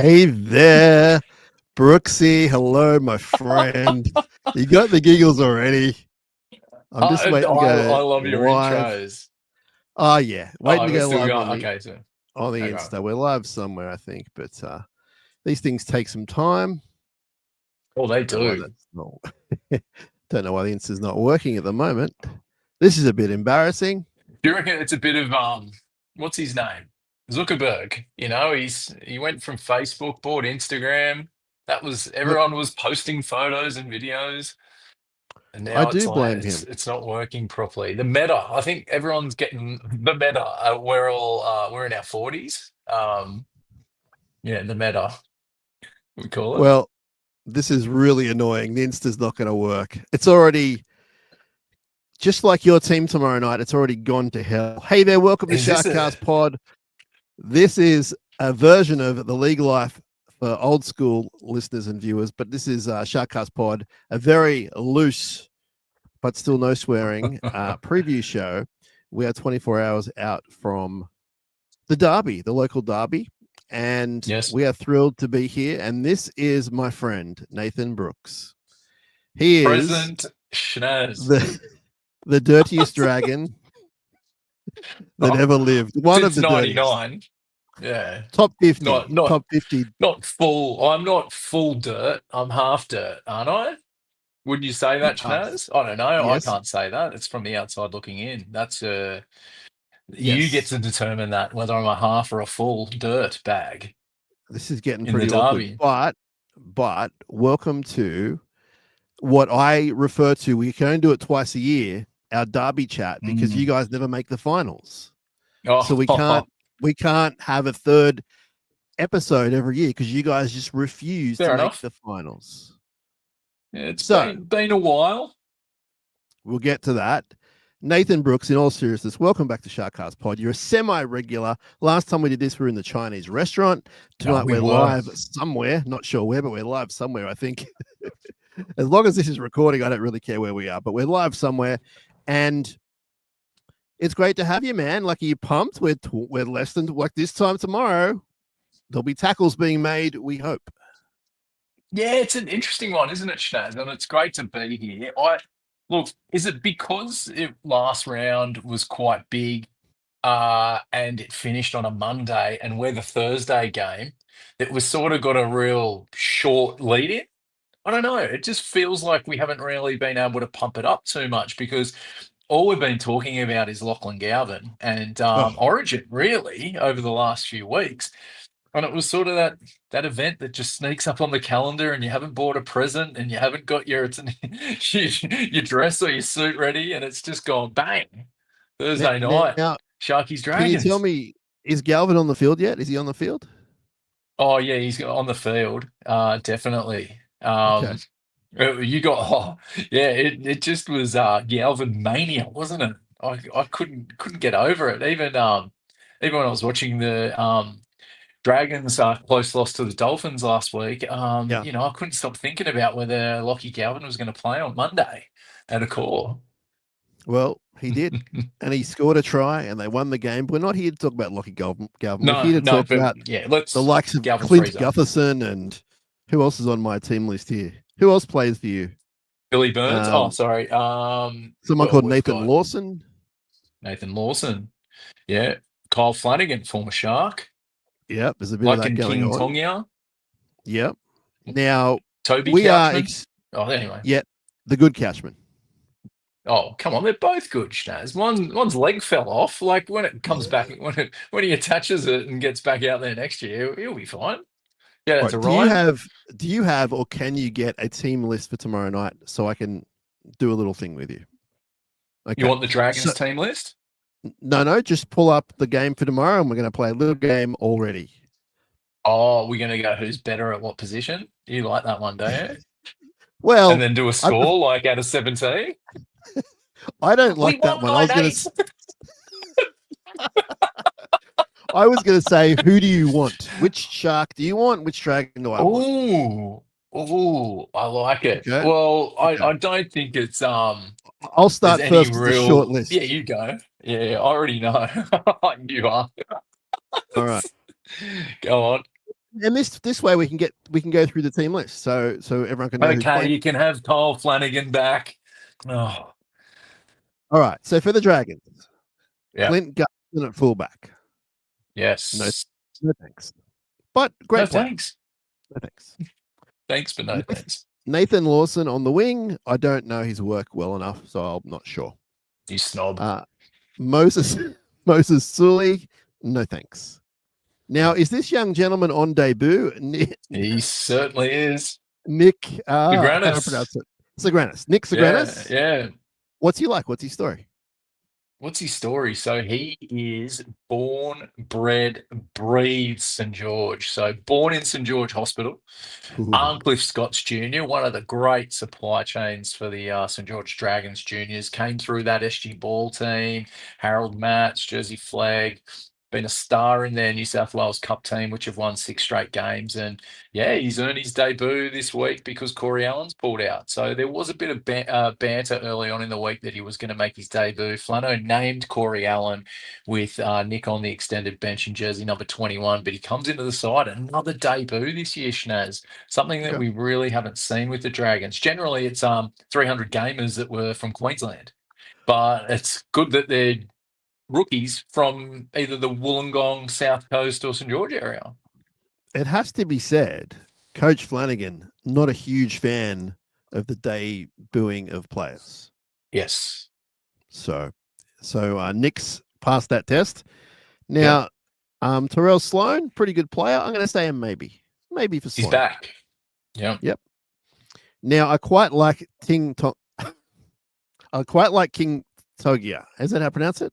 Hey there, Brookesy. Hello, my friend. You got the giggles already. I'm just waiting to I go love your live. intros. Oh yeah, waiting to We're go still live going. on Okay, so the okay. Insta. We're live somewhere, I think, but these things take some time. Oh, they Don't know why do. that's not. Don't know why the Insta's not working at the moment. This is a bit embarrassing. Do you reckon it's a bit of what's his name? Zuckerberg. He went from Facebook, bought Instagram. That was But everyone was posting photos and videos, and I now it's do like blame it's him. it's not working properly. The meta. I think everyone's getting the meta. We're in our 40s. Yeah, the meta we call it. Well, this is really annoying. The Insta's not going to work. It's already just like your team tomorrow night. It's already gone to hell. Hey there, welcome to Is this a SharkCast Pod. This is a version of the League Life for old school listeners and viewers, but this is SharkCast Pod, a very loose but still no swearing preview show. We are 24 hours out from the derby, the local derby, and yes? we are thrilled to be here. And this is my friend Nathan Brookes. He is President Shinazz. the dirtiest dragon that ever lived. One of Since the dirtiest. 99. Yeah. Top 50. Not Top 50. not full. I'm not full dirt. I'm half dirt, aren't I? Would you say that, Half. Shinazz? I don't know. I Yes. can't say that. It's from the outside looking in. That's you get Yes. to determine that whether I'm a half or a full dirt bag This is getting in the pretty awkward. derby. But welcome to what I refer to. We can only do it twice a year, our derby chat, because you guys never make the finals. Oh, So we can't have a third episode every year because you guys just refuse fair to enough. make the finals. Yeah, it's So been a while. we'll get to that. Nathan Brookes, in all seriousness, welcome back to SharkCast Pod. You're a semi-regular. Last time we did this, we were in the Chinese restaurant. Tonight We we're were. live somewhere. Not sure where, but we're live somewhere, I think. As long as this is recording, I don't really care where we are, but we're live somewhere. And it's great to have you, man. Like, are you pumped? We're less than like this time tomorrow. There'll be tackles being made, we hope. Yeah, it's an interesting one, isn't it, Shinazz? And it's great to be here. Look, is it because last round was quite big, and it finished on a Monday, and we're the Thursday game, that was sort of got a real short lead in? I don't know. It just feels like we haven't really been able to pump it up too much because all we've been talking about is Lachlan Galvin and Oh, Origin, really, over the last few weeks. And it was sort of that event that just sneaks up on the calendar, and you haven't bought a present, and you haven't got your your dress or your suit ready, and it's just gone bang. Thursday night, now, Sharkies can you tell Dragons. me, is Galvin on the field yet? Is he on the field? Oh yeah, he's on the field. Definitely. Okay. You got yeah, it just was Galvin mania, wasn't it? I couldn't get over it. Even when I was watching the Dragons close loss to the Dolphins last week, Yeah. I couldn't stop thinking about whether Lockie Galvin was going to play on Monday at a core. Well, he did. And he scored a try and they won the game. We're not here to talk about Lockie Galvin. We're here to talk but about yeah, the let's likes of Galvin Clint Freezer. Gutherson and who else is on my team list here? Who else plays for you? Billy Burns. Sorry. Someone called Nathan Lawson. Nathan Lawson. Yeah. Kyle Flanagan, former Shark. Yep, there's a bit Like of that in going King on. Tongia. Yep. Now Toby we Couchman. Anyway. Yeah, the good Couchman. Oh, come on, they're both good, Shinazz. One's leg fell off. Like when it comes back, when he attaches it and gets back out there next year, he'll be fine. Yeah, that's Right. Ryan. Do you have or can you get a team list for tomorrow night so I can do a little thing with you? Okay. You want the Dragons team list? No, just pull up the game for tomorrow and we're going to play a little game already. Oh, we're going to go who's better at what position? You like that one, don't you? Well, and then do a score like out of 17? I don't like that one. I was going to say, who do you want? Which shark do you want? Which dragon do I want? Oh, I like it. Okay. Well, I don't think it's I'll start first with the short list. Yeah, you go. Yeah, I already know. You are. All right. Go on. And this way we can go through the team list, so everyone can know who's Okay, playing. you can have Kyle Flanagan back. Oh, All right. So for the Dragons, yeah. Clint Gutson at fullback. Yes. No thanks. But great No player. thanks. No thanks. Thanks, but no thanks. Nathan Lawson on the wing. I don't know his work well enough, so I'm not sure. You snob. Moses Sully. No thanks. Now, is this young gentleman on debut? He certainly is. Nick, how do I Sagranis. pronounce it? Sagranis. Nick Sagranis? Yeah. What's he like? What's his story? What's his story? So he is born, bred, breathes St. George. So born in St. George Hospital. Ooh. Arncliffe Scotts Jr., one of the great supply chains for the St. George Dragons juniors, came through that SG Ball team, Harold Matts, Jersey Flag, been a star in their New South Wales Cup team, which have won 6 straight games. And yeah, he's earned his debut this week because Corey Allen's pulled out. So there was a bit of banter early on in the week that he was going to make his debut. Flano named Corey Allen with Nick on the extended bench in jersey number 21, but he comes into the side. Another debut this year, Shinazz. Something that we really haven't seen with the Dragons. Generally, it's 300 gamers that were from Queensland. But it's good that they're rookies from either the Wollongong, South Coast or St. George area. It has to be said, Coach Flanagan, not a huge fan of the debuting of players. Yes. So Nick's passed that test. Now, Terrell Sloan, pretty good player. I'm going to say a maybe. Maybe for Sloan. He's back. Yeah. Yep. Now, I quite like King Togia. Is that how I pronounce it?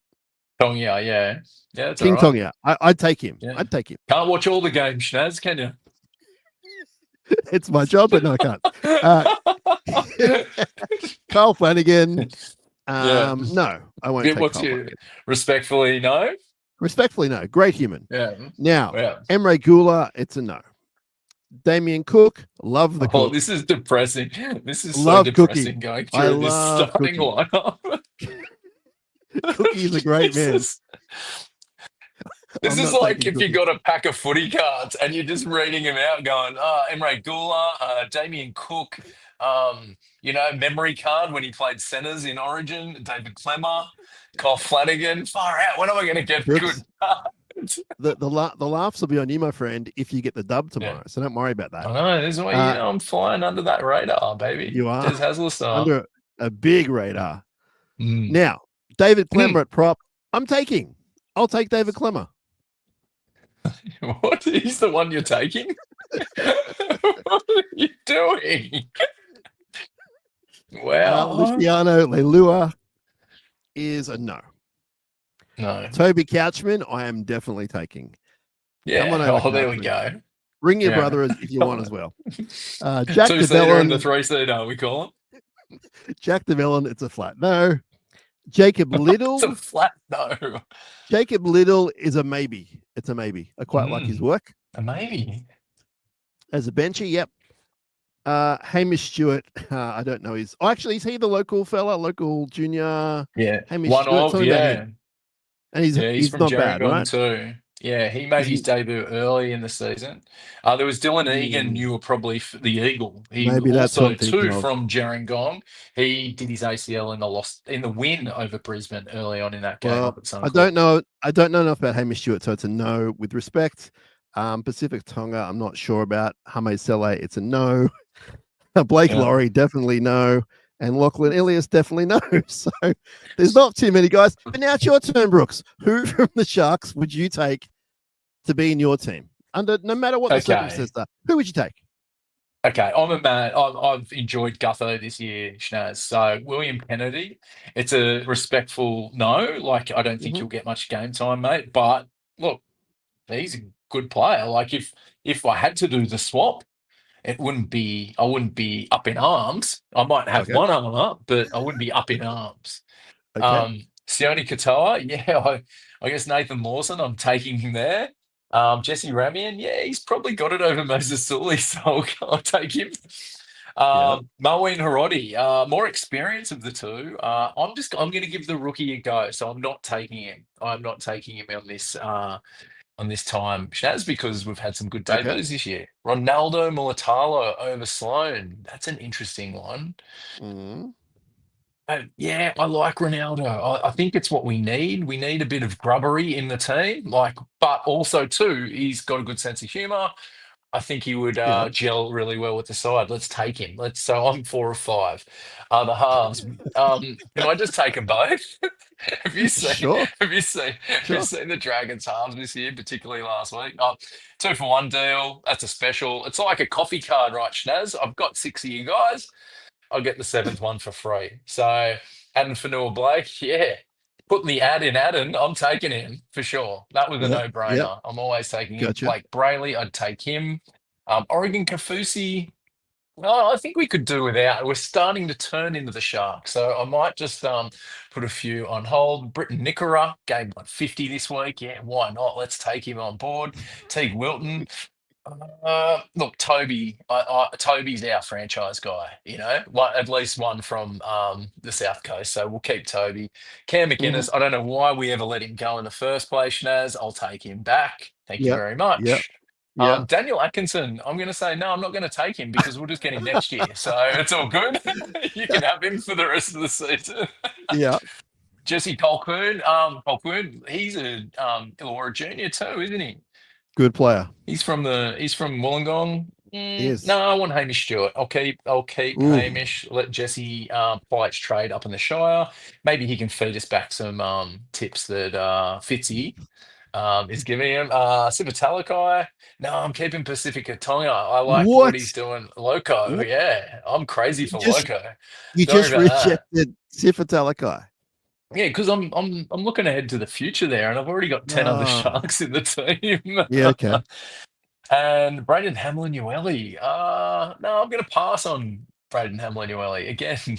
Tongia, yeah. Yeah, that's King all right. Tongia. I'd take him. Yeah. I'd take him. Can't watch all the games, Shinazz, can you? It's my job, but no, I can't. Kyle Flanagan. No, I won't take Kyle Flanagan. Respectfully, no? Respectfully, no. Great human. Yeah. Now, Emre Gula, it's a no. Damien Cook, love the Cook. This is depressing. This is so depressing going through this starting lineup. Cookie's a great man. This is like if you got a pack of footy cards and you're just reading them out going, Emre Gula, Damien Cook, memory card when he played centres in Origin, David Clemmer, Kyle Flanagan. Far out. When am I going to get Brooks, good cards? The laughs will be on you, my friend, if you get the dub tomorrow. So don't worry about that. I know. This is why I'm flying under that radar, baby. You are. Des Hasler style. Under a big radar. Now, David Clemmer at prop. I'll take David Clemmer. What? He's the one you're taking? What are you doing? Wow. Luciano Leilua is a no. No. Toby Couchman, I am definitely taking. Yeah. Come on over, there we go. Bring your brother if you want as well. Jack Two-seater and the three-seater, we call him. Jack DeVellin, it's a flat no. Jacob Little. It's a flat no. Jacob Little is a maybe. It's a maybe. I quite like his work. A maybe. As a bencher, yep. Hamish Stewart, I don't know. Is he the local fella, local junior? Yeah. Hamish One Stewart, of, yeah. And he's from not bad, right? Too. Yeah, he made his debut early in the season. There was Dylan Egan. You were probably the Eagle. He maybe that's also too from Gerringong. He did his ACL in the win over Brisbane early on in that game. Well, I don't know enough about Hamish Stewart, so it's a no. With respect, Pacific Tonga, I'm not sure about. Hame Sele, it's a no. Blake Laurie, definitely no. And Lachlan Ilias, definitely no. So there's not too many guys. But now it's your turn, Brooks. Who from the Sharks would you take to be in your team? No matter what the circumstances are, who would you take? Okay, I'm a man. I've enjoyed Gutho this year, Shinazz. So William Kennedy, it's a respectful no. Like, I don't think you'll get much game time, mate. But look, he's a good player. Like, if I had to do the swap, I wouldn't be up in arms. I might have one arm up, but I wouldn't be up in arms. Sione Katoa, I guess Nathan Lawson, I'm taking him there. Jesse Ramian, he's probably got it over Moses Sully, so I'll take him. Marween Harodi, more experience of the two. I'm going to give the rookie a go, so I'm not taking him. I'm not taking him on this on this time, Shaz, because we've had some good Okay. debuts this year. Ronaldo Mulatalo over Sloan. That's an interesting one. Mm. Yeah, I like Ronaldo. I think it's what we need. We need a bit of grubbery in the team, but also too, he's got a good sense of humour. I think he would Yeah. gel really well with the side. Let's take him. So I'm 4 or 5. The halves. Can I just take them both? have you seen? Sure. Have you seen? Have you Sure. seen the Dragons halves this year, particularly last week? 2 for 1 deal. That's a special. It's like a coffee card, right, Shinazz? I've got 6 of you guys. I'll get the 7th one for free. So, Adam Fanua Blake, yeah. Putting the ad in Adam, I'm taking him for sure. That was a Yeah. Yeah. no-brainer. I'm always taking him. Gotcha. Blake Brayley, I'd take him. Oregon Kafusi, well, I think we could do without. We're starting to turn into the Sharks, so I might just put a few on hold. Britton Nickora gave 150 this week. Yeah, why not? Let's take him on board. Teague Wilton. Look, Toby's our franchise guy. At least one from the South Coast. So we'll keep Toby. Cam Mhm. McInnes. I don't know why we ever let him go in the first place, Naz. I'll take him back. Thank you Yeah. very Yeah. much. Yeah. Daniel Atkinson. I'm going to say no. I'm not going to take him because we'll just get him next year. So it's all good. You can have him for the rest of the season. Yeah. Jesse Colquhoun. Colquhoun. He's a Illawarra junior too, isn't he? Good player. He's from Wollongong. Yes. No, I want Hamish Stewart. I'll keep Ooh. Hamish. Let Jesse play its trade up in the Shire. Maybe he can feed us back some tips that Fitzy is giving him. Sivitalakai. No, I'm keeping Pacifica Tonga. I like what What? he's doing. Loco, What? yeah. I'm crazy You for just Loco. you Sorry just about that. rejected Sifa Talakai. Yeah, because I'm looking ahead to the future there, and I've already got 10 other Ah. Sharks in the team. Yeah. Okay. And Braden Hamlin-Uele. No, I'm going to pass on Braden Hamlin-Uele again.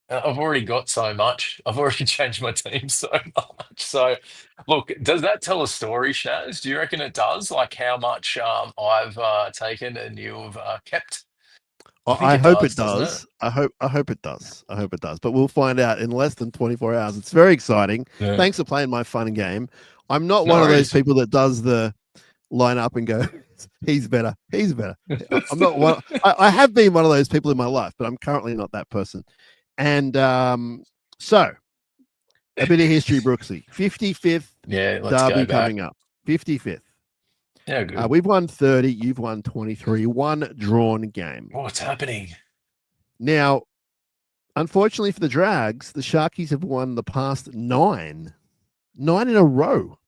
I've already got so much. I've already changed my team so much. So, look, does that tell a story, Shaz? Do you reckon it does? Like how much I've taken and you've kept? I think I it hope it does, doesn't it? does. I hope it does. I hope it does. But we'll find out in less than 24 hours. It's very exciting. Yeah. Thanks for playing my fun game. I'm not No one of those worries. people that does the line up and go, he's better. He's better. I'm not one. I have been one of those people in my life, but I'm currently not that person. And so a bit of history, Brooksy. 55th Yeah, let's go derby back. coming up. 55th. Yeah, good. We've won 30. You've won 23. One drawn game. What's happening? Now, unfortunately for the Drags, the Sharkies have won the past 9 in a row.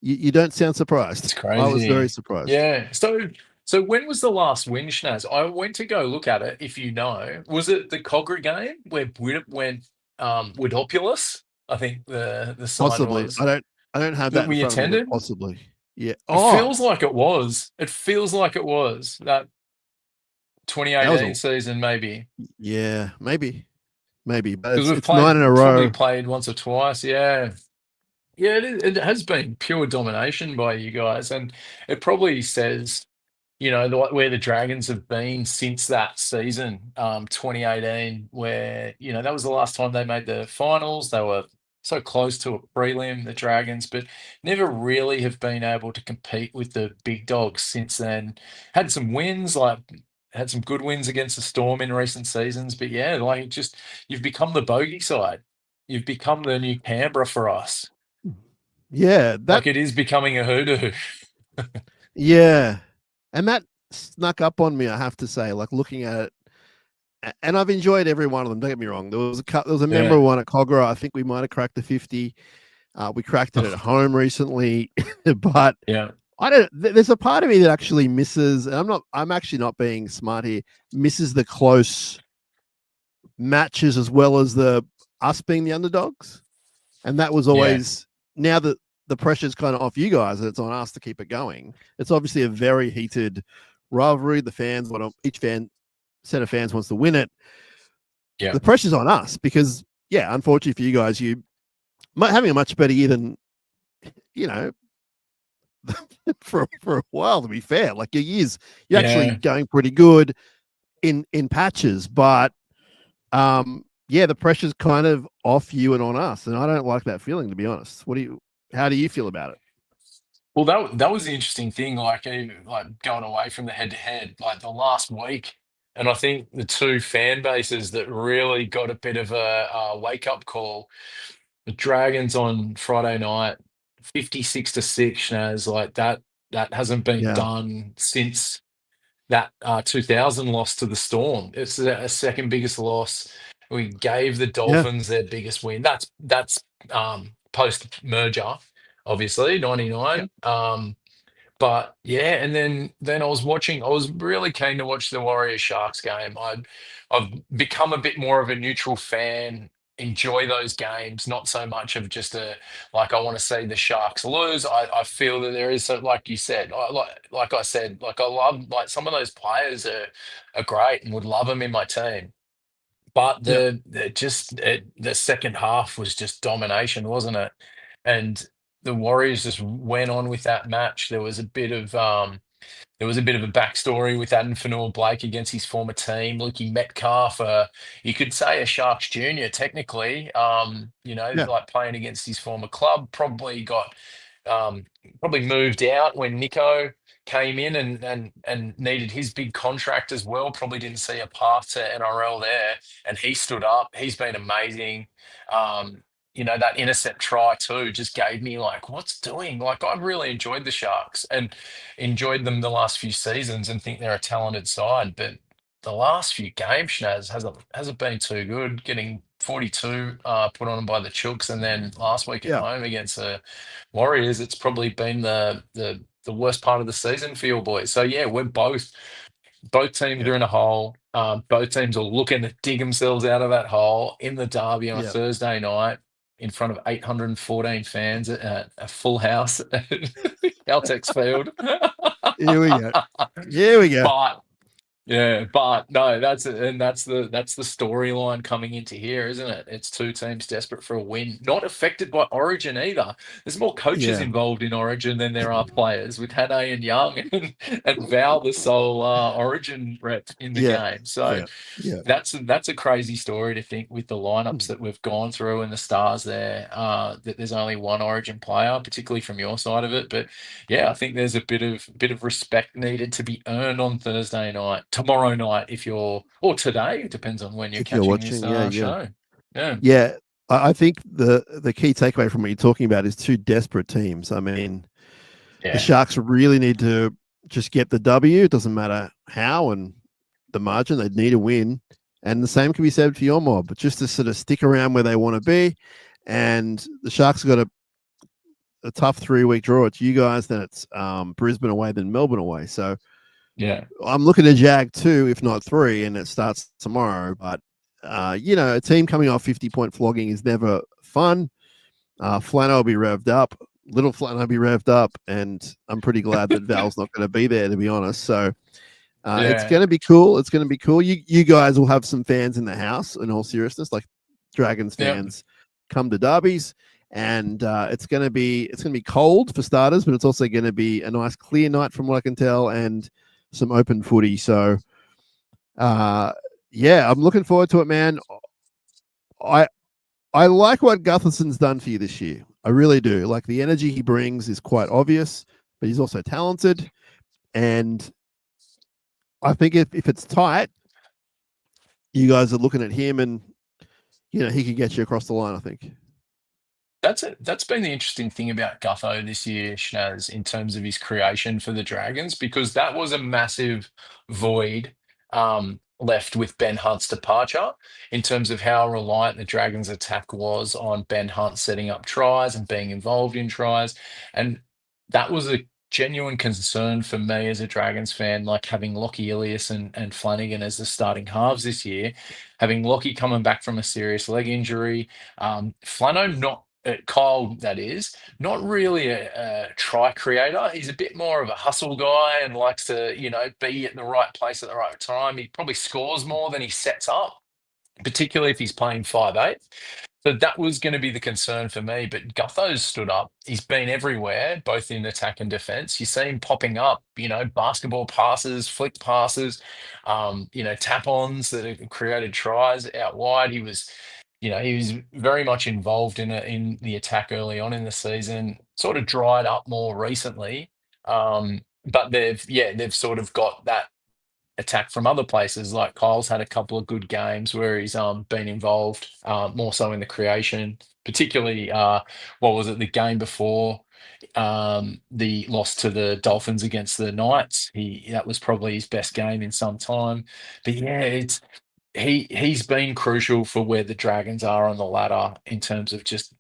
You don't sound surprised. It's crazy. I was very surprised. Yeah. So when was the last win, Shinazz? I went to go look at it. If you know, was it the Cogra game where Widdop went Widopulous? I think the sign Possibly. was I don't have that that in we front of me, but attended. possibly. Yeah. It feels like it was. It feels like it was that that was 2018 season, maybe. yeah, maybe. But Because we've it's 9 in a probably row. played once or twice. Yeah. Yeah, it has been pure domination by you guys. And it probably says, where the Dragons have been since that season, 2018, where, that was the last time they made the finals. They were so close to a prelim, the Dragons, but never really have been able to compete with the big dogs since then. Had some wins, had some good wins against the Storm in recent seasons, but yeah, you've become the bogey side. You've become the new Canberra for us. Yeah, Like it is becoming a hoodoo. yeah. And that snuck up on me, I have to say, like looking at it. And I've enjoyed every one of them. Don't get me wrong. There was a memorable one at Cogra. I think we might have cracked the 50. We cracked it at home recently, but Yeah. I don't. There's a part of me that actually misses, and I'm actually not being smart here. Misses the close matches as well as us being the underdogs, and that was always now that the pressure's kind of off you guys and it's on us to keep it going. It's obviously a very heated rivalry. The fans set of fans wants to win it. Yeah. The pressure's on us because, yeah, unfortunately for you guys, you having a much better year than, for a while, to be fair. Like your years, you're actually going pretty good in patches, but the pressure's kind of off you and on us, and I don't like that feeling, to be honest. What do you How do you feel about it? Well, that was the interesting thing, like even like going away from the head to head, like the last week, and I think the two fan bases that really got a bit of a wake up call, the Dragons on Friday night, 56-6, Shinazz, like that hasn't been Yeah, done since that 2000 loss to the Storm. It's a second biggest loss. We gave the yeah, Dolphins their biggest win. That's post merger, obviously yeah, 99. But yeah, and then I was watching. I was really keen to watch the Warriors Sharks game. I've become a bit more of a neutral fan. Enjoy those games, not so much of just a like I want to see the Sharks lose. I feel that there is like you said, like I said, like I love like some of those players are great and would love them in my team. But yeah, the second half was just domination, wasn't it? And the Warriors just went on with that match. There was a bit of a backstory with Adam Fanua-Blake against his former team. Lukey Metcalf, you could say a Sharks junior, technically. yeah, Like playing against his former club, um, probably moved out when Nico came in and needed his big contract as well. Probably didn't see a path to NRL there, and he stood up. He's been amazing. That intercept try too just gave me like, what's doing? Like, I've really enjoyed the Sharks and enjoyed them the last few seasons and think they're a talented side. But the last few games, Shinazz, hasn't been too good. Getting 42 put on them by the Chooks, and then last week at yeah, home against the Warriors, it's probably been the worst part of the season for your boys. So yeah, we're both teams yeah, are in a hole. Both teams are looking to dig themselves out of that hole in the derby on a yeah. Thursday night in front of 814 fans at a full house at Caltex Field. Here we go. Here we go. But yeah, but no, that's the storyline coming into here, isn't it? It's two teams desperate for a win, not affected by Origin either. There's more coaches Yeah, involved in Origin than there are players, with Hannah and Young and Val, the sole Origin rep in the yeah, game. So yeah, yeah. that's a crazy story to think with the lineups that we've gone through and the stars there, that there's only one Origin player, particularly from your side of it. But yeah, I think there's a bit of respect needed to be earned on Thursday night, tomorrow night, if you're, or today. It depends on when you're If you're catching this watching, yeah, yeah, show. Yeah, yeah. I think the key takeaway from what you're talking about is two desperate teams. I mean, the yeah, Sharks really need to just get the W. It doesn't matter how and the margin; they need a win. And the same can be said for your mob, but just to sort of stick around where they want to be. And the Sharks have got a tough 3 week draw. It's you guys, then it's Brisbane away, then Melbourne away. So yeah, I'm looking at Jag 2, if not 3, and it starts tomorrow. But a team coming off 50-point flogging is never fun. Flano will be revved up. Little Flano will be revved up, and I'm pretty glad that Val's not going to be there, to be honest. So it's yeah, going to be cool. It's going to be cool. You guys will have some fans in the house. In all seriousness, like Dragons yeah. fans, come to derbies, and it's gonna be cold for starters, but it's also going to be a nice clear night from what I can tell, and some open footy. So yeah, I'm looking forward to it, man. I I like what Gutherson's done for you this year. I really do. Like the energy he brings is quite obvious, but he's also talented. And I think if it's tight, you guys are looking at him and he could get you across the line, I think. That's been the interesting thing about Gutho this year, Shinazz, in terms of his creation for the Dragons, because that was a massive void left with Ben Hunt's departure, in terms of how reliant the Dragons' attack was on Ben Hunt setting up tries and being involved in tries. And that was a genuine concern for me as a Dragons fan, like having Lockie Ilias and Flanagan as the starting halves this year, having Lockie coming back from a serious leg injury. Flano not Kyle, that is, not really a try creator. He's a bit more of a hustle guy and likes to, be at the right place at the right time. He probably scores more than he sets up, particularly if he's playing 5'8". So that was going to be the concern for me. But Gutho's stood up. He's been everywhere, both in attack and defense. You see him popping up, basketball passes, flick passes, tap-ons that have created tries out wide. He was very much involved in the attack early on in the season. sort of dried up more recently. But they've sort of got that attack from other places. Like Kyle's had a couple of good games where he's been involved more so in the creation, particularly what was it, the game before the loss to the Dolphins against the Knights. That was probably his best game in some time. But yeah, he's been crucial for where the Dragons are on the ladder in terms of just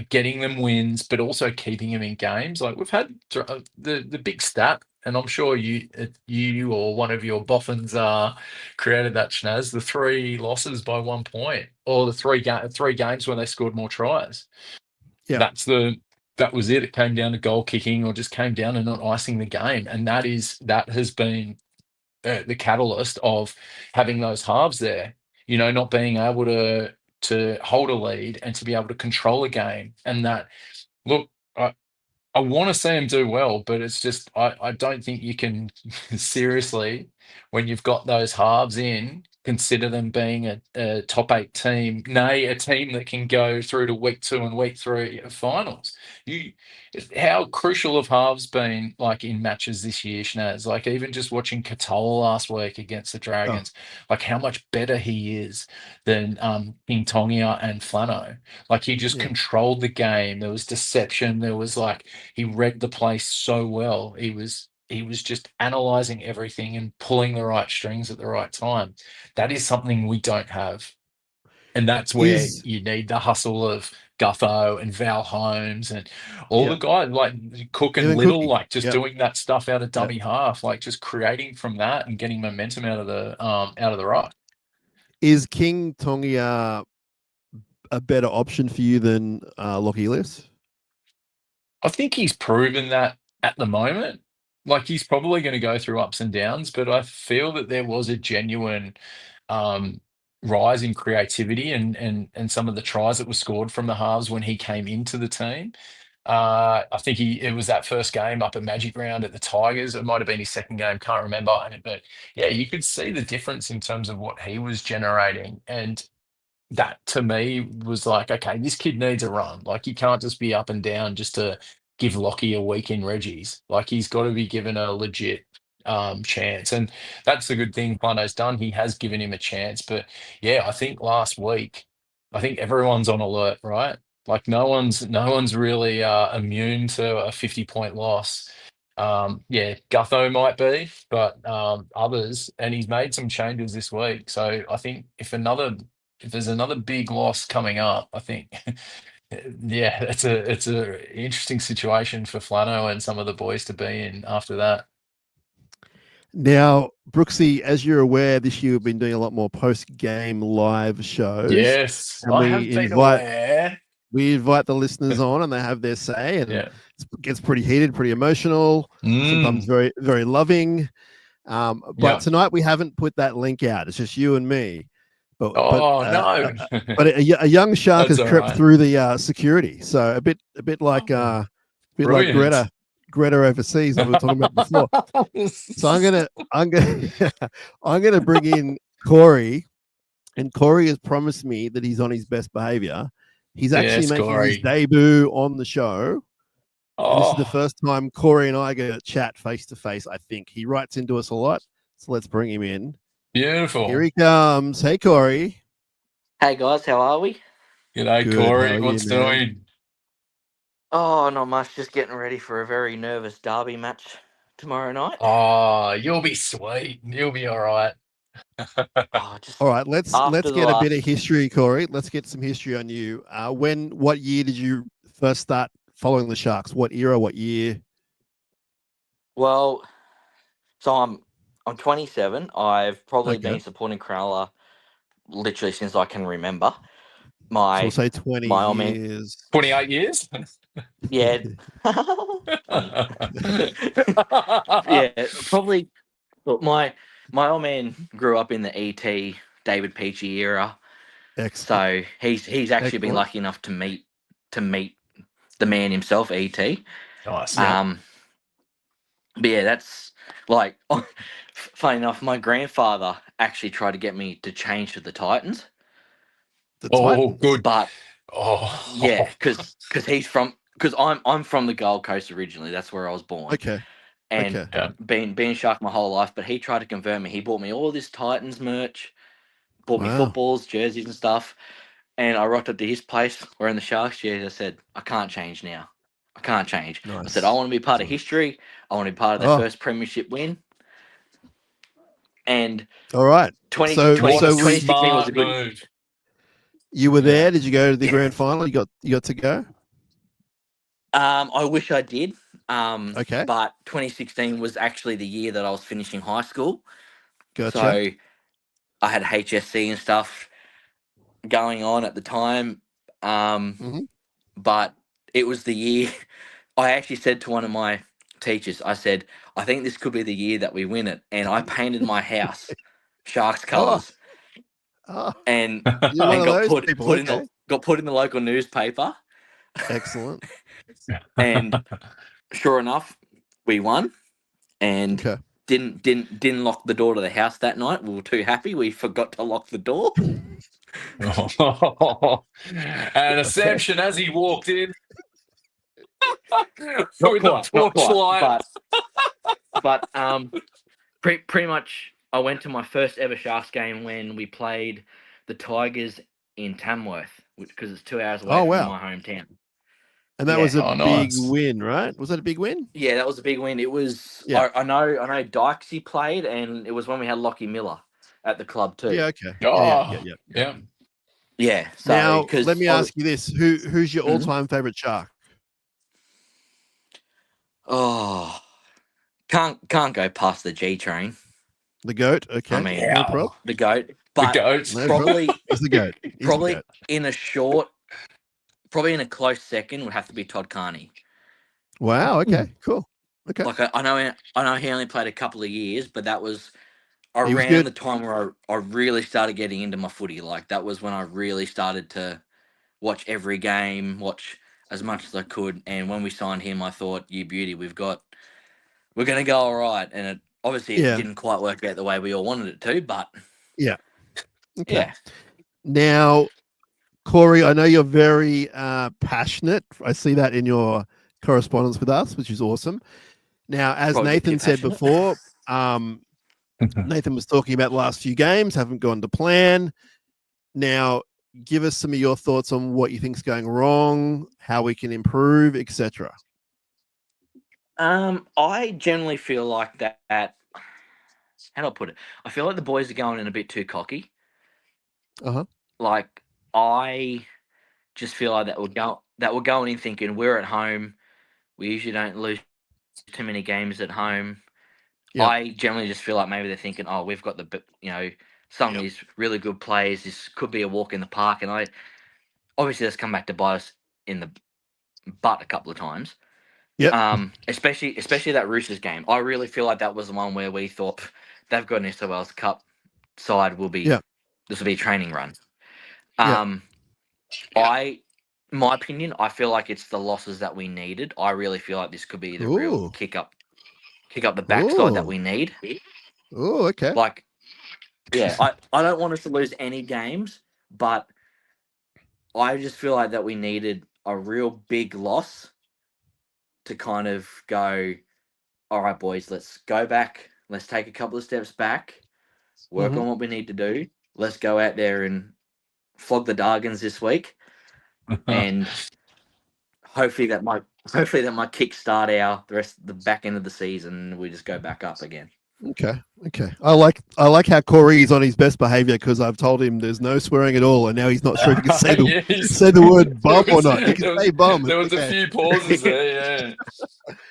getting them wins, but also keeping them in games. Like we've had the big stat, and I'm sure you or one of your boffins created that, Shinazz, the 3 losses by 1 point, or the three games when they scored more tries. Yeah. That was it. It came down to goal kicking, or just came down to not icing the game, and that has been the catalyst of having those halves there. Not being able to hold a lead and to be able to control a game. And that, look, I want to see him do well, but it's just I don't think you can seriously, when you've got those halves in, consider them being a top 8 team, nay, a team that can go through to week 2 and week 3 of finals. How crucial have halves been, like, in matches this year, Shinazz? Like, even just watching Katoa last week against the Dragons, like how much better he is than King Tongia and Flano. Like, he just controlled the game. There was deception. There was, like, he read the place so well. He was just analysing everything and pulling the right strings at the right time. That is something we don't have. And that's where you need the hustle of Gutho and Val Holmes and all the guys like Cook and Even Little, Cookie. like just doing that stuff out of dummy half, like just creating from that and getting momentum out of the ruck. Is King Tongia a better option for you than Lockie Lifts? I think he's proven that at the moment. Like, he's probably going to go through ups and downs, but I feel that there was a genuine rise in creativity and some of the tries that were scored from the halves when he came into the team. I think it was that first game up at Magic Round at the Tigers. It might have been his second game, can't remember. But yeah, you could see the difference in terms of what he was generating. And that to me was like, okay, this kid needs a run. Like, he can't just be up and down just to give Lockie a week in Reggie's. Like, he's got to be given a legit chance. And that's the good thing Plano's done. He has given him a chance. But yeah, I think last week, I think everyone's on alert, right? Like, no one's really immune to a 50-point loss. Yeah, Gutho might be, but others, and he's made some changes this week. So I think if there's another big loss coming up, I think, yeah, it's a interesting situation for Flano and some of the boys to be in after that. Now, Brookesy, as you're aware, this year we've been doing a lot more post-game live shows. Yes, and I have been aware. We invite the listeners on, and they have their say, and it gets pretty heated, pretty emotional, sometimes very, very loving. But tonight we haven't put that link out. It's just you and me. But no! But a young shark has crept through the security, so a bit like like Greta overseas that we were talking about before. So I'm gonna bring in Corey, and Corey has promised me that he's on his best behavior. He's actually making his debut on the show. And this is the first time Corey and I get to chat face to face, I think. He writes into us a lot, so let's bring him in. Beautiful. Here he comes. Hey, Corey. Hey, guys. How are we? G'day, Corey. What's doing? Oh, not much. Just getting ready for a very nervous derby match tomorrow night. Oh, you'll be sweet. You'll be all right. All right, let's get a bit of history, Corey. Let's get some history on you. What year did you first start following the Sharks? What era? What year? Well, so I'm 27. I've probably been supporting Cronulla literally since I can remember. So we'll say 20 years. 28 years? Yeah. Yeah, probably. Look, my old man grew up in the ET David Peachy era. Excellent. So he's actually been lucky enough to meet the man himself, ET. Nice. But yeah, that's like funny enough, my grandfather actually tried to get me to change to the Titans. Titans? Good. But yeah, because he's from because I'm from the Gold Coast originally. That's where I was born. Okay. And Okay. Yeah. being Shark my whole life, but he tried to convert me. He bought me all this Titans merch, bought me Wow. footballs, jerseys and stuff. And I rocked up to his place wearing the Sharks jersey. I said, I can't change now. I can't change. I Nice. said, I want to be part of history. I want to be part of their Oh, first premiership win. And all right. 20, So 20 What a 2016 was a smart good. move. you were Yeah. there? Did you go to the grand final? You got to go? I wish I did. Okay. But 2016 was actually the year that I was finishing high school. Gotcha. So I had HSC and stuff going on at the time. Mhm. But it was the year I actually said to one of my teachers, I said, I think this could be the year that we win it. And I painted my house Sharks Oh, colours oh, and you're one of got those put people. put Okay. in the local newspaper. Excellent. And sure enough, we won and Okay. didn't lock the door to the house that night. We were too happy. We forgot to lock the door. And a Sam Shinazz walked in with a torchlight. But pretty much I went to my first ever Sharks game when we played the Tigers in Tamworth, because it's 2 hours away Oh, from wow. my hometown. And that Yeah. was a Oh, big nice. win, right? Was that a big win? Yeah, that was a big win. It was. Yeah. I know Dykesy played, and it was when we had Lockie Miller at the club too. Yeah. Okay. Oh, Yeah. yeah. Yeah. So Now, because let me ask you this: who's your Mhm. all-time favorite Shark? Oh, can't go past the G train. The goat. Okay. I mean, No problem. the goat, The but goats. No problem. probably He's the goat. He's the probably goat. probably in a close second would have to be Todd Carney. Wow. Okay. Cool. Okay. Like I know he only played a couple of years, but that was He was around good. the time where I really started getting into my footy. Like that was when I really started to watch every game, watch as much as I could. And when we signed him, I thought, "You beauty, we're going to go all right." And it Yeah. didn't quite work out the way we all wanted it to, but Yeah. Okay. yeah. Now, Corey, I know you're very passionate. I see that in your correspondence with us, which is awesome. Now, as Probably a bit too Nathan said passionate. before, Nathan was talking about the last few games haven't gone to plan. Now, give us some of your thoughts on what you think's going wrong, how we can improve, etc. I generally feel like that. How do I put it? I feel like the boys are going in a bit too cocky. Uh-huh. Like I just feel like that we're going in thinking we're at home. We usually don't lose too many games at home. Yep. I generally just feel like maybe they're thinking, oh, we've got some of these really good players. This could be a walk in the park, and I obviously that's come back to bite us in the butt a couple of times. Yep. Especially that Roosters game. I really feel like that was the one where we thought they've got an SOL's Cup side. This will be a training run. My opinion, I feel like it's the losses that we needed. I really feel like this could be the real kick up the backside that we need. Oh, okay. Like, yeah, I don't want us to lose any games, but I just feel like that we needed a real big loss to kind of go, all right, boys, let's go back. Let's take a couple of steps back, work on what we need to do. Let's go out there and flog the Dargans this week. And hopefully that might kickstart the back end of the season, and we just go back up again. Okay. I like how Corey is on his best behavior because I've told him there's no swearing at all, and now he's not sure if he can say the word bum or not. He can say bum. There was a few pauses there.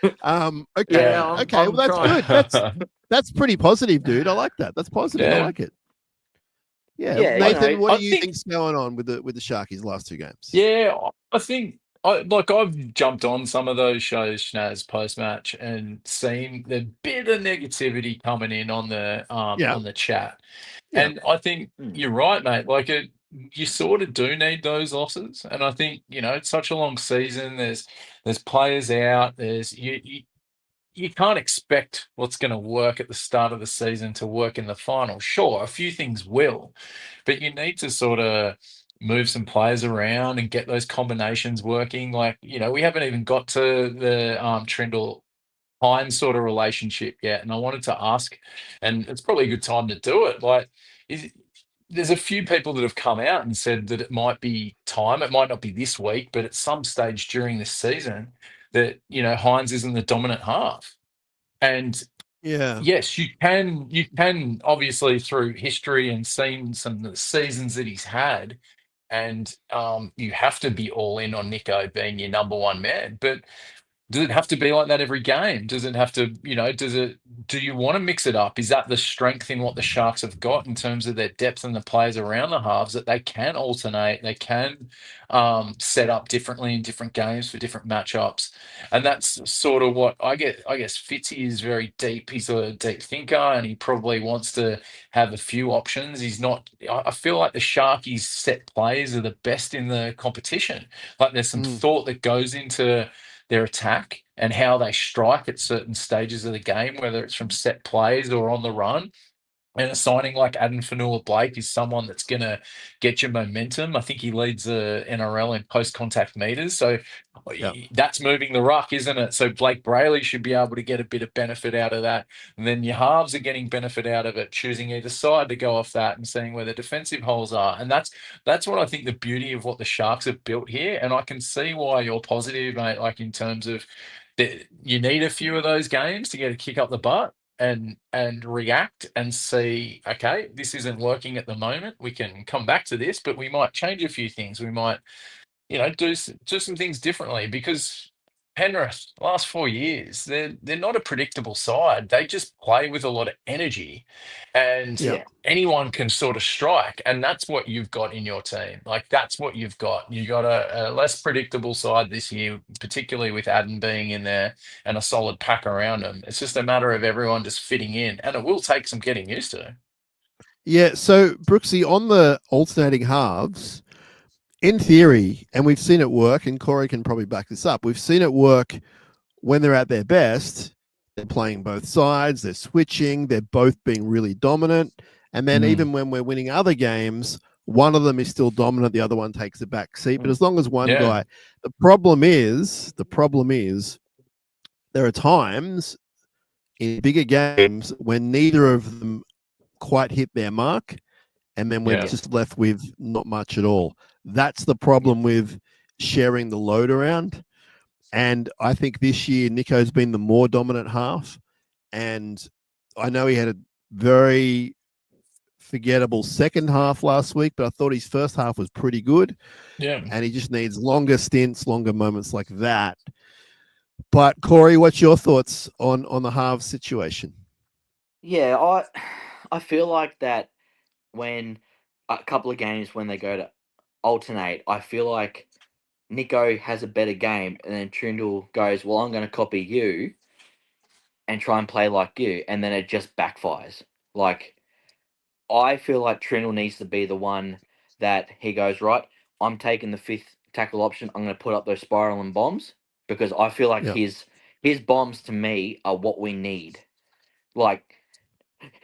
Yeah. Okay. Yeah, okay. Well, that's good. That's pretty positive, dude. I like that. That's positive. Yeah. I like it. Yeah. Yeah, Nathan, what I do you think's going on with the Sharkies last two games? Yeah, I think I've jumped on some of those shows, Shinazz, post-match, and seen the bit of negativity coming in on the chat. Yeah. And I think you're right, mate. Like you sort of do need those losses. And I think, it's such a long season. There's players out, you can't expect what's going to work at the start of the season to work in the final. Sure, a few things will, but you need to sort of move some players around and get those combinations working. Like, we haven't even got to the Trindle Hines sort of relationship yet. And I wanted to ask, and it's probably a good time to do it. Like, there's a few people that have come out and said that it might be time. It might not be this week, but at some stage during this season, that Hines isn't the dominant half. And Yeah. yes, you can obviously through history and seen some of the seasons that he's had, and you have to be all in on Nico being your number one man. But does it have to be like that every game? Does it have to, do you want to mix it up? Is that the strength in what the Sharks have got in terms of their depth and the players around the halves, that they can alternate, they can set up differently in different games for different matchups? And that's sort of what I get. I guess Fitzy is very deep. He's a deep thinker, and he probably wants to have a few options. He's not, I feel like the Sharkies set plays are the best in the competition. Like there's some thought that goes into their attack and how they strike at certain stages of the game, whether it's from set plays or on the run. And a signing like Adam Fanua-Blake is someone that's going to get you momentum. I think he leads the NRL in post-contact meters. So that's moving the ruck, isn't it? So Blake Brayley should be able to get a bit of benefit out of that. And then your halves are getting benefit out of it, choosing either side to go off that and seeing where the defensive holes are. And that's what I think the beauty of what the Sharks have built here. And I can see why you're positive, mate, like in terms of that you need a few of those games to get a kick up the butt and react and see, okay, this isn't working at the moment. We can come back to this, but we might change a few things. We might, do some things differently, because Penrith, last 4 years, they're not a predictable side. They just play with a lot of energy, and anyone can sort of strike. And that's what you've got in your team. Like that's what you've got. You got a less predictable side this year, particularly with Adam being in there and a solid pack around him. It's just a matter of everyone just fitting in, and it will take some getting used to. Yeah. So Brooksy, on the alternating halves, in theory, and we've seen it work, and Corey can probably back this up, we've seen it work when they're at their best. They're playing both sides, they're switching, they're both being really dominant. And then even when we're winning other games, one of them is still dominant, the other one takes a back seat. But as long as one guy, the problem is there are times in bigger games when neither of them quite hit their mark, and then we're just left with not much at all. That's the problem with sharing the load around. And I think this year Nico's been the more dominant half. And I know he had a very forgettable second half last week, but I thought his first half was pretty good. Yeah. And he just needs longer stints, longer moments like that. But Corey, what's your thoughts on the halves situation? Yeah, I feel like that when a couple of games when they go to alternate, I feel like Nico has a better game, and then Trindle goes, well, I'm going to copy you and try and play like you, and then it just backfires. Like, I feel like Trindle needs to be the one that he goes, right, I'm taking the fifth tackle option, I'm going to put up those spiral and bombs, because I feel like his bombs to me are what we need. Like,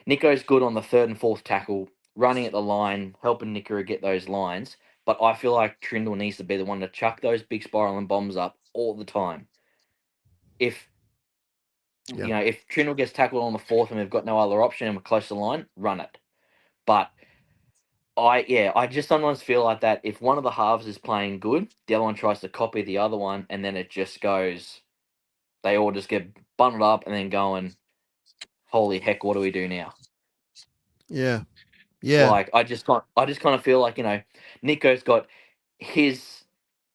Nico's good on the third and fourth tackle, running at the line, helping Nico get those lines. But I feel like Trindle needs to be the one to chuck those big spiral and bombs up all the time. If if Trindle gets tackled on the fourth and we've got no other option and we're close to the line, run it. But I just sometimes feel like that if one of the halves is playing good, the other one tries to copy the other one, and then it just goes, they all just get bundled up and then going, holy heck, what do we do now? Yeah. Like I just kind of feel like, Nico's got his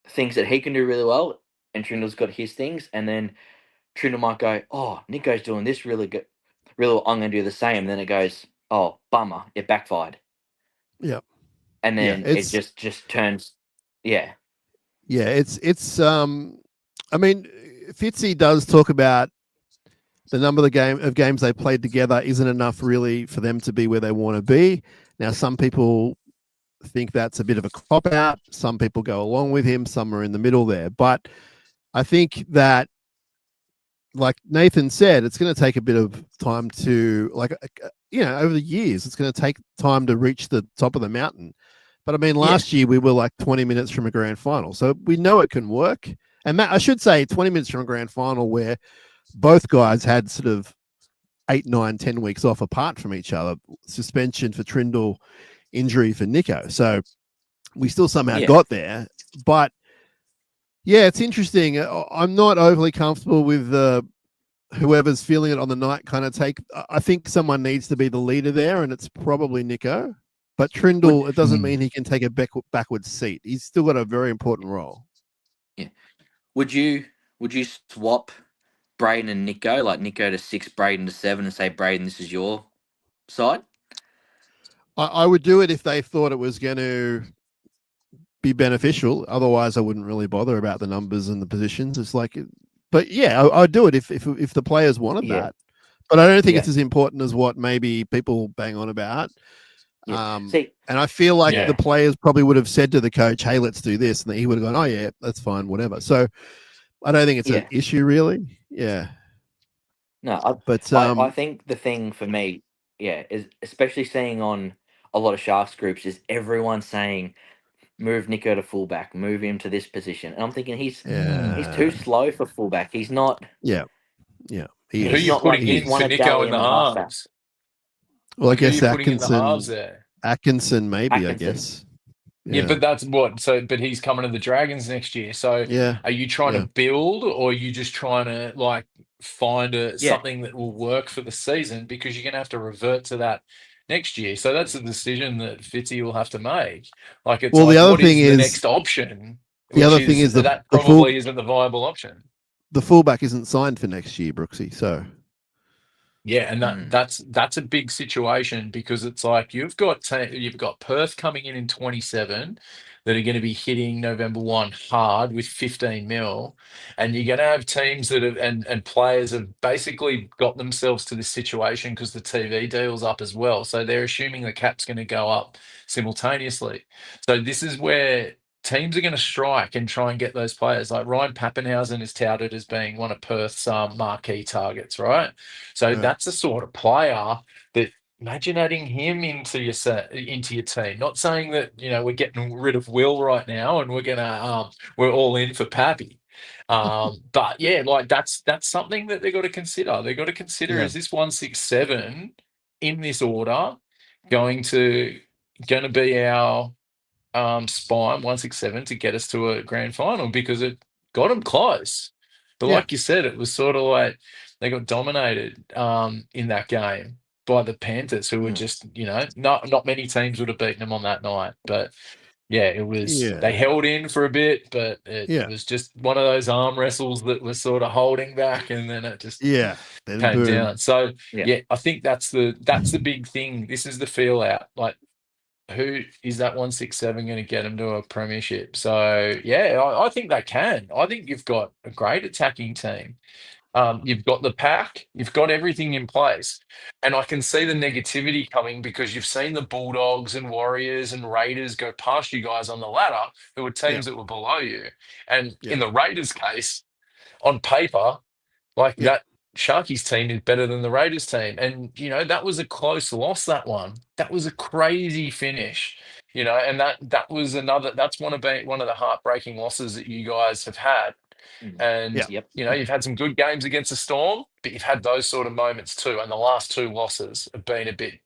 things that he can do really well, and Trindle's got his things, and then Trindle might go, oh, Nico's doing this really good, really well, I'm going to do the same. And then it goes, oh, bummer, it backfired. Yeah. And then it just turns, Yeah, it's I mean, Fitzy does talk about the number of games they played together isn't enough really for them to be where they want to be. Now, some people think that's a bit of a cop-out. Some people go along with him. Some are in the middle there. But I think that, like Nathan said, it's going to take a bit of time to, over the years, it's going to take time to reach the top of the mountain, But I mean, last year we were like 20 minutes from a grand final. So we know it can work. And Matt, I should say 20 minutes from a grand final where both guys had sort of 8, 9, 10 weeks off apart from each other. Suspension for Trindle, injury for Nico. So we still somehow got there. But yeah, it's interesting. I'm not overly comfortable with whoever's feeling it on the night kind of take. I think someone needs to be the leader there, and it's probably Nico. But Trindle, it doesn't mean he can take a backwards seat. He's still got a very important role. Yeah. Would you swap Braden and Nico, like Nico to 6, Braden to 7, and say, Braden, this is your side? I would do it if they thought it was going to be beneficial. Otherwise, I wouldn't really bother about the numbers and the positions. It's like, but yeah, I'd do it if the players wanted that. But I don't think it's as important as what maybe people bang on about. See, and I feel like the players probably would have said to the coach, "Hey, let's do this," and he would have gone, "Oh yeah, that's fine, whatever." So I don't think it's an issue really. Yeah. No, I think the thing for me, is especially seeing on a lot of Sharks groups is everyone saying, move Nico to fullback, move him to this position, and I'm thinking he's too slow for fullback. He's not. Yeah. Who are you putting in for Nico in the halves? Well, I guess Atkinson, maybe. I guess. Yeah, but that's what. So, but he's coming to the Dragons next year. So, are you trying to build, or are you just trying to like find something that will work for the season? Because you're going to have to revert to that next year. So that's a decision that Fitzy will have to make. Like, it's the other thing is the next option. The other thing is that probably isn't the viable option. The fullback isn't signed for next year, Brooksy. So. Yeah, and that's a big situation because it's like you've got Perth coming in 27 that are going to be hitting November 1 hard with 15 mil, and you're going to have teams that have and players have basically got themselves to this situation because the TV deal's up as well. So they're assuming the cap's going to go up simultaneously. So this is where teams are going to strike and try and get those players. Like Ryan Pappenhausen is touted as being one of Perth's marquee targets, right? So that's the sort of player that imagine adding him into your team. Not saying that we're getting rid of Will right now and we're all in for Pappy. But yeah, like that's something that they've got to consider. They've got to consider is this 167 in this order going to be our spine 167 to get us to a grand final, because it got them close. But like you said, it was sort of like they got dominated in that game by the Panthers, who were just, not many teams would have beaten them on that night. But yeah, it was they held in for a bit, but it was just one of those arm wrestles that was sort of holding back, and then it just came down. So I think that's the big thing. This is the feel out. Like, who is that 167 going to get them to a premiership? So I think they can. I think you've got a great attacking team. You've got the pack, you've got everything in place, and I can see the negativity coming because you've seen the Bulldogs and Warriors and Raiders go past you guys on the ladder, who were teams that were below you. And in the Raiders case, on paper, that Sharkies team is better than the Raiders team. And, that was a close loss, that one. That was a crazy finish, and that's one of the heartbreaking losses that you guys have had. And, you've had some good games against the Storm, but you've had those sort of moments too. And the last 2 losses have been a bit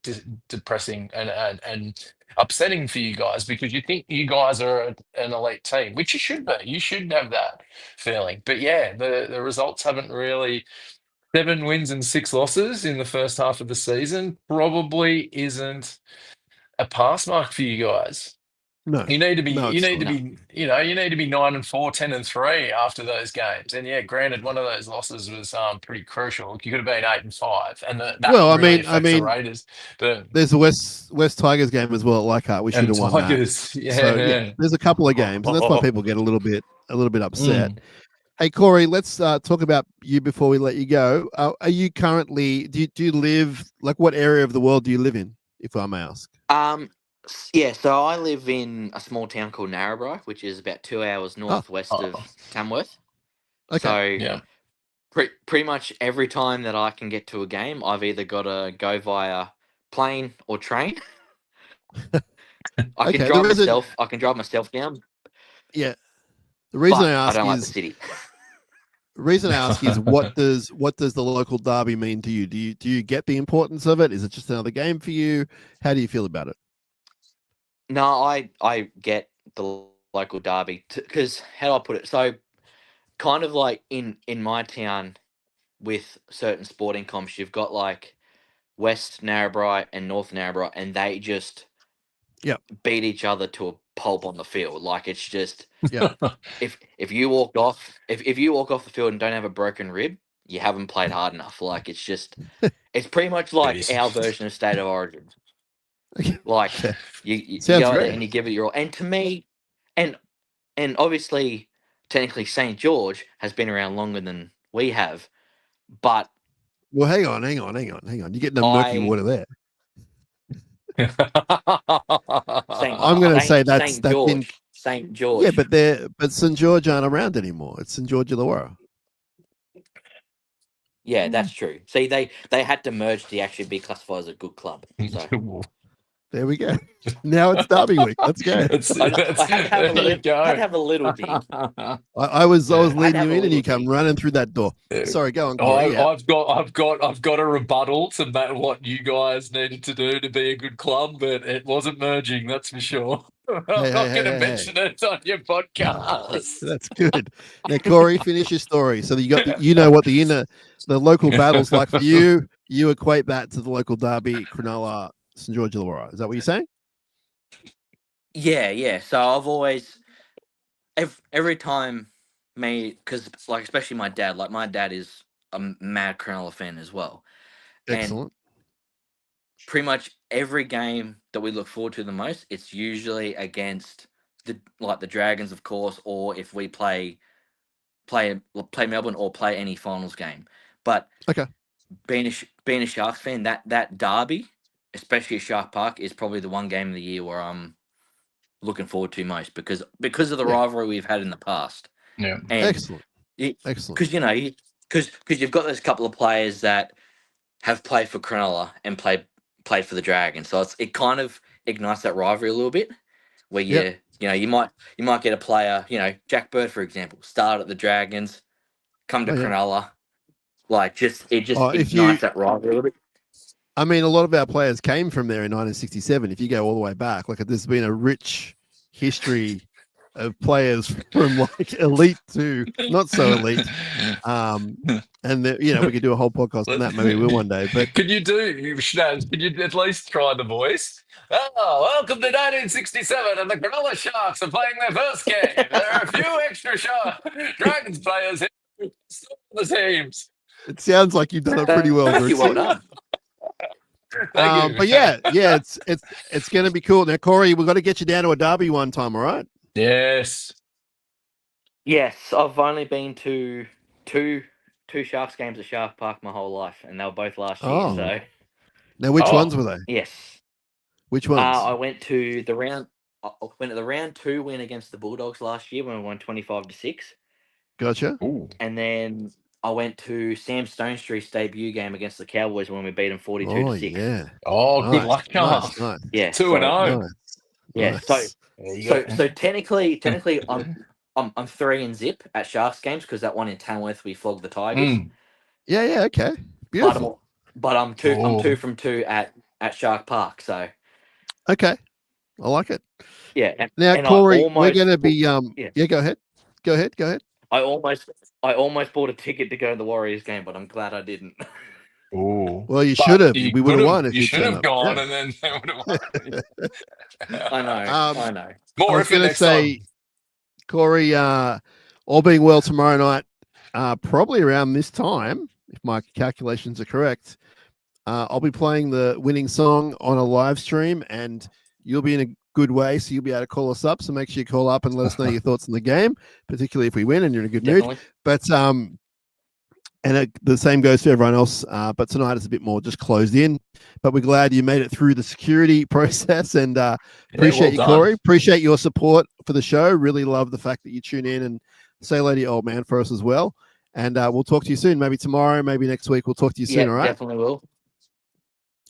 depressing and upsetting for you guys, because you think you guys are an elite team, which you should be. You should have that feeling. But the results haven't really. 7 wins and 6 losses in the first half of the season probably isn't a pass mark for you guys. No, you need to be 9-4, 10-3 after those games. And granted, one of those losses was pretty crucial. You could have been 8-5, and I mean, the Raiders. But there's the West Tigers game as well at Leichhardt. We should have won that. So, there's a couple of games, and that's why people get a little bit upset. Hey, Corey, let's talk about you before we let you go. Are you currently, do you live, what area of the world do you live in, if I may ask? So I live in a small town called Narrabri, which is about 2 hours northwest of Tamworth. Okay. So pretty much every time that I can get to a game, I've either got to go via plane or train. I can Okay, drive there isn't. myself. I can drive myself down. Yeah, the reason But I I ask don't like the is city. what does the local derby mean to you? Do you get the importance of it? Is it just another game for you? How do you feel about it? No, I get the local derby because how do I put it? So kind of like in my town with certain sporting comps, you've got like West Narrabri and North Narrabri, and they just Yep. beat each other to a pulp on the field. Like it's just Yeah. if you walk off if you walk off the field and don't have a broken rib, you haven't played hard enough. Like it's just it's pretty much like is. our version of State of Origin. Okay. Like Okay. you Sounds go out there great. and you give it your all. And to me, and obviously, technically, St George has been around longer than we have, but Well, hang on. You're getting the murky I water there. St. I'm going to say St that's in. George, St George. Yeah, but St George aren't around anymore. It's St George Illawarra. Yeah, that's true. See, they had to merge to actually be classified as a good club. So There we go. Now it's Derby week. Let's go. I had to have a there you little, go. had to have a little dig. I was Yeah. leading have you a in, and you little come dig. running through that door. Sorry, go on, Corey. Yeah. I've got a rebuttal to what you guys needed to do to be a good club, but it wasn't merging, that's for sure. I'm not going to mention it on your podcast. That's good. Now, Corey, finish your story. So you know what the local battle's like for you. You equate that to the local derby, Cronulla, St George Illawarra. Is that what you're saying? Yeah. So I've always every time because like especially my dad is a mad Cronulla fan as well. Excellent. And pretty much every game that we look forward to the most, it's usually against the Dragons, of course, or if we play Melbourne or play any finals game. But Okay. being a Sharks fan, that derby, especially at Shark Park, is probably the one game of the year where I'm looking forward to most because of the rivalry we've had in the past. Yeah. And Excellent. Excellent. Because you've got those couple of players that have played for Cronulla and played for the Dragons, so it kind of ignites that rivalry a little bit. Where you might get a player, Jack Bird, for example, started at the Dragons, come to Cronulla, like it ignites that rivalry a little bit. I mean, a lot of our players came from there in 1967. If you go all the way back, like there's been a rich history of players from like elite to not so elite. And we could do a whole podcast on that. Maybe we'll one day. But Can you Shinazz, can you at least try the voice? Oh, welcome to 1967, and the Cronulla Sharks are playing their first game. There are a few extra Dragons players here. The teams. It sounds like you've done it pretty well, Thank you, well Brookesy. done. Thank you. But yeah, it's going to be cool. Now, Corey, we've got to get you down to a derby one time, all right? Yes. Yes, I've only been to two Sharks games at Shark Park my whole life, and they were both last year. Oh. So Now, which ones were they? yes, Which ones? I went to the round. I went to the round 2 win against the Bulldogs last year when we won 25-6. Gotcha. Ooh. And then I went to Sam Stonestreet's debut game against the Cowboys when we beat them 42-6. Yeah. Oh, good luck, nice. Yeah, 2-0. Nice. Yeah, Nice. so technically, I'm 3-0 at Sharks games because that one in Tamworth we flogged the Tigers. Yeah. Okay. Beautiful. But I'm 2 from 2 at Shark Park. So okay, I like it. Yeah. Now, Corey, we're going to be Yeah, go ahead. I almost bought a ticket to go to the Warriors game, but I'm glad I didn't. Ooh. Well, you should have. We would have won if you should have gone, yeah. and then they would have won. I know. More I was going to say, Corey, all being well tomorrow night, probably around this time, if my calculations are correct, I'll be playing the winning song on a live stream, and you'll be in a good way, so you'll be able to call us up. So make sure you call up and let us know your thoughts on the game, particularly if we win and you're in a good mood. But the same goes for everyone else. But tonight it's a bit more just closed in. But we're glad you made it through the security process, and appreciate you, Corey. Appreciate your support for the show. Really love the fact that you tune in and say hello to your old man for us as well. And we'll talk to you soon. Maybe tomorrow, maybe next week. We'll talk to you soon. All right. Definitely will.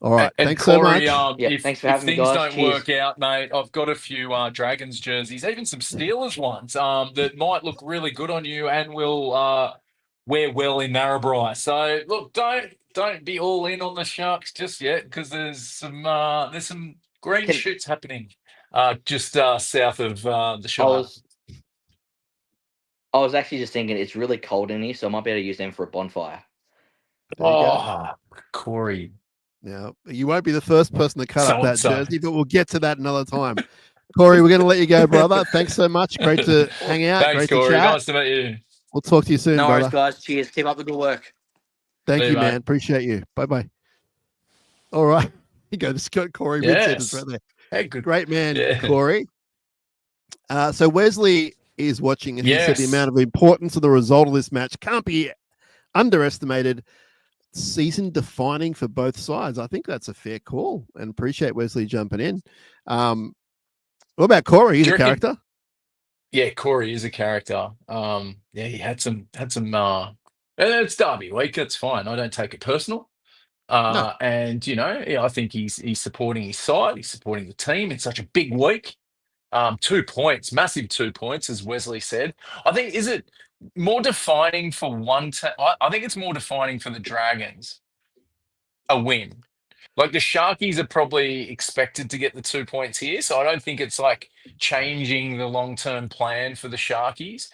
All right. And Thanks so Corey, much. Thanks for if having me, things guys. don't Cheers. work out, mate, I've got a few Dragons jerseys, even some Steelers ones, that might look really good on you and will wear well in Narrabri. So look, don't be all in on the Sharks just yet, because there's some green Can- shoots happening just south of the I Shire. was actually just thinking it's really cold in here, so I might be able to use them for a bonfire. There you go. Oh, Corey. Now, you won't be the first person to cut up So and that so. jersey, but we'll get to that another time. Corey, we're going to let you go, brother. Thanks so much. Great to hang out. Thanks, Great to Corey. chat. Nice to meet you. We'll talk to you soon, No brother. worries, guys. Cheers. Keep up the good work. Thank See you, you, man. mate. Appreciate you. Bye-bye. All right. You go. Just got Corey mid-sentence right there. Hey, good. Great man, Yeah. Corey. So Wesley is watching, and he said the Yes. amount of importance of the result of this match can't be underestimated. Season defining for both sides. I think that's a fair call, and appreciate Wesley jumping in. What about Corey? He's a character. Yeah, Corey is a character. Yeah, he had some it's Derby week, it's fine. I don't take it personal. No. And I think he's supporting his side, he's supporting the team. It's such a big week. 2 points, massive 2 points, as Wesley said. I think, is it more defining for one team? I think it's more defining for the Dragons, a win. Like, the Sharkies are probably expected to get the 2 points here, so I don't think it's like changing the long-term plan for the Sharkies.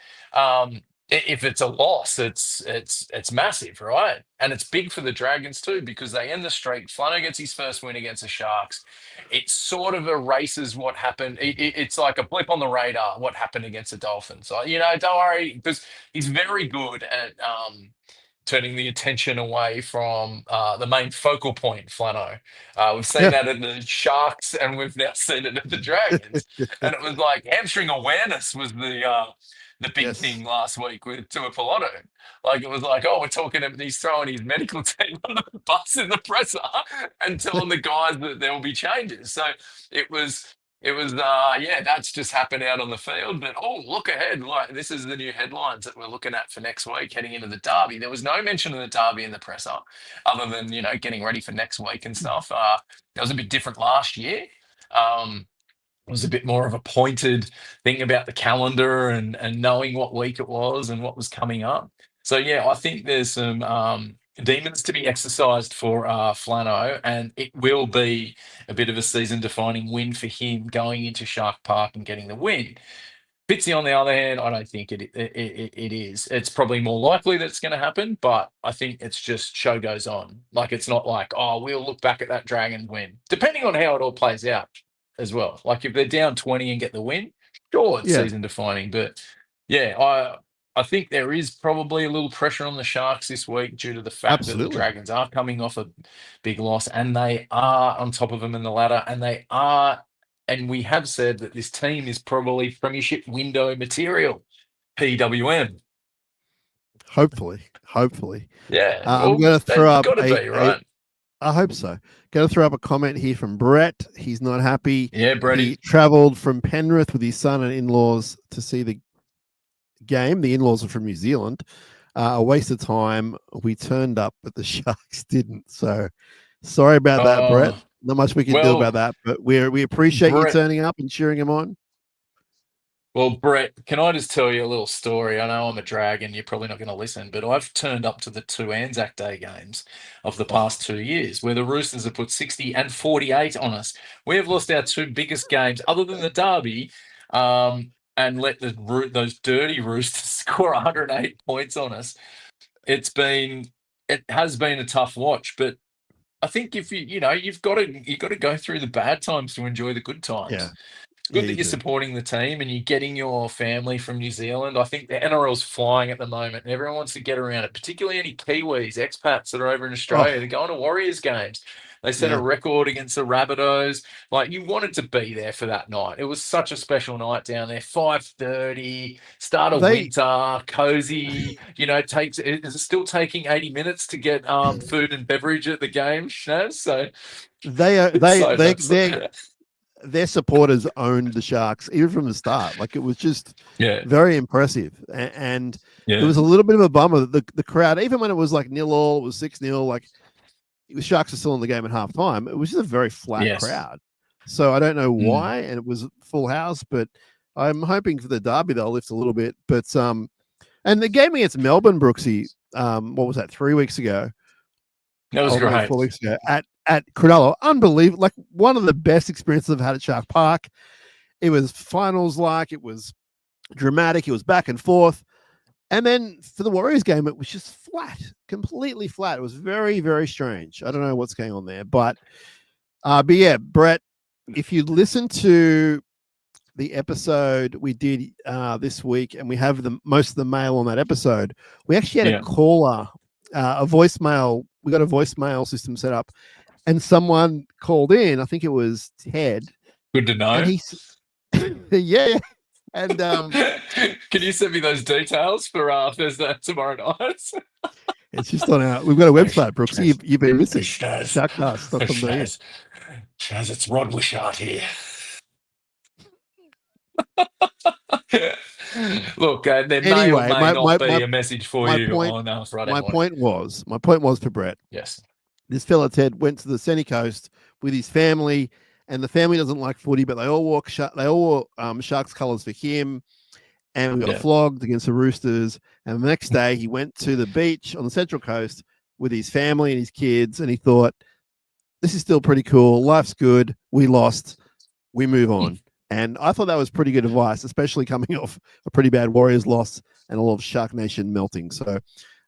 If it's a loss, it's massive, right? And it's big for the Dragons too, because they end the streak. Flano gets his first win against the Sharks. It sort of erases what happened. It's like a blip on the radar, what happened against the Dolphins. So, don't worry, because he's very good at turning the attention away from the main focal point, Flano. We've seen that in the Sharks, and we've now seen it at the Dragons. And it was like hamstring awareness was the big thing last week with Tuipulotu. Like, it was like, oh, we're talking about he's throwing his medical team on the bus in the presser and telling the guys that there will be changes. So it was that's just happened out on the field. But look ahead, like, this is the new headlines that we're looking at for next week, heading into the Derby. There was no mention of the Derby in the presser, other than getting ready for next week and stuff. That was a bit different last year. It was a bit more of a pointed thing about the calendar and knowing what week it was and what was coming up. So yeah, I think there's some demons to be exercised for Flano, and it will be a bit of a season-defining win for him going into Shark Park and getting the win. Fitzy, on the other hand, I don't think it is. It's probably more likely that it's going to happen, but I think it's just show goes on. Like, it's not like, we'll look back at that Dragon win, depending on how it all plays out as well. Like, if they're down 20 and get the win, sure, it's season defining. But yeah, I think there is probably a little pressure on the Sharks this week due to the fact that the Dragons are coming off a big loss, and they are on top of them in the ladder, and we have said that this team is probably premiership window material. PWM. Hopefully. Yeah. I'm going to throw up right? I hope so. Going to throw up a comment here from Brett. He's not happy. Yeah, Brett. He travelled from Penrith with his son and in-laws to see the game. The in-laws are from New Zealand. A waste of time. We turned up, but the Sharks didn't. So sorry about that, Brett. Not much we can do about that, but we appreciate you turning up and cheering him on. Well, Brett, can I just tell you a little story? I know I'm a Dragon, you're probably not going to listen, but I've turned up to the 2 Anzac Day games of the past 2 years, where the Roosters have put 60 and 48 on us. We have lost our 2 biggest games, other than the Derby, and let those dirty Roosters score 108 points on us. It has been a tough watch, but I think if you've got to go through the bad times to enjoy the good times. Yeah. It's good that you're supporting the team and you're getting your family from New Zealand. I think the NRL's flying at the moment, and everyone wants to get around it, particularly any Kiwis, expats that are over in Australia. They're going to Warriors games. They set a record against the Rabbitohs. Like, you wanted to be there for that night. It was such a special night down there. 5:30, start of winter, cozy. Is it still taking 80 minutes to get food and beverage at the game, Shinazz? So their supporters owned the Sharks even from the start. Like, it was just very impressive, and it was a little bit of a bummer that the crowd, even when it was like 0-0, it was 6-0, like, the Sharks are still in the game at halftime. It was just a very flat Yes. crowd. So I don't know why, and it was full house, but I'm hoping for the derby they'll lift a little bit. But and the game against Melbourne, Brooksy, what was that, 3 weeks ago? That was maybe great. 4 weeks ago at Cronulla. Unbelievable. Like one of the best experiences I've had at Shark Park. It was finals like, it was dramatic, it was back and forth. And then for the Warriors game, it was just flat, completely flat. It was very, very strange. I don't know what's going on there. But yeah, Brett, if you listen to the episode we did this week, and we have most of the mail on that episode, we actually had a caller, a voicemail. We got a voicemail system set up, and someone called in. I think it was Ted. Good to know. And yeah. And can you send me those details for Thursday tomorrow night? It's just on our. We've got a website, Brooks. You've been missing. SharkCast. Shinazz, it's Rod Wishart here. Look, there may or may not be a message for you on Friday morning. My point was for Brett. Yes. This fella Ted went to the Sunny Coast with his family, and the family doesn't like footy, but they all wore Sharks colours for him, and we got flogged against the Roosters. And the next day, he went to the beach on the Central Coast with his family and his kids, and he thought, "This is still pretty cool. Life's good. We lost. We move on." And I thought that was pretty good advice, especially coming off a pretty bad Warriors loss and a lot of Shark Nation melting. So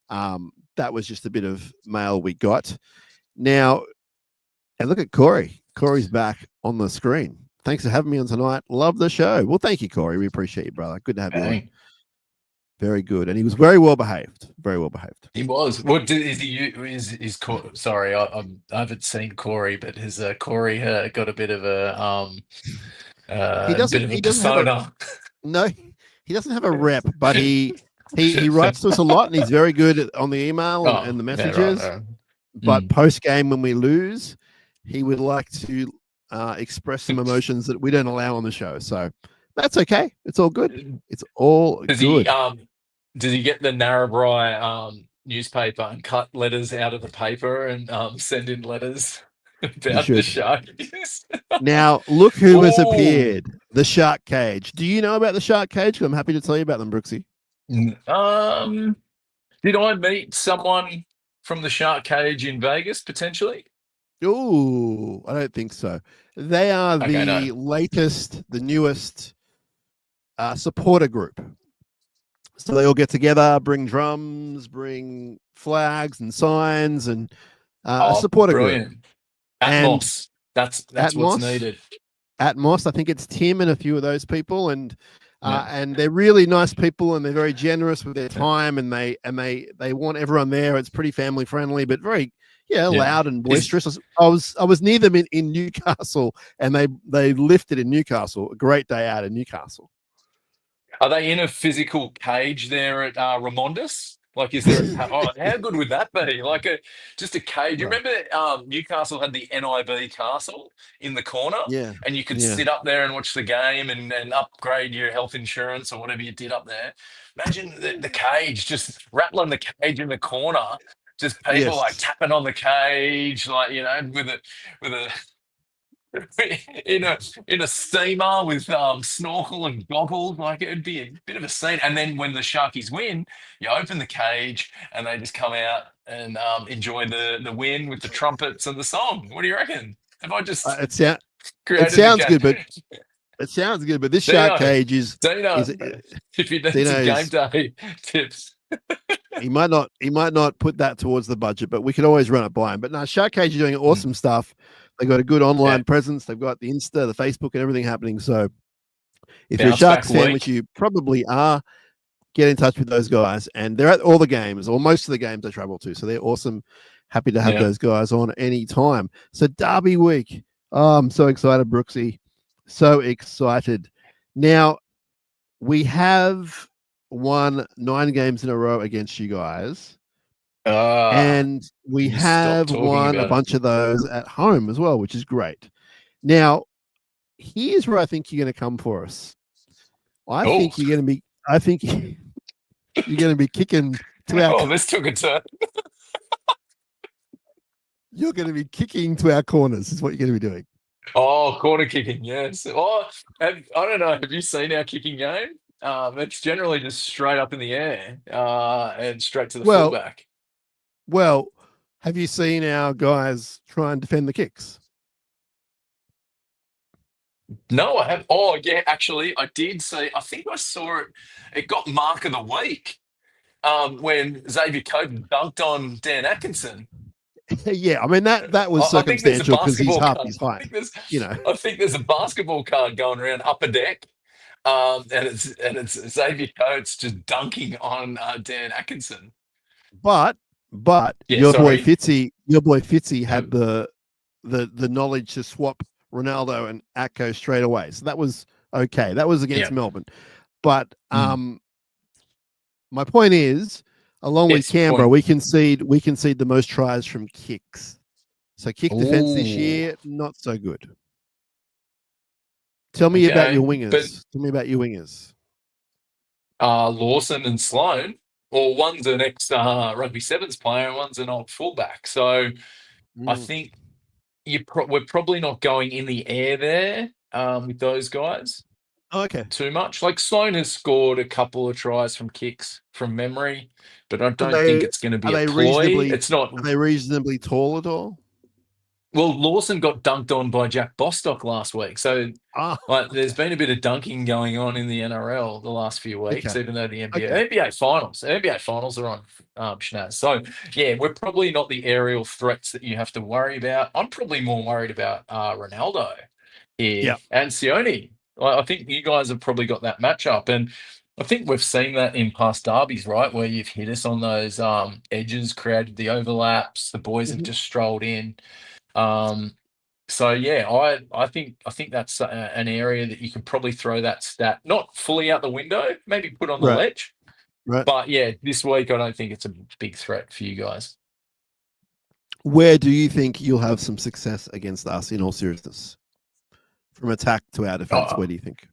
that was just a bit of mail we got. Now, and look at Corey. Corey's back on the screen. Thanks for having me on tonight. Love the show. Well, thank you, Corey. We appreciate you, brother. Good to have you on. Very good. And he was very well behaved. Very well behaved. He was. What is he? Is Corey? Sorry, I haven't seen Corey, but has Corey got a bit of a he doesn't have a, no, he doesn't have a rep, but he writes to us a lot, and he's very good on the email and the messages. Yeah, right. But post game, when we lose, he would like to express some emotions that we don't allow on the show. So that's okay. It's all good. It's all good. Does he get the Narrabri newspaper and cut letters out of the paper and send in letters about the shark? Now, look who has appeared. The Shark Cage. Do you know about the Shark Cage? I'm happy to tell you about them, Brooksy. Did I meet someone from the Shark Cage in Vegas, potentially? Oh, I don't think so. They are the latest, the newest supporter group. So they all get together, bring drums, bring flags and signs, and a supporter group. Atmos. That's Atmos, what's needed. Atmos. I think it's Tim and a few of those people, and they're really nice people, and they're very generous with their time, and they want everyone there. It's pretty family friendly, but very loud and boisterous. I was near them in Newcastle, and they lifted in Newcastle. A great day out in Newcastle. Are they in a physical cage there at Ramondus? Like, is there? How good would that be? Like just a cage. You remember Newcastle had the NIB Castle in the corner, and you could sit up there and watch the game and upgrade your health insurance or whatever you did up there. Imagine the cage, just rattling the cage in the corner, just people like tapping on the cage, like with a. in a steamer with snorkel and goggles. Like, it'd be a bit of a scene. And then when the Sharkies win, you open the cage and they just come out and enjoy the win with the trumpets and the song. What do you reckon? Have I just it sounds good, but it sounds good, but this Shark Cage is if you need some game day tips. He might not put that towards the budget, but we could always run it by him. But no, Shark Cage is doing awesome stuff. They've got a good online presence. They've got the Insta, the Facebook, and everything happening. So if you're a Sharks fan, which you probably are, get in touch with those guys. And they're at all the games, or most of the games they travel to. So they're awesome. Happy to have those guys on any time. So Derby week. Oh, I'm so excited, Brooksy. So excited. Now, we have won 9 games in a row against you guys. And we have won a bunch of those at home as well, which is great. Now, here's where I think you're going to come for us. I think you're going to be kicking to our. This took a turn. You're going to be kicking to our corners. Is what you're going to be doing. Oh, corner kicking, yes. Oh, I don't know. Have you seen our kicking game? It's generally just straight up in the air and straight to the Well, fullback. Well, have you seen our guys try and defend the kicks? No, I have. Oh, yeah, actually, I did see. I think I saw it. It got mark of the week when Xavier Coden dunked on Dan Atkinson. Yeah, I mean that was I think there's a circumstantial because he's basketball half card. his height. I think there's a basketball card going around Upper Deck, and it's Xavier Coates just dunking on Dan Atkinson. But Yeah, your boy sorry. Fitzy had Um, the knowledge to swap Ronaldo and Atco straight away, so that was okay. That was against Yeah. Melbourne, but my point is, along with Yes, Canberra, point. we concede the most tries from kicks. So kick defense this Ooh. year, not so good. Tell me about your Okay, wingers. Tell me about your wingers. Lawson and Sloan, or one's an ex-rugby sevens player and one's an old fullback. So I think we're probably not going in the air there with those guys Oh, okay. too much. Like Sloan has scored a couple of tries from kicks from memory, but I don't Are think they- it's going to be are a they ploy. reasonably- It's not. Are they reasonably tall at all? Well, Lawson got dunked on by Jack Bostock last week, so there's been a bit of dunking going on in the NRL the last few weeks, Okay. even though the NBA finals are on, Shinazz. So yeah, we're probably not the aerial threats that you have to worry about. I'm probably more worried about Ronaldo here and Sione. I think you guys have probably got that matchup, and I think we've seen that in past derbies, right, where you've hit us on those edges, created the overlaps, the boys have just strolled in. So yeah, I think that's an area that you can probably throw that stat not fully out the window, maybe put on the ledge. Right. But yeah, this week I don't think it's a big threat for you guys. Where do you think you'll have some success against us in all seriousness? From attack to our defense, where do you think?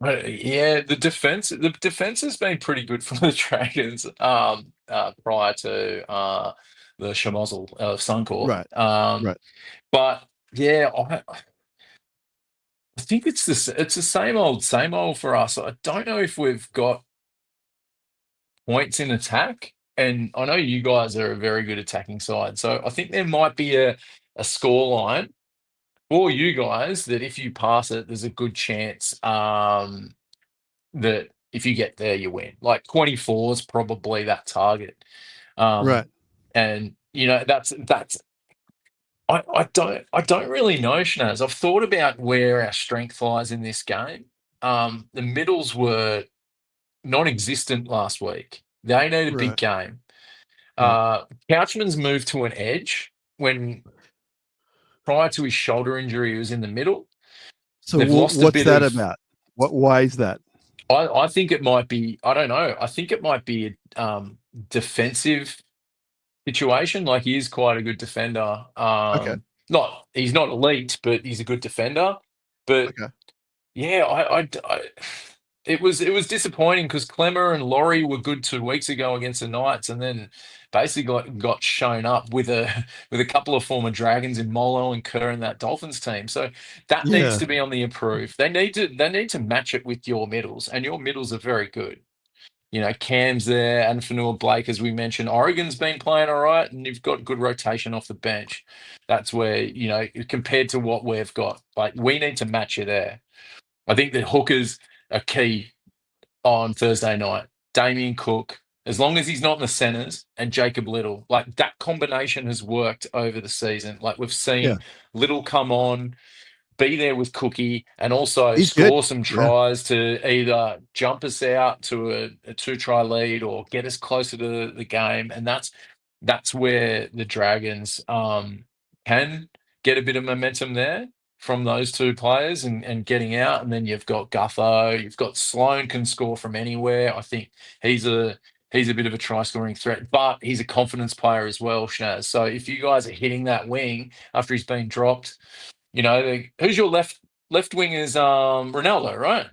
Yeah, the defense has been pretty good for the Dragons prior to the Schmozzle of Suncorp. Right. But yeah, I think it's the same old for us. I don't know if we've got points in attack, and I know you guys are a very good attacking side, so I think there might be a score line for you guys that if you pass it, there's a good chance that if you get there, you win. Like 24 is probably that target. Right. And that's I don't really know, Shinazz. I've thought about where our strength lies in this game. The middles were non-existent last week. They need a big game. Couchman's moved to an edge when prior to his shoulder injury, he was in the middle. So what's that about? Why is that? I think it might be, I don't know. I think it might be a defensive situation. Like he is quite a good defender. He's not elite, but he's a good defender. But yeah, it was disappointing because Clemmer and Laurie were good 2 weeks ago against the Knights, and then basically got shown up with a couple of former Dragons in Molo and Kerr in that Dolphins team. So that needs to be on the improve. They need to match it with your middles, and your middles are very good. Cam's there, and Fanua Blake, as we mentioned. Oregon's been playing all right, and you've got good rotation off the bench. That's where, compared to what we've got, like we need to match you there. I think the hookers are key on Thursday night. Damien Cook, as long as he's not in the centres, and Jacob Little, like that combination has worked over the season. Like we've seen Little come on, be there with Cookie, and also score some tries to either jump us out to a 2-try lead or get us closer to the game. And that's where the Dragons can get a bit of momentum there from those two players and getting out. And then you've got Gutho, you've got Sloan can score from anywhere. I think he's a bit of a try-scoring threat, but he's a confidence player as well, Shinazz. So if you guys are hitting that wing after he's been dropped, who's your left wing is Ronaldo, right?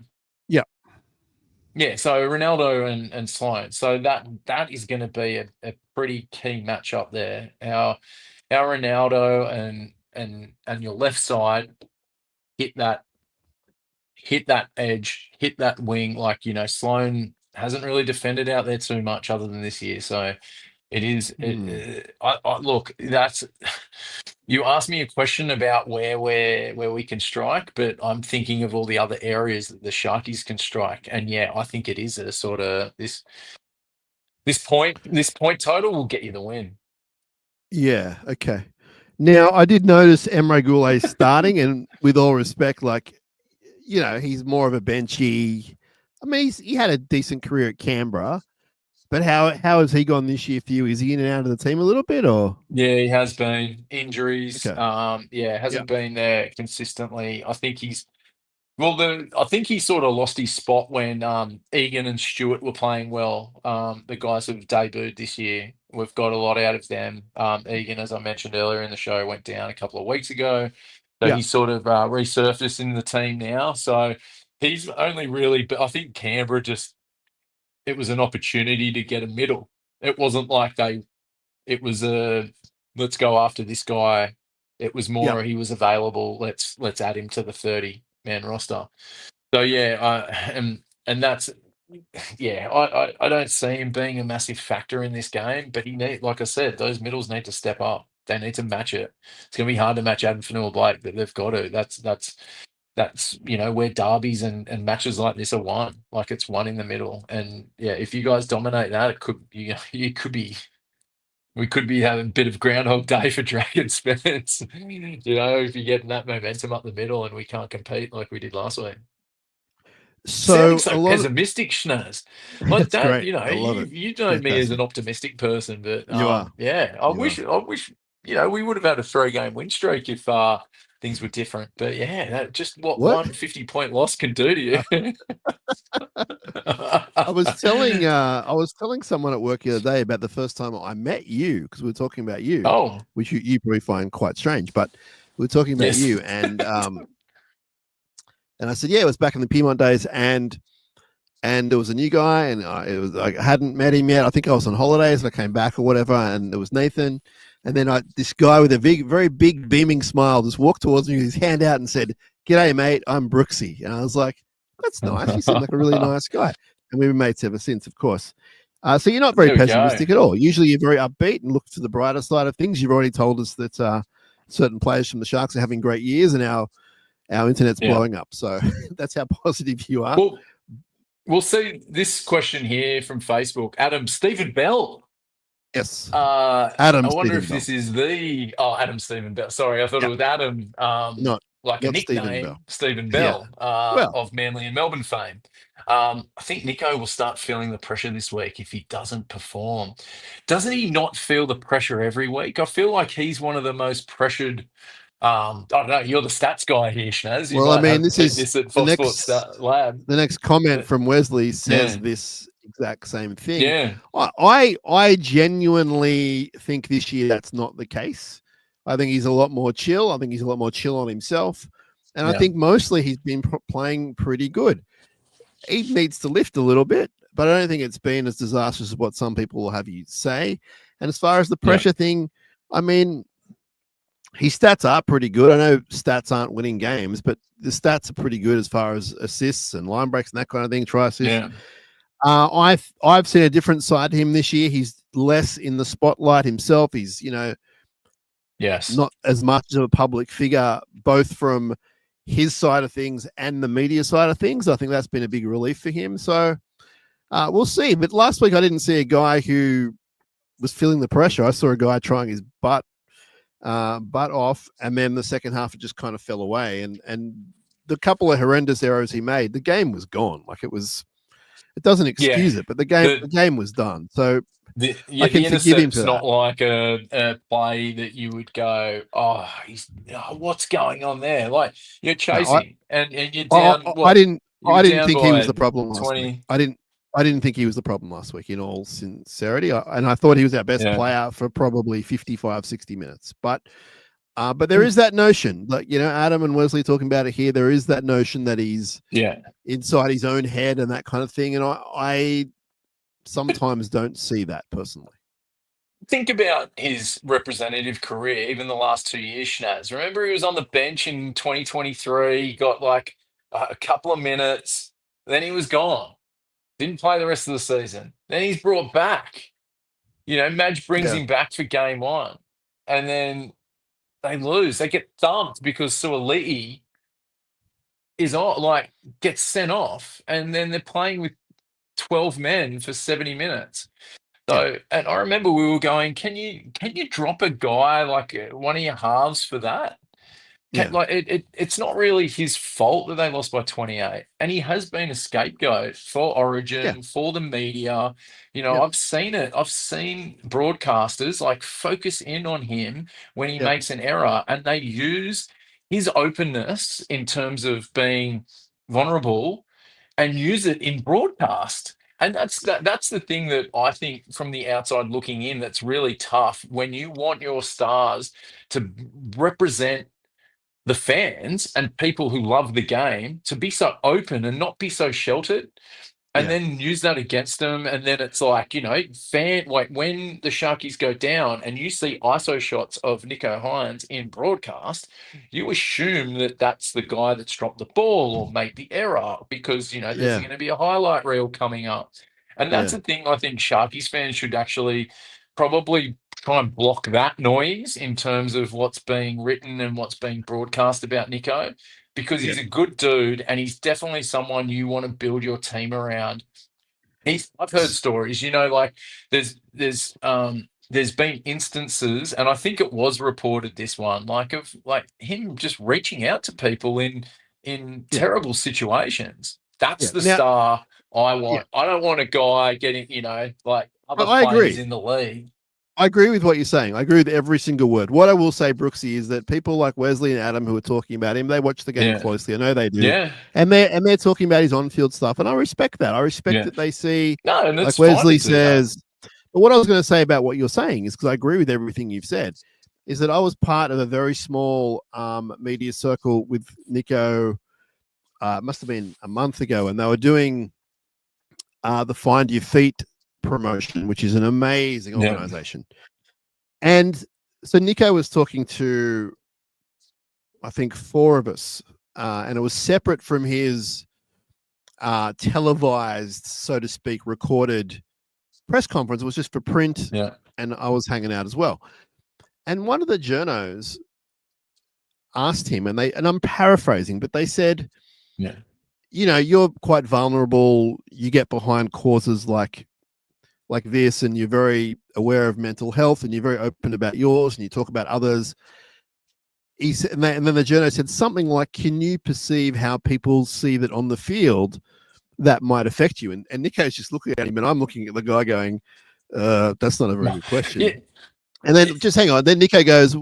Yeah, so Ronaldo and Sloan. So that is going to be a pretty key matchup there. our Ronaldo and your left side hit that edge, hit that wing. Like, Sloan hasn't really defended out there too much other than this year. So it is. Look, that's. You asked me a question about where we can strike, but I'm thinking of all the other areas that the Sharkies can strike, and yeah, I think it is a sort of this point total will get you the win. Yeah. Okay. Now I did notice Emre Goulet starting, and with all respect, like, he's more of a benchy. I mean, he had a decent career at Canberra, but how has he gone this year for you? Is he in and out of the team a little bit, or? Yeah, he has been injuries. Okay. Hasn't been there consistently. I think I think he sort of lost his spot when Egan and Stewart were playing well. The guys who have debuted this year, we've got a lot out of them. Egan, as I mentioned earlier in the show, went down a couple of weeks ago, so he's sort of resurfaced in the team now. So he's only really, but I think Canberra it was an opportunity to get a middle. It wasn't like it was a let's go after this guy. It was more he was available. Let's add him to the 30-man roster. So yeah, and that's I don't see him being a massive factor in this game, but like I said, those middles need to step up. They need to match it. It's going to be hard to match Adam Fanua-Blake, but they've got to. That's where derbies and matches like this are won. Like, it's won in the middle, and yeah, if you guys dominate that, it could we could be having a bit of Groundhog Day for Dragons fans. If you're getting that momentum up the middle and we can't compete like we did last week. So so pessimistic, Shinazz. Like That's that, great. I love it. you know me as an optimistic person, but You are. yeah, I wish we would have had a 3-game win streak if things were different. But yeah, that just what 1 50-point loss can do to you. I was telling someone at work the other day about the first time I met you, because we were talking about you, which you probably find quite strange, but we were talking about you, and I said, yeah, it was back in the Piedmont days, and there was a new guy, and I hadn't met him yet. I think I was on holidays, and I came back or whatever, and there was Nathan, and then this guy with a very big beaming smile just walked towards me with his hand out and said, "G'day, mate, I'm Brookesy." And I was like, that's nice. He seemed like a really nice guy. And we've been mates ever since, of course. So you're not very pessimistic at all. Usually you're very upbeat and look to the brighter side of things. You've already told us that certain players from the Sharks are having great years, and our internet's blowing up. So that's how positive you are. Well, we'll see this question here from Facebook. Adam Stephen Bell. Yes. Adam. I wonder if this is Adam Stephen Bell. Sorry, I thought it was Adam. Like a nickname, Stephen Bell, of Manly and Melbourne fame. I think Nico will start feeling the pressure this week if he doesn't perform. Doesn't he not feel the pressure every week? I feel like he's one of the most pressured. I don't know. You're the stats guy here, Shinazz. Well, I mean, this is at Fox Sports Lab. The next comment from Wesley says this exact same thing. Yeah, I genuinely think this year that's not the case. I think he's a lot more chill. I think he's a lot more chill on himself. And I think mostly he's been playing pretty good. He needs to lift a little bit, but I don't think it's been as disastrous as what some people will have you say. And as far as the pressure thing, I mean, his stats are pretty good. I know stats aren't winning games, but the stats are pretty good as far as assists and line breaks and that kind of thing, try assists. Yeah. I've seen a different side to him this year. He's less in the spotlight himself. He's, not as much of a public figure, both from his side of things and the media side of things. I think that's been a big relief for him. So we'll see. But last week I didn't see a guy who was feeling the pressure. I saw a guy trying his butt off, and then the second half it just kind of fell away. And the couple of horrendous errors he made, the game was gone. Like, it doesn't excuse it, but the game was done. So I can forgive him for that. Not like a play that you would go, what's going on there? Like, you're chasing and you're down. I didn't think he was the problem last week. I didn't think he was the problem last week, in all sincerity. And I thought he was our best player for probably 55, 60 minutes. But there is that notion, like, Adam and Wesley talking about it here. There is that notion that he's inside his own head and that kind of thing. And I sometimes don't see that personally. think about his representative career, even the last 2 years, Shinazz. Remember, he was on the bench in 2023, he got like a couple of minutes, then he was gone. Didn't play the rest of the season. Then he's brought back. Madge brings Yeah. him back for game one. And then they lose. They get thumped because Suoliti is on, like, gets sent off. And then they're playing with 12 men for 70 minutes. So, and I remember we were going, can you drop a guy like one of your halves for that? Yeah. Like it's not really his fault that they lost by 28, and he has been a scapegoat for Origin, for the media. Yeah. I've seen it. I've seen broadcasters like focus in on him when he makes an error, and they use his openness in terms of being vulnerable and use it in broadcast. And that's the thing that I think from the outside looking in that's really tough when you want your stars to represent the fans and people who love the game to be so open and not be so sheltered, and then use that against them. And then it's like, when the Sharkies go down and you see ISO shots of Nico Hines in broadcast, you assume that that's the guy that's dropped the ball or made the error because, there's going to be a highlight reel coming up. And that's the thing I think Sharkies fans should actually probably try and block that noise in terms of what's being written and what's being broadcast about Nico, because he's a good dude and he's definitely someone you want to build your team around. I've heard stories, like there's been instances, and I think it was reported, this one, of him just reaching out to people in terrible situations. That's the Now, star I want. I don't want a guy getting, like other I players agree. in the league. I agree with what you're saying. I agree with every single word. What I will say, Brooksy, is that people like Wesley and Adam who are talking about him, they watch the game closely. I know they do. Yeah. And they're talking about his on-field stuff, and I respect that. I respect that they see, and like Wesley says. But what I was going to say about what you're saying is, because I agree with everything you've said, is that I was part of a very small media circle with Nico. It must have been a month ago, and they were doing the Find Your Feet promotion, which is an amazing organization. And so Nico was talking to, I think, 4 of us, and it was separate from his televised, so to speak, recorded press conference. It was just for print, and I was hanging out as well. And one of the journos asked him, and I'm paraphrasing, but they said, you're quite vulnerable. You get behind causes like this, and you're very aware of mental health, and you're very open about yours, and you talk about others. He said, and then the journo said something like, "Can you perceive how people see that on the field that might affect you?" And Nico's just looking at him, and I'm looking at the guy going, "That's not a very good question." And then just hang on. Then Nico goes,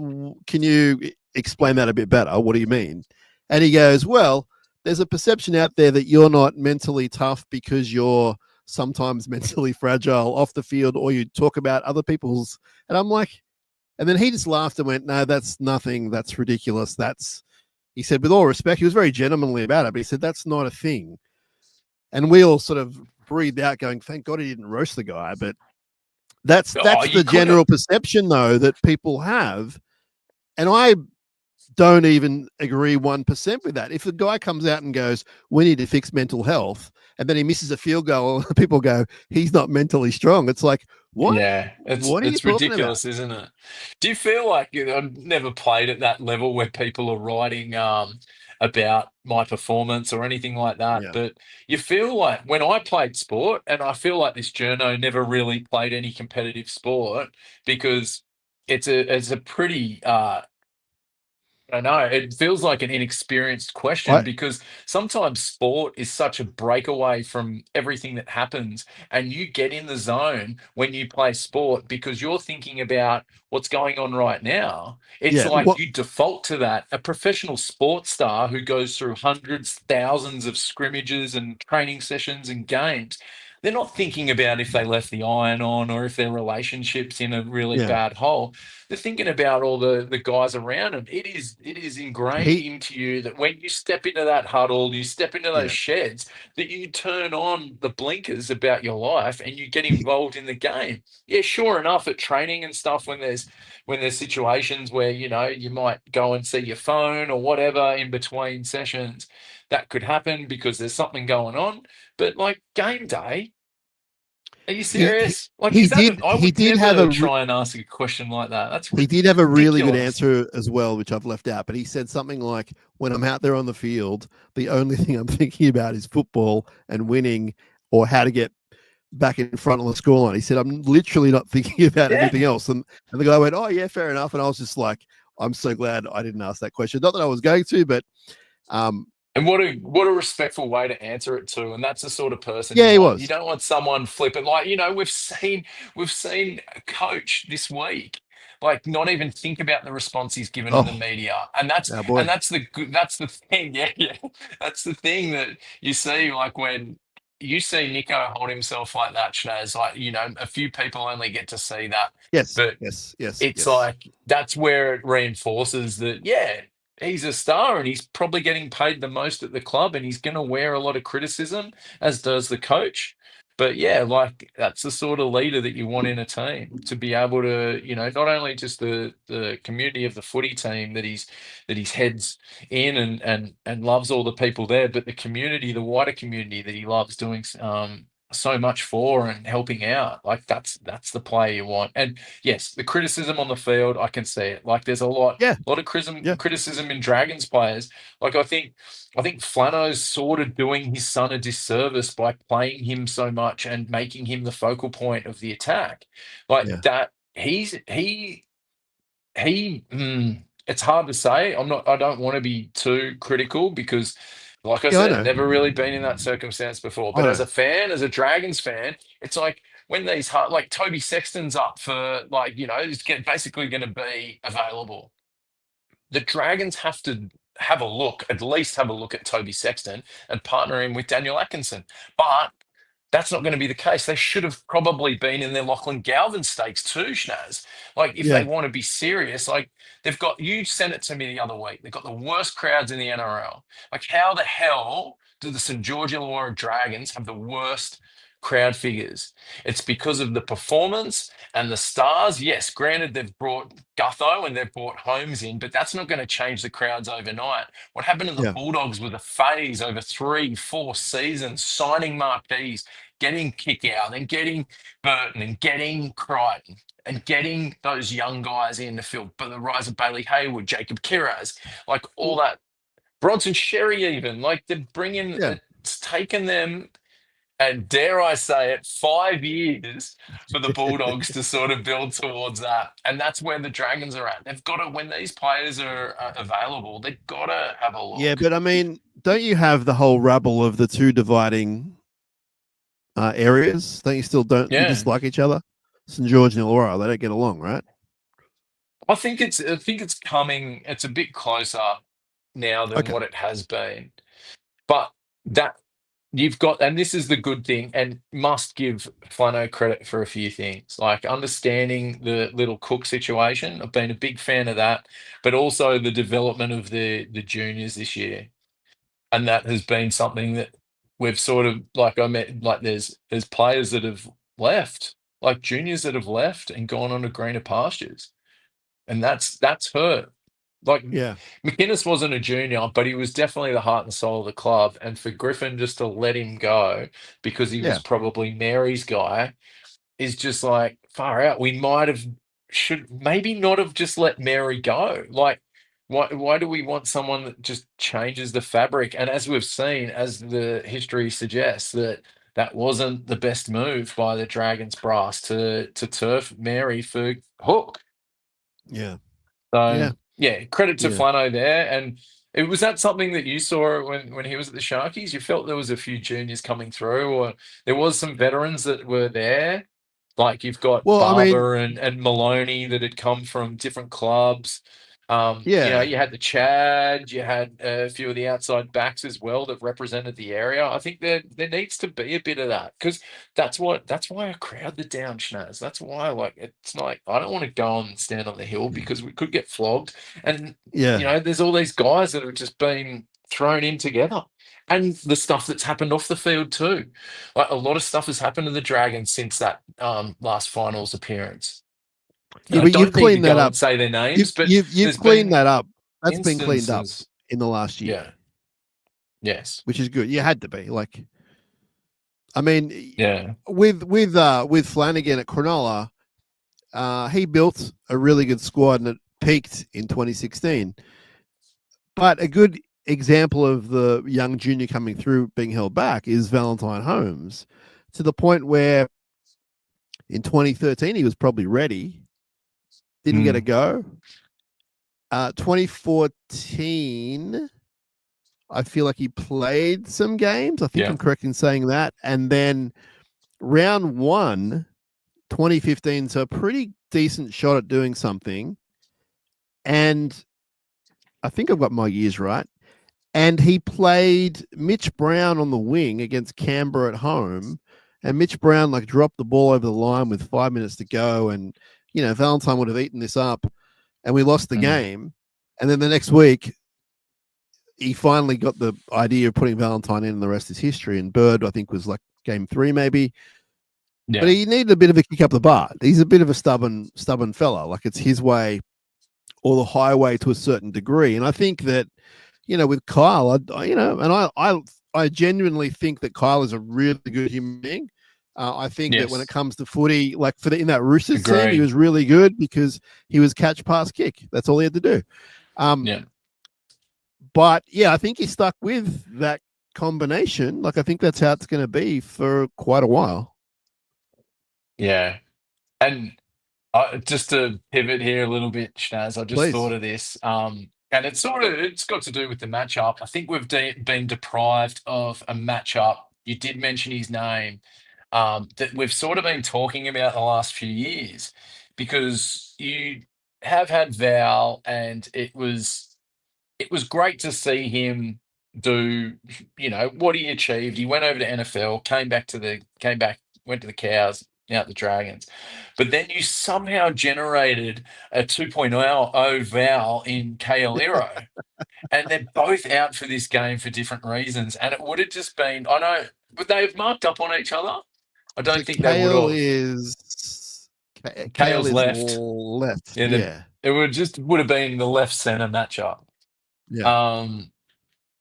"Can you explain that a bit better? What do you mean?" And he goes, "Well, there's a perception out there that you're not mentally tough because you're sometimes mentally fragile off the field, or you talk about other people's." And I'm like, and then he just laughed and went, "No, that's nothing. That's ridiculous. He said, with all respect, he was very gentlemanly about it, but he said, that's not a thing." And we all sort of breathed out going, thank God he didn't roast the guy. But that's the general perception, though, that people have. And I don't even agree 1% with that. If the guy comes out and goes, we need to fix mental health, and then he misses a field goal, people go, he's not mentally strong. It's like, what? Yeah, it's ridiculous, isn't it? Do you feel like, I've never played at that level where people are writing about my performance or anything like that, but you feel like when I played sport, and I feel like this journo never really played any competitive sport because it's a pretty I know it feels like an inexperienced question, because sometimes sport is such a breakaway from everything that happens, and you get in the zone when you play sport because you're thinking about what's going on right now. It's like you default to that. A professional sports star who goes through hundreds, thousands of scrimmages and training sessions and games, they're not thinking about if they left the iron on or if their relationship's in a really Yeah. bad hole. They're thinking about all the guys around them. It is ingrained He- into you that when you step into that huddle, you step into those Yeah. sheds, that you turn on the blinkers about your life and you get involved in the game. Yeah, sure enough, at training and stuff, when there's situations where you might go and see your phone or whatever in between sessions, that could happen because there's something going on. But like game day, are you he serious? Like, he is that? did I he would did have never a try and ask a question like that. That's he did have a really good ridiculous. answer as well, which I've left out. But he said something like, "When I'm out there on the field, the only thing I'm thinking about is football and winning, or how to get back in front of the scoreline." He said, "I'm literally not thinking about Yeah. anything else." And the guy went, "Oh yeah, fair enough." And I was just like, "I'm so glad I didn't ask that question. Not that I was going to, but And what a respectful way to answer it too. And that's the sort of person yeah, you he want. You was. don't want someone flippant. Like, we've seen a coach this week, like, not even think about the response he's given to the Oh, media. And that's our boy. that's the thing. Yeah, yeah. That's the thing that you see, like when you see Nico hold himself like that, Shinazz, like, a few people only get to see that. Yes, But yes, yes, it's yes. like that's where it reinforces that, yeah, he's a star and he's probably getting paid the most at the club and he's going to wear a lot of criticism, as does the coach. But yeah, like, that's the sort of leader that you want in a team, to be able to, not only just the community of the footy team that he's heads in and loves all the people there, but the community, the wider community that he loves doing so much for and helping out. Like, that's the player you want. And yes, the criticism on the field, I can see it. Like, there's a lot Yeah, of yeah, criticism in Dragons players. Like, I think Flano's sort of doing his son a disservice by playing him so much and making him the focal point of the attack. Like yeah. that, it's hard to say. I don't want to be too critical because, like I Yeah, I said, know. never really been in that circumstance before. I But as know. a fan, as a Dragons fan, it's like when like Toby Sexton's up for, like, basically going to be available. The Dragons have to at least have a look at Toby Sexton and partner him with Daniel Atkinson. But that's not going to be the case. They should have probably been in their Lachlan Galvin stakes too, Shinazz. Like, if they Yeah, want to be serious, like, you sent it to me the other week. They've got the worst crowds in the NRL. Like, how the hell do the St. George Illawarra Dragons have the worst crowd figures? It's because of the performance and the stars. Yes, granted, they've brought Gutho and they've brought Holmes in, but that's not going to change the crowds overnight. What happened to the yeah. Bulldogs with a phase over 3-4 seasons, signing marquees, getting kick out, and getting Burton and getting Crichton and getting those young guys in the field, but the rise of Bailey Hayward, Jacob Kiraz, like all Well, that, Bronson Sherry, even, like, they're bringing, yeah. it's taken them, and dare I say it, 5 years for the Bulldogs to sort of build towards that. And that's where the Dragons are at. They've got to, when these players are available, they've got to have a Yeah, look. but I mean, don't you have the whole rabble of the two dividing areas? Don't you still don't you Yeah. dislike each other? St. George and Illawarra, they don't get along, right? I think it's coming, it's a bit closer now than Okay. what it has been. But that you've got, and this is the good thing, and must give Flano credit for a few things, like understanding the little Cook situation. I've been a big fan of that, but also the development of the juniors this year, and that has been something that we've sort of, like, I met, like, there's players that have left, like juniors that have left and gone on to greener pastures, and that's hurt. Like, Yeah. McInnes wasn't a junior, but he was definitely the heart and soul of the club. And for Griffin just to let him go because he was Yeah. probably Mary's guy is just like, far out. We should maybe not have just let Mary go. Like, why do we want someone that just changes the fabric? And as we've seen, as the history suggests, that wasn't the best move by the Dragons brass to turf Mary for Hook. Yeah. So Yeah. yeah, credit to Yeah. Flano there. And was that something that you saw when he was at the Sharkies? You felt there was a few juniors coming through, or there was some veterans that were there? Like, you've got Well, I mean, Barber and Maloney that had come from different clubs. You had the Chad, you had a few of the outside backs as well that represented the area. I think there needs to be a bit of that, because that's why I crowd the down, Shinazz. That's why, like, it's like I don't want to go and stand on the hill because we could get flogged. And there's all these guys that have just been thrown in together. And the stuff that's happened off the field too. Like, a lot of stuff has happened to the Dragons since that last finals appearance. Yeah, I but don't you've need to cleaned that go up. and say their names, but You've cleaned that up. That's been cleaned up instances. in the last year. Yeah. Yes. Which is good. You had to be. Like, I mean, Yeah. with Flanagan at Cronulla, he built a really good squad and it peaked in 2016. But a good example of the young junior coming through being held back is Valentine Holmes, to the point where in 2013 he was probably ready, didn't get a go. 2014, I feel like he played some games. I think I'm correct in saying that. And then round 1, 2015, so a pretty decent shot at doing something. And I think I've got my years right. And he played Mitch Brown on the wing against Canberra at home. And Mitch Brown like dropped the ball over the line with 5 minutes to go. And, Valentine would have eaten this up and we lost the game. And then the next week, he finally got the idea of putting Valentine in and the rest is history. And Bird, I think, was like game 3 maybe. Yeah. But he needed a bit of a kick up the butt. He's a bit of a stubborn fella. Like, it's his way or the highway to a certain degree. And I think that, with Kyle, I genuinely think that Kyle is a really good human being. I think that when it comes to footy, like in that Roosters team, he was really good because he was catch, pass, kick. That's all he had to do. But I think he stuck with that combination. Like, I think that's how it's going to be for quite a while. Yeah. And just to pivot here a little bit, Shinazz, I just thought of this. And it's got to do with the matchup. I think we've been deprived of a matchup. You did mention his name, that we've sort of been talking about the last few years, because you have had Val, and it was great to see him do, what he achieved. He went over to NFL, went to the Cows, out the Dragons. But then you somehow generated a 2.0 Val in KL Iro. And they're both out for this game for different reasons. And it would have just been, I know, would they have marked up on each other? I don't think they would have. Kale's left. Yeah. It would have been the left center matchup. Yeah.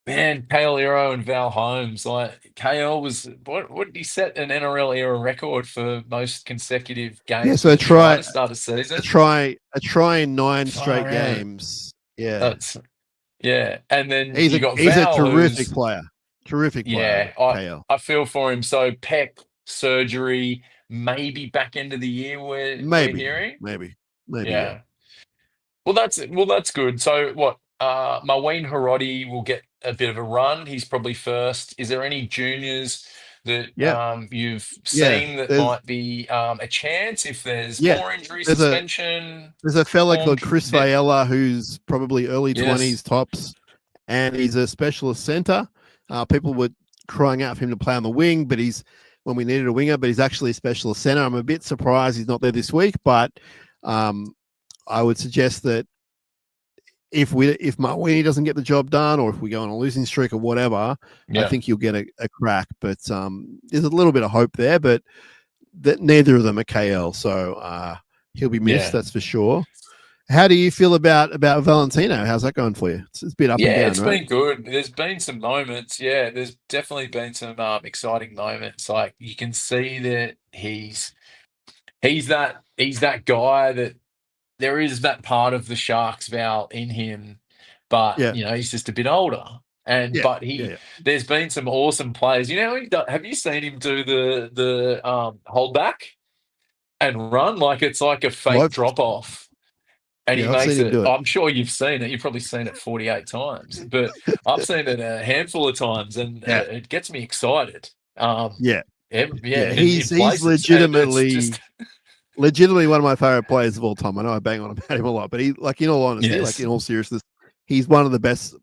Man, Kale Iro and Val Holmes. Like, Kale was what did he set an NRL era record for most consecutive games? Yeah, so a try to start a season. A try in 9 straight games. Yeah. And then he's got a Val, terrific player. Terrific player. Yeah, I feel for him. So pec, surgery, maybe back end of the year we're hearing. Maybe. Yeah. Well, that's good. So what? Maween Harodi will get a bit of a run. He's probably first. Is there any juniors that you've seen that might be a chance if there's more injury, suspension? There's a fella called Chris Vaiella who's probably early 20s tops, and he's a specialist centre. People were crying out for him to play on the wing, but when we needed a winger, but he's actually a specialist centre. I'm a bit surprised he's not there this week, but I would suggest that if Mawini doesn't get the job done, or if we go on a losing streak or whatever, I think you'll get a crack. But there's a little bit of hope there, but that neither of them are KL, so he'll be missed. That's for sure. How do you feel about Valentino? How's that going for you? It's a bit up and down. It's been good. There's been some moments. Yeah, there's definitely been some exciting moments. Like, you can see that he's that guy that. There is that part of the Sharks Val in him, but he's just a bit older. And there's been some awesome plays. Have you seen him do the hold back and run? Like, it's like a fake drop off, and he makes it. I'm sure you've seen it. You've probably seen it 48 times, but I've seen it a handful of times, and it gets me excited. He's legitimately. legitimately one of my favorite players of all time. I know I bang on about him a lot, but he, like, in all honesty, like, Yes. in all seriousness, he's one of the best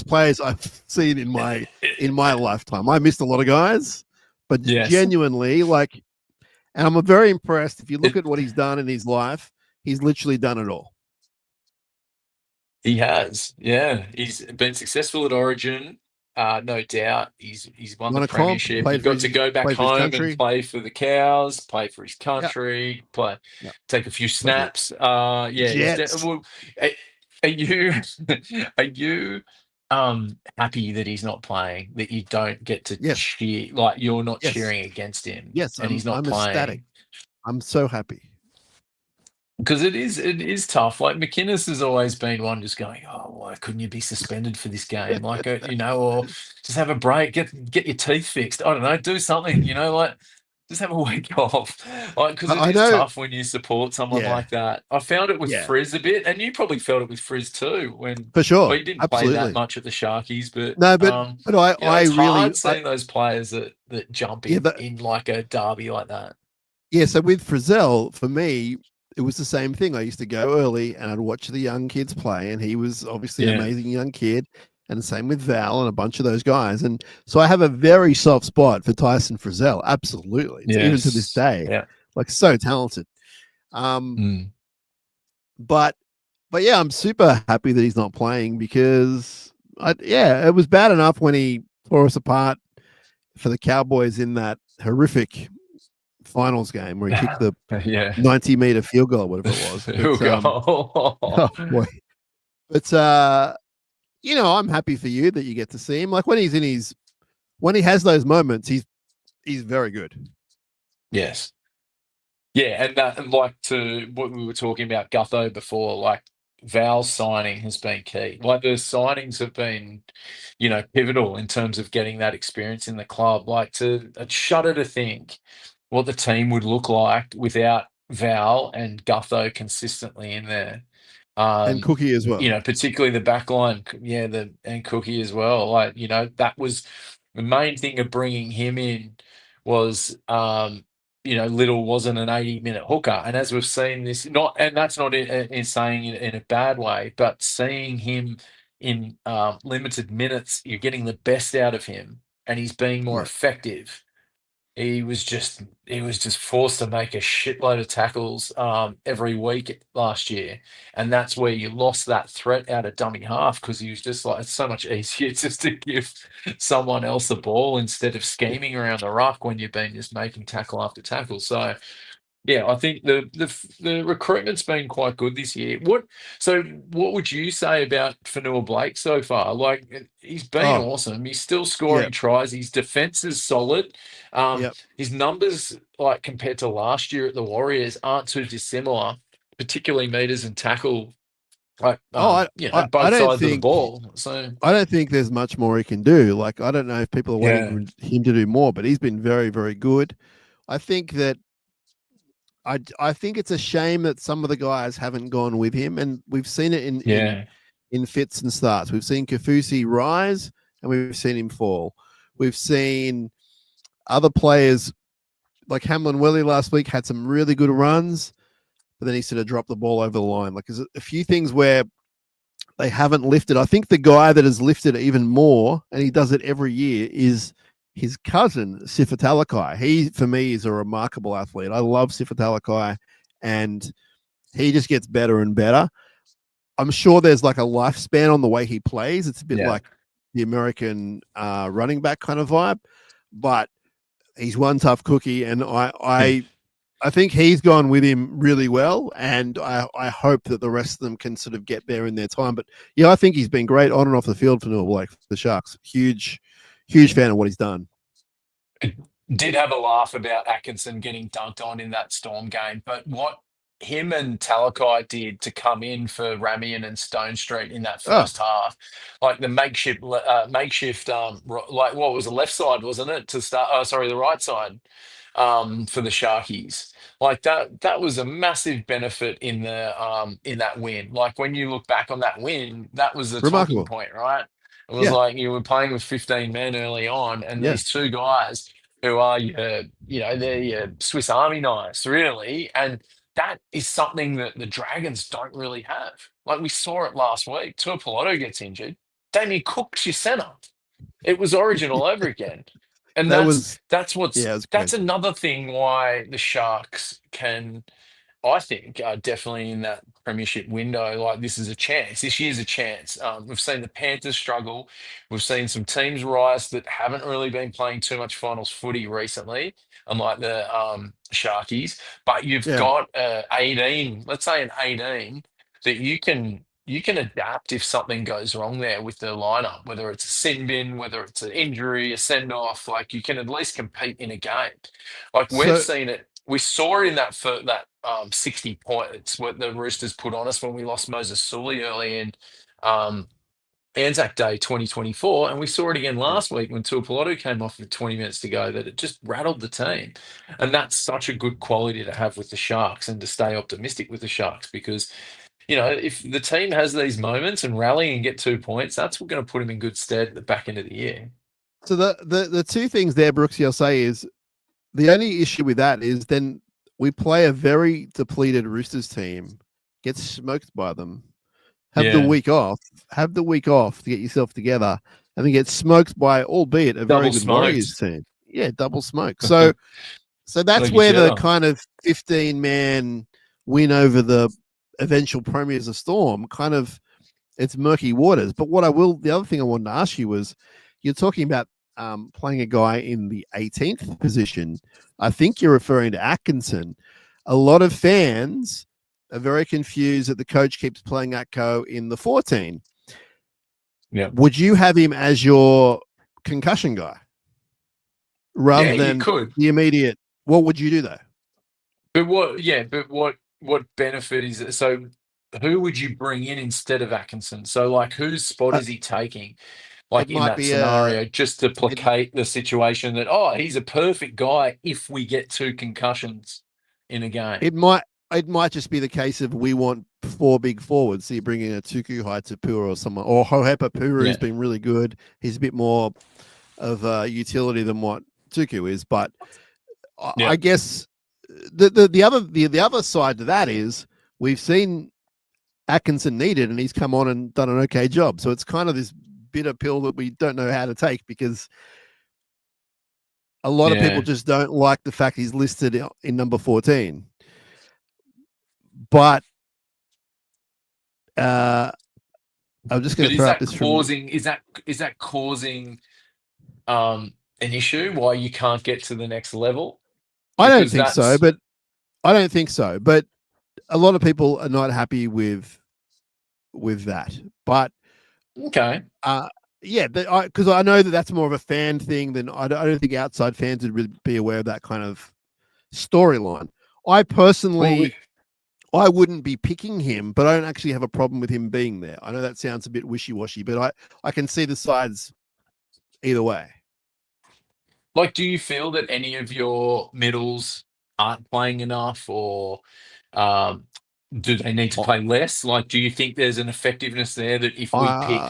players I've seen in my lifetime. I missed a lot of guys, but Yes. genuinely, like, and I'm very impressed. If you look at what he's done in his life, he's literally done it all. He has, yeah. He's been successful at Origin, no doubt. He's won Won the a comp, premiership. He played for got to go back his home and country. play for the Cows, play for his Yeah. country, Yeah. take a few Play for snaps. Yeah, Jets. well, are you are you happy that he's not playing? That you don't get to Yes. cheer, like you're not Yes. cheering against him, Yes, and he's not I'm playing. ecstatic. I'm so happy. Because it is tough. Like McInnes has always been one just going, oh, why couldn't you be suspended for this game? Like, or just have a break, get your teeth fixed. I don't know, do something. Like just have a week off. Like, because it I is know. tough when you support someone Yeah. like that. I found it with Yeah. Frizz a bit, and you probably felt it with Frizz too. When For sure. well, you didn't play Absolutely. that much at the Sharkies, but No, but I it's really hard seeing those players that jump in like a derby like that. Yeah, so with Frizzell, for me, it was the same thing. I used to go early and I'd watch the young kids play, and he was obviously an amazing young kid. And the same with Val and a bunch of those guys. And so I have a very soft spot for Tyson Frizzell. Absolutely. Even to this day. Yeah. Like, so talented. But yeah, I'm super happy that he's not playing because it was bad enough when he tore us apart for the Cowboys in that horrific finals game where he kicked the 90-meter field goal, whatever it was. Oh boy. But I'm happy for you that you get to see him. Like, when he has those moments, he's very good. Yes. Yeah, and like to what we were talking about Gutho before, like Val's signing has been key. Like the signings have been, pivotal in terms of getting that experience in the club. Like to shudder to think what the team would look like without Val and Gutho consistently in there. And Cookie as well. Particularly the back line, and Cookie as well. Like, that was the main thing of bringing him in was, Little wasn't an 80-minute hooker. And as we've seen this, and that's not in saying it in a bad way, but seeing him in limited minutes, you're getting the best out of him and he's being more effective. He was just forced to make a shitload of tackles every week last year, and that's where you lost that threat out of dummy half because he was just like, it's so much easier just to give someone else the ball instead of scheming around the ruck when you've been just making tackle after tackle. So yeah, I think the recruitment's been quite good this year. What would you say about Fanua Blake so far? Like, he's been awesome. He's still scoring tries. His defense is solid. His numbers, like compared to last year at the Warriors, aren't too dissimilar, particularly meters and tackle. Like, both sides of the ball. So I don't think there's much more he can do. Like, I don't know if people are waiting for him to do more, but he's been very, very good. I think that I think it's a shame that some of the guys haven't gone with him, and we've seen it in fits and starts. We've seen Kafusi rise, and we've seen him fall. We've seen other players like Hamlin Willie last week had some really good runs, but then he sort of dropped the ball over the line. Like, there's a few things where they haven't lifted. I think the guy that has lifted even more, and he does it every year, is his cousin, Sifa Talakai. He, for me, is a remarkable athlete. I love Sifa Talakai, and he just gets better and better. I'm sure there's like a lifespan on the way he plays. It's a bit like the American running back kind of vibe, but he's one tough cookie, and I think he's gone with him really well, and I hope that the rest of them can sort of get there in their time. But yeah, I think he's been great on and off the field for Noah Blake, the Sharks. Huge fan of what he's done. Did have a laugh about Atkinson getting dunked on in that Storm game, but what him and Talakai did to come in for Ramian and Stone Street in that first half, like the makeshift, like what was the left side, wasn't it, to start? Oh, sorry, the right side, for the Sharkies. Like that was a massive benefit in that win. Like when you look back on that win, that was the Remarkable talking point, right? It was like you were playing with 15 men early on, and these two guys who are they're your Swiss Army knives, really. And that is something that the Dragons don't really have. Like we saw it last week. Tuipulotu gets injured. Damien Cook's your centre. It was Origin all over again. And That was that's yeah, it was that's crazy. another thing why the Sharks can, I think, definitely in that premiership window. Like this is a chance. This year's a chance. We've seen the Panthers struggle. We've seen some teams rise that haven't really been playing too much finals footy recently, unlike the Sharkies. But you've Yeah. got 18, let's say an 18, that you can adapt if something goes wrong there with the lineup, whether it's a sin bin, whether it's an injury, a send off. Like you can at least compete in a game. Like we've So seen it. We saw it in that 60 points what the Roosters put on us when we lost Moses Sully early in um, Anzac Day 2024, and we saw it again last week when Tuipulotu came off with 20 minutes to go. That it just rattled the team, and that's such a good quality to have with the Sharks and to stay optimistic with the Sharks because if the team has these moments and rally and get 2 points, that's going to put them in good stead at the back end of the year. So the two things there, Brooksy, I'll say is the only issue with that is then we play a very depleted Roosters team, get smoked by them, have the week off to get yourself together, and then get smoked by, albeit a very Double good smoked. Warriors team. Yeah, double smoke. So that's where the kind of 15-man win over the eventual premiers of Storm kind of, it's murky waters. But the other thing I wanted to ask you was, you're talking about playing a guy in the 18th position. I think you're referring to Atkinson. A lot of fans are very confused that the coach keeps playing Atco in the 14. Yeah. Would you have him as your concussion guy rather than the immediate? What would you do though? But what benefit is it? So who would you bring in instead of Atkinson? So like whose spot is he taking? Like in that scenario, just to placate the situation that, he's a perfect guy if we get 2 concussions in a game. It might just be the case of we want 4 big forwards. So you bring in a Tuku Haitapua or someone, or Hohepa Puru has been really good. He's a bit more of a utility than what Tuku is. But I guess the other side to that is we've seen Atkinson needed and he's come on and done an okay job. So it's kind of this bitter pill that we don't know how to take because a lot of people just don't like the fact he's listed in number 14. But I'm just going to throw out this is that causing an issue why you can't get to the next level? I don't think so, but a lot of people are not happy with that. But okay. Yeah, because I know that that's more of a fan thing than I don't think outside fans would really be aware of that kind of storyline. I personally, I wouldn't be picking him, but I don't actually have a problem with him being there. I know that sounds a bit wishy-washy, but I can see the sides either way. Like, do you feel that any of your middles aren't playing enough, or do they need to play less? Like, do you think there's an effectiveness there that if we pick,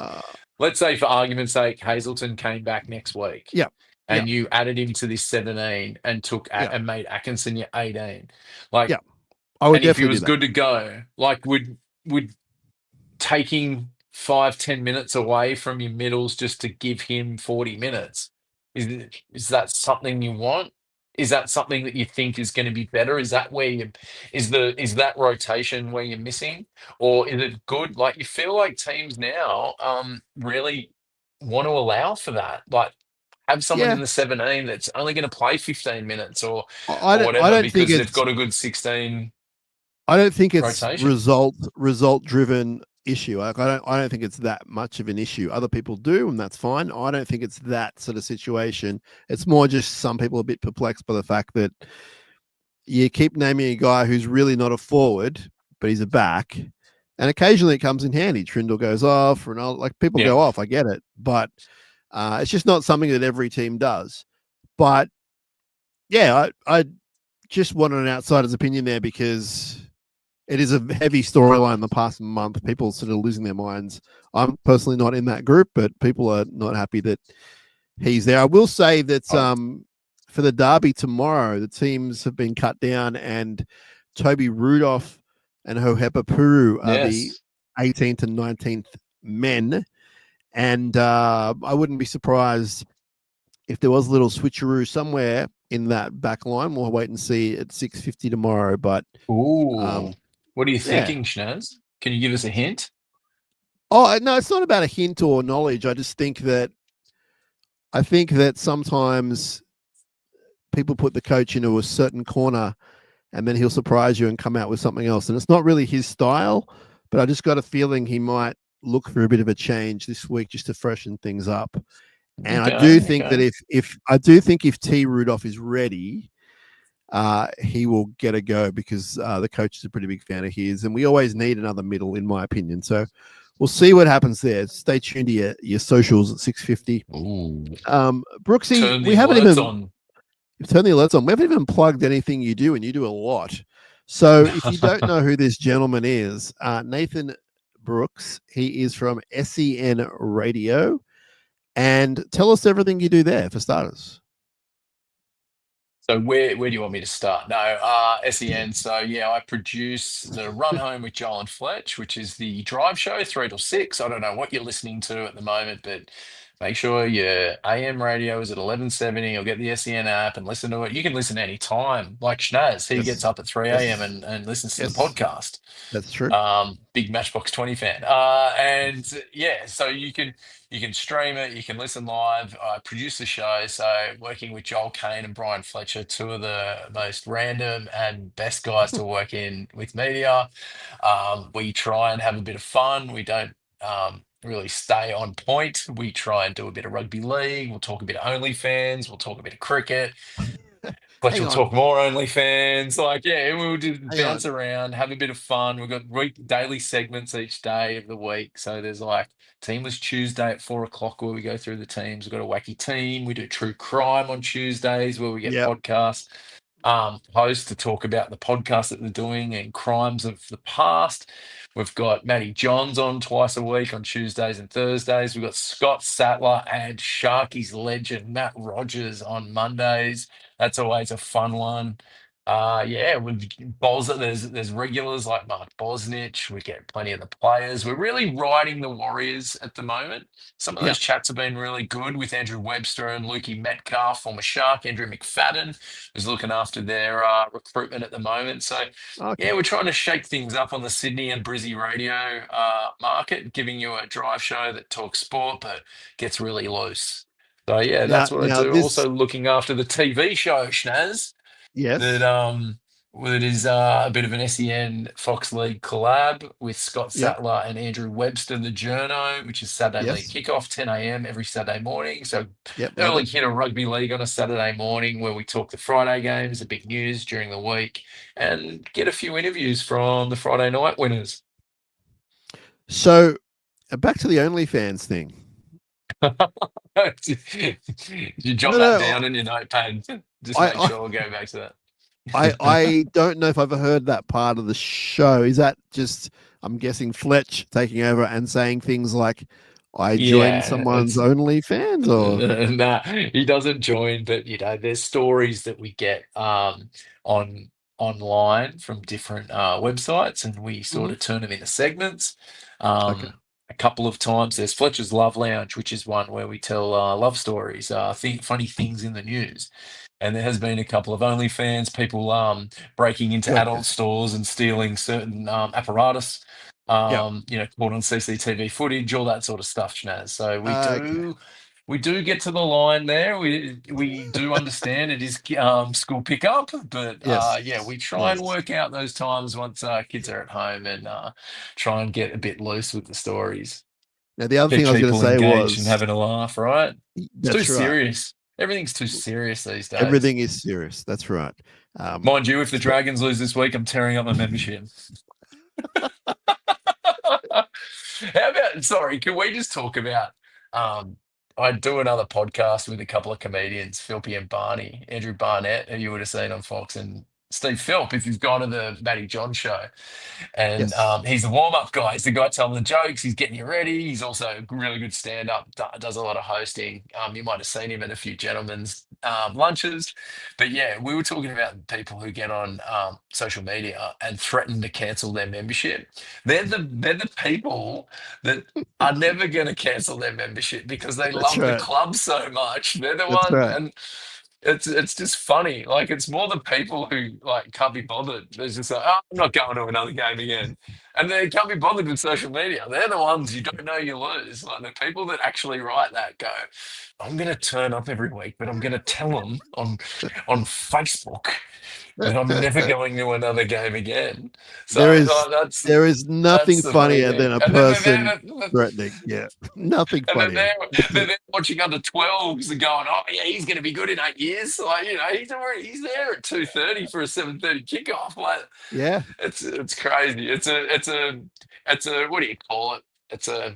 let's say for argument's sake, Hazelton came back next week, and you added him to this 17 and took and made Atkinson your 18, like, I would and if he was good to go, like, would taking 5-10 minutes away from your middles just to give him 40 minutes, is that something you want? Is that something that you think is going to be better? Is that where is that rotation where you're missing, or is it good? Like, you feel like teams now really want to allow for that, like have someone in the 17 that's only going to play 15 minutes or whatever because they've got a good 16. I don't think it's rotation. result driven issue. Like, I don't think it's that much of an issue. Other people do, and that's fine. I don't think it's that sort of situation. It's more just some people are a bit perplexed by the fact that you keep naming a guy who's really not a forward, but he's a back, and occasionally it comes in handy. Trindle goes off, and like people go off. I get it, but it's just not something that every team does. But yeah, I just wanted an outsider's opinion there because it is a heavy storyline the past month. People sort of losing their minds. I'm personally not in that group, but people are not happy that he's there. I will say that for the derby tomorrow, the teams have been cut down, and Toby Rudolph and Hohepa Puru are the Yes. 18th and 19th men. And I wouldn't be surprised if there was a little switcheroo somewhere in that back line. We'll wait and see at 6:50 tomorrow. But Ooh. What are you yeah. thinking, Shinazz? Can you give us a hint? Oh, no, it's not about a hint or knowledge. I just think that sometimes people put the coach into a certain corner and then he'll surprise you and come out with something else. And it's not really his style, but I just got a feeling he might look for a bit of a change this week just to freshen things up. And I do think that if T Rudolph is ready, he will get a go, because the coach is a pretty big fan of his, and we always need another middle, in my opinion. So we'll see what happens there. Stay tuned to your socials at 6:50. Brookesy, we haven't even turned the alerts on. We haven't even plugged anything you do, and you do a lot. So if you don't know who this gentleman is, Nathan Brookes, he is from SEN Radio. And tell us everything you do there, for starters. So where do you want me to start? No, SEN. So yeah, I produce the Run Home with Joel and Fletch, which is the drive show, 3 till 6. I don't know what you're listening to at the moment, but make sure your AM radio is at 1170, or get the SEN app and listen to it. You can listen any time. Like Shinazz, he gets up at 3 a.m. and listens to the podcast. That's true. Big Matchbox 20 fan. And yeah, so you can stream it, you can listen live. I produce the show, so working with Joel Kane and Brian Fletcher, two of the most random and best guys to work in with media. We try and have a bit of fun. We don't really stay on point. We try and do a bit of rugby league. We'll talk a bit of OnlyFans. We'll talk a bit of cricket. Fletch will talk more OnlyFans. Like, yeah, we'll just bounce around, have a bit of fun. We've got daily segments each day of the week. So there's like Teamless Tuesday at 4 o'clock where we go through the teams. We've got a wacky team. We do true crime on Tuesdays where we get podcasts. Hosts to talk about the podcast that they're doing and crimes of the past. We've got Matty Johns on twice a week on Tuesdays and Thursdays. We've got Scott Sattler and Sharky's legend Matt Rogers on Mondays. That's always a fun one. Yeah, with there's regulars like Mark Bosnich. We get plenty of the players. We're really riding the Warriors at the moment. Some of those chats have been really good with Andrew Webster and Lukey Metcalf, former Shark. Andrew McFadden, who's looking after their recruitment at the moment. So yeah, we're trying to shake things up on the Sydney and Brizzy radio market, giving you a drive show that talks sport but gets really loose. So yeah, that's what I do. Also looking after the TV show, Shinazz. Yes. That is a bit of an SEN Fox League collab with Scott Sattler and Andrew Webster, the Journo, which is Saturday League kickoff, 10 a.m. every Saturday morning. So early hit of rugby league on a Saturday morning where we talk the Friday games, the big news during the week, and get a few interviews from the Friday night winners. So back to the OnlyFans thing. You jot that down in your notepad. Just make sure we'll go back to that. I don't know if I've heard that part of the show. Is that just, I'm guessing, Fletch taking over and saying things like, I joined someone's OnlyFans? Or nah, he doesn't join, but there's stories that we get online from different websites, and we sort of turn them into segments. A couple of times there's Fletcher's Love Lounge, which is one where we tell love stories, funny things in the news. And there has been a couple of OnlyFans, people breaking into adult stores and stealing certain apparatus, caught on CCTV footage, all that sort of stuff, Shinazz. So we do get to the line there. We do understand it is school pickup, but we try and work out those times once kids are at home and try and get a bit loose with the stories. Now, the other thing I was going to say was, and having a laugh, right? It's too serious. Everything's too serious these days. Everything is serious. That's right. Mind you, if the Dragons lose this week, I'm tearing up my membership. Can we just talk about I do another podcast with a couple of comedians, Philpy and Barney, Andrew Barnett, who you would have seen on Fox, and Steve Philp, if you've gone to the Matty John show. And he's the warm-up guy. He's the guy telling the jokes. He's getting you ready. He's also a really good stand-up, does a lot of hosting. You might have seen him at a few gentlemen's lunches. But yeah, we were talking about people who get on social media and threaten to cancel their membership. They're the people that are never going to cancel their membership because they That's love the right. club so much. They're the That's one, right. and it's just funny. Like it's more the people who like can't be bothered. They're just like, oh, I'm not going to another game again, and they can't be bothered with social media. They're the ones you don't know you lose. Like the people that actually write that go, I'm going to turn up every week, but I'm going to tell them on Facebook that I'm never going to another game again. So There is like, that's there is nothing that's the funny funnier thing. than a And then person threatening. Yeah, nothing and then funnier. they're watching under 12s and going, oh yeah, he's going to be good in 8 years. Like he's there at 2:30 for a 7:30 kickoff. Like Yeah, it's crazy. It's a what do you call it? It's a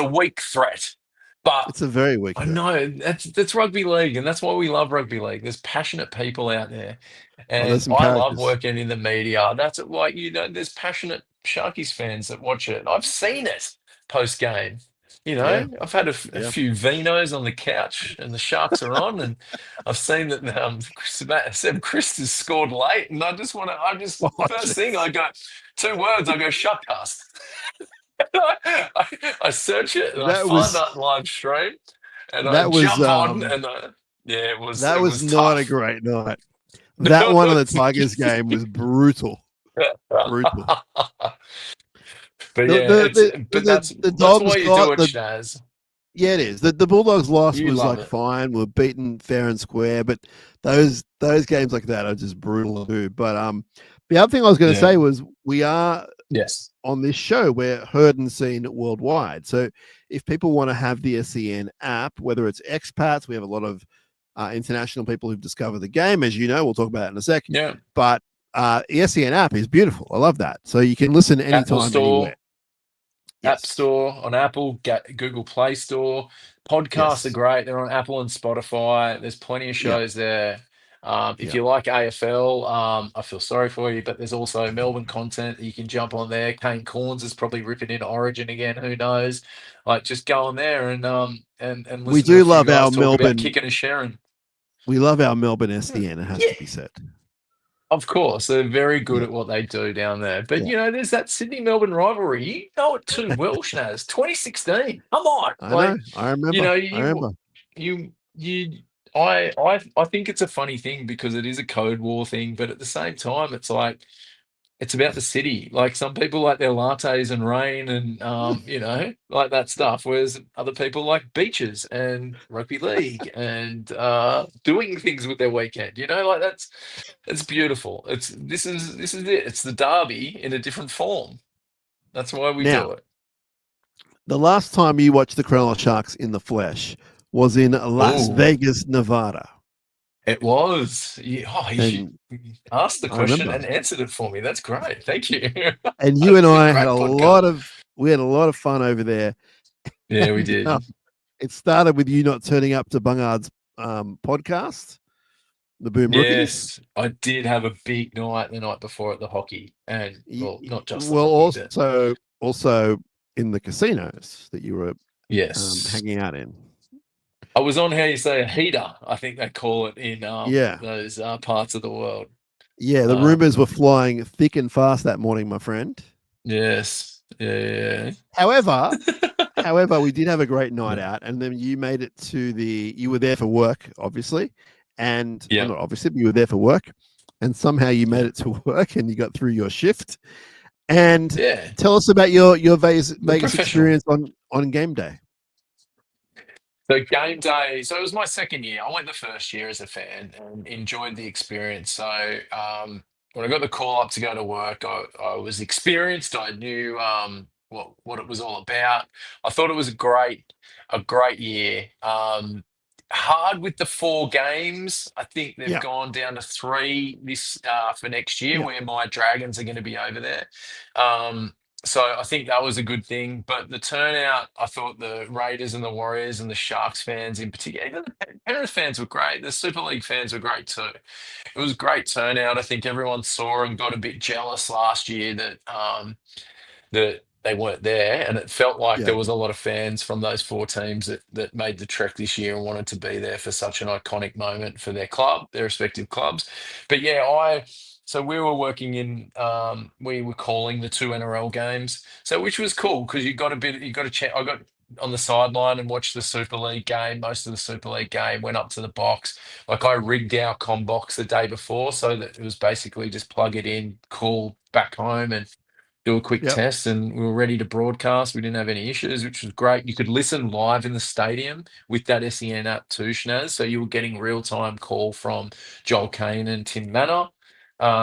weak threat, but it's a very weak I threat. know that's rugby league, and that's why we love rugby league. There's passionate people out there, Oh, there's and some I love characters. working in the media. That's like there's passionate Sharkies fans that watch it. I've seen it post game. Yeah, I've had a yeah. few vinos on the couch, and the Sharks are on, and I've seen that Seb Christ has scored late, and Oh, first thing jeez. I go 2 words, I go SharkCast. I search it and I That find was that live stream and I that was jump on and yeah, that it was was not a tough. great night. That one of the Tigers game was brutal, brutal. But The yeah, the that's why dogs you do got it, the Shinazz. yeah, it is. The Bulldogs loss You was love like it. fine. We're beaten fair and square, but those games like that are just brutal too. But the other thing I was going to Yeah. say was we are Yes. on this show, we're heard and seen worldwide. So if people want to have the SEN app, whether it's expats, we have a lot of international people who've discovered the game, as you know. We'll talk about that in a sec. Yeah. But the SEN app is beautiful. I love that. So you can listen Apple anytime, anywhere. Store, App Yes. Store on Apple, Google Play Store. Podcasts are Yes. great. They're on Apple and Spotify. There's plenty of Yeah. shows there. If Yeah. you like AFL, I feel sorry for you, but there's also Melbourne content that you can jump on there. Kane Corns is probably ripping into Origin again. Who knows? Like, just go on there and We listen to a do few love guys our talk about Melbourne. kicking and sharing. We love our Melbourne SEN. It has Yeah, to be said. of course, they're very good Yeah. at what they do down there. But Yeah. there's that Sydney-Melbourne rivalry. You know it too well, Shinazz. 2016. Come on, I like know. I remember. you know, I remember. you. I think it's a funny thing because it is a Code War thing, but at the same time, it's like it's about the city. Like some people like their lattes and rain and like that stuff, whereas other people like beaches and rugby league and doing things with their weekend. Like it's beautiful. This is it. It's the derby in a different form. That's why we Now, do it. the last time you watched the Cronulla Sharks in the flesh was in Las Oh, Vegas, Nevada. it was. You And asked the I question remember. and answered it for me. That's great. Thank you. And you and It's a I had great a podcast. lot of fun over there. Yeah, we And did. it started with you not turning up to Bungard's podcast, the Boom Rookies. Yes, I did have a big night the night before at the hockey, and not just the Well, hockey, but also in the casinos that you were yes, hanging out in. I was on how you say a heater. I think they call it in Yeah. those parts of the world. Yeah, the rumors were flying thick and fast that morning, my friend. Yes, yeah. However, we did have a great night Yeah. out, and then you made it to you were there for work, obviously, and well, Yeah. not obviously, but you were there for work, and somehow you made Yeah. it to work and you got through your shift. And Yeah, tell us about your Vegas professional. experience on game day. So game day. So it was my second year. I went the first year as a fan and enjoyed the experience. So when I got the call up to go to work, I was experienced. I knew what it was all about. I thought it was a great year. Hard with the 4 games. I think they've Yeah, gone down to 3 this for next year, yeah, where my Dragons are going to be over there. So I think that was a good thing. But the turnout, I thought the Raiders and the Warriors and the Sharks fans in particular, even the Penrith fans were great. The Super League fans were great too. It was a great turnout. I think everyone saw and got a bit jealous last year that they weren't there, and it felt like Yeah. there was a lot of fans from those 4 teams that made the trek this year and wanted to be there for such an iconic moment for their club, their respective clubs. But yeah, so we were working in, we were calling the 2 NRL games, so which was cool because you got a chance. I got on the sideline and watched the Super League game, most of the Super League game, went up to the box. Like I rigged our comm box the day before so that it was basically just plug it in, call back home, and do a quick Yep. test, and we were ready to broadcast. We didn't have any issues, which was great. You could listen live in the stadium with that SEN app too, Shinazz. So you were getting real-time call from Joel Kane and Tim Manor.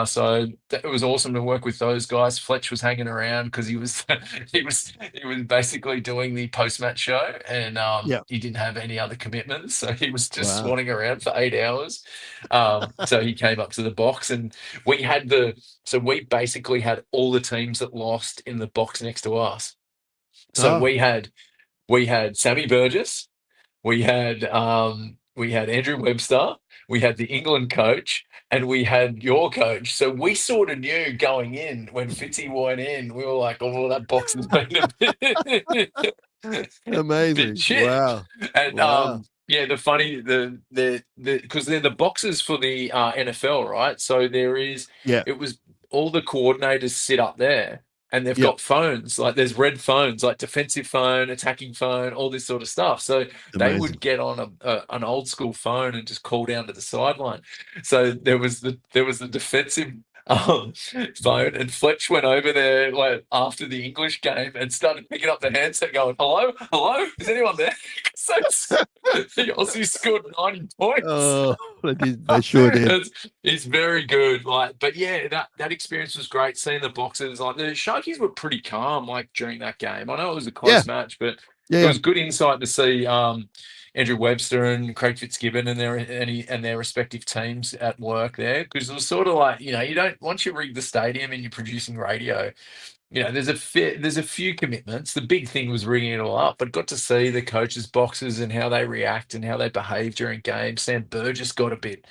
So it was awesome to work with those guys. Fletch was hanging around because he was he was basically doing the post-match show, and Yep. he didn't have any other commitments, so he was just Wow. swanning around for 8 hours. So he came up to the box, and we had so we basically had all the teams that lost in the box next to us. So Oh, we had Sammy Burgess, we had Andrew Webster, we had the England coach, and we had your coach. So we sort of knew going in when Fitzy went in, we were like, oh, that box has been bit amazing. shit. Wow. And Wow. yeah, the funny the because they're the boxes for the NFL, right? So Yeah. it was all the coordinators sit up there, and they've Yep. got phones, like there's red phones, like defensive phone, attacking phone, all this sort of stuff. So they would Amazing. get on an old school phone and just call down to the sideline. So there was the defensive phone, and Fletch went over there like after the English game and started picking up the handset, going, "Hello, hello, is anyone there?" So the Aussies scored 90 points. Oh, they sure did. It's very good. Like, but yeah, that experience was great. Seeing the boxers, like the Sharkies were pretty calm, like during that game. I know it was a Yeah. close match, but Yeah. it Yeah. was good insight to see Andrew Webster and Craig Fitzgibbon and their respective teams at work there, because it was sort of like, you don't, once you rig the stadium and you're producing radio, there's a few commitments. The big thing was rigging it all up, but got to see the coaches' boxes and how they react and how they behave during games. Sam Burgess got a bit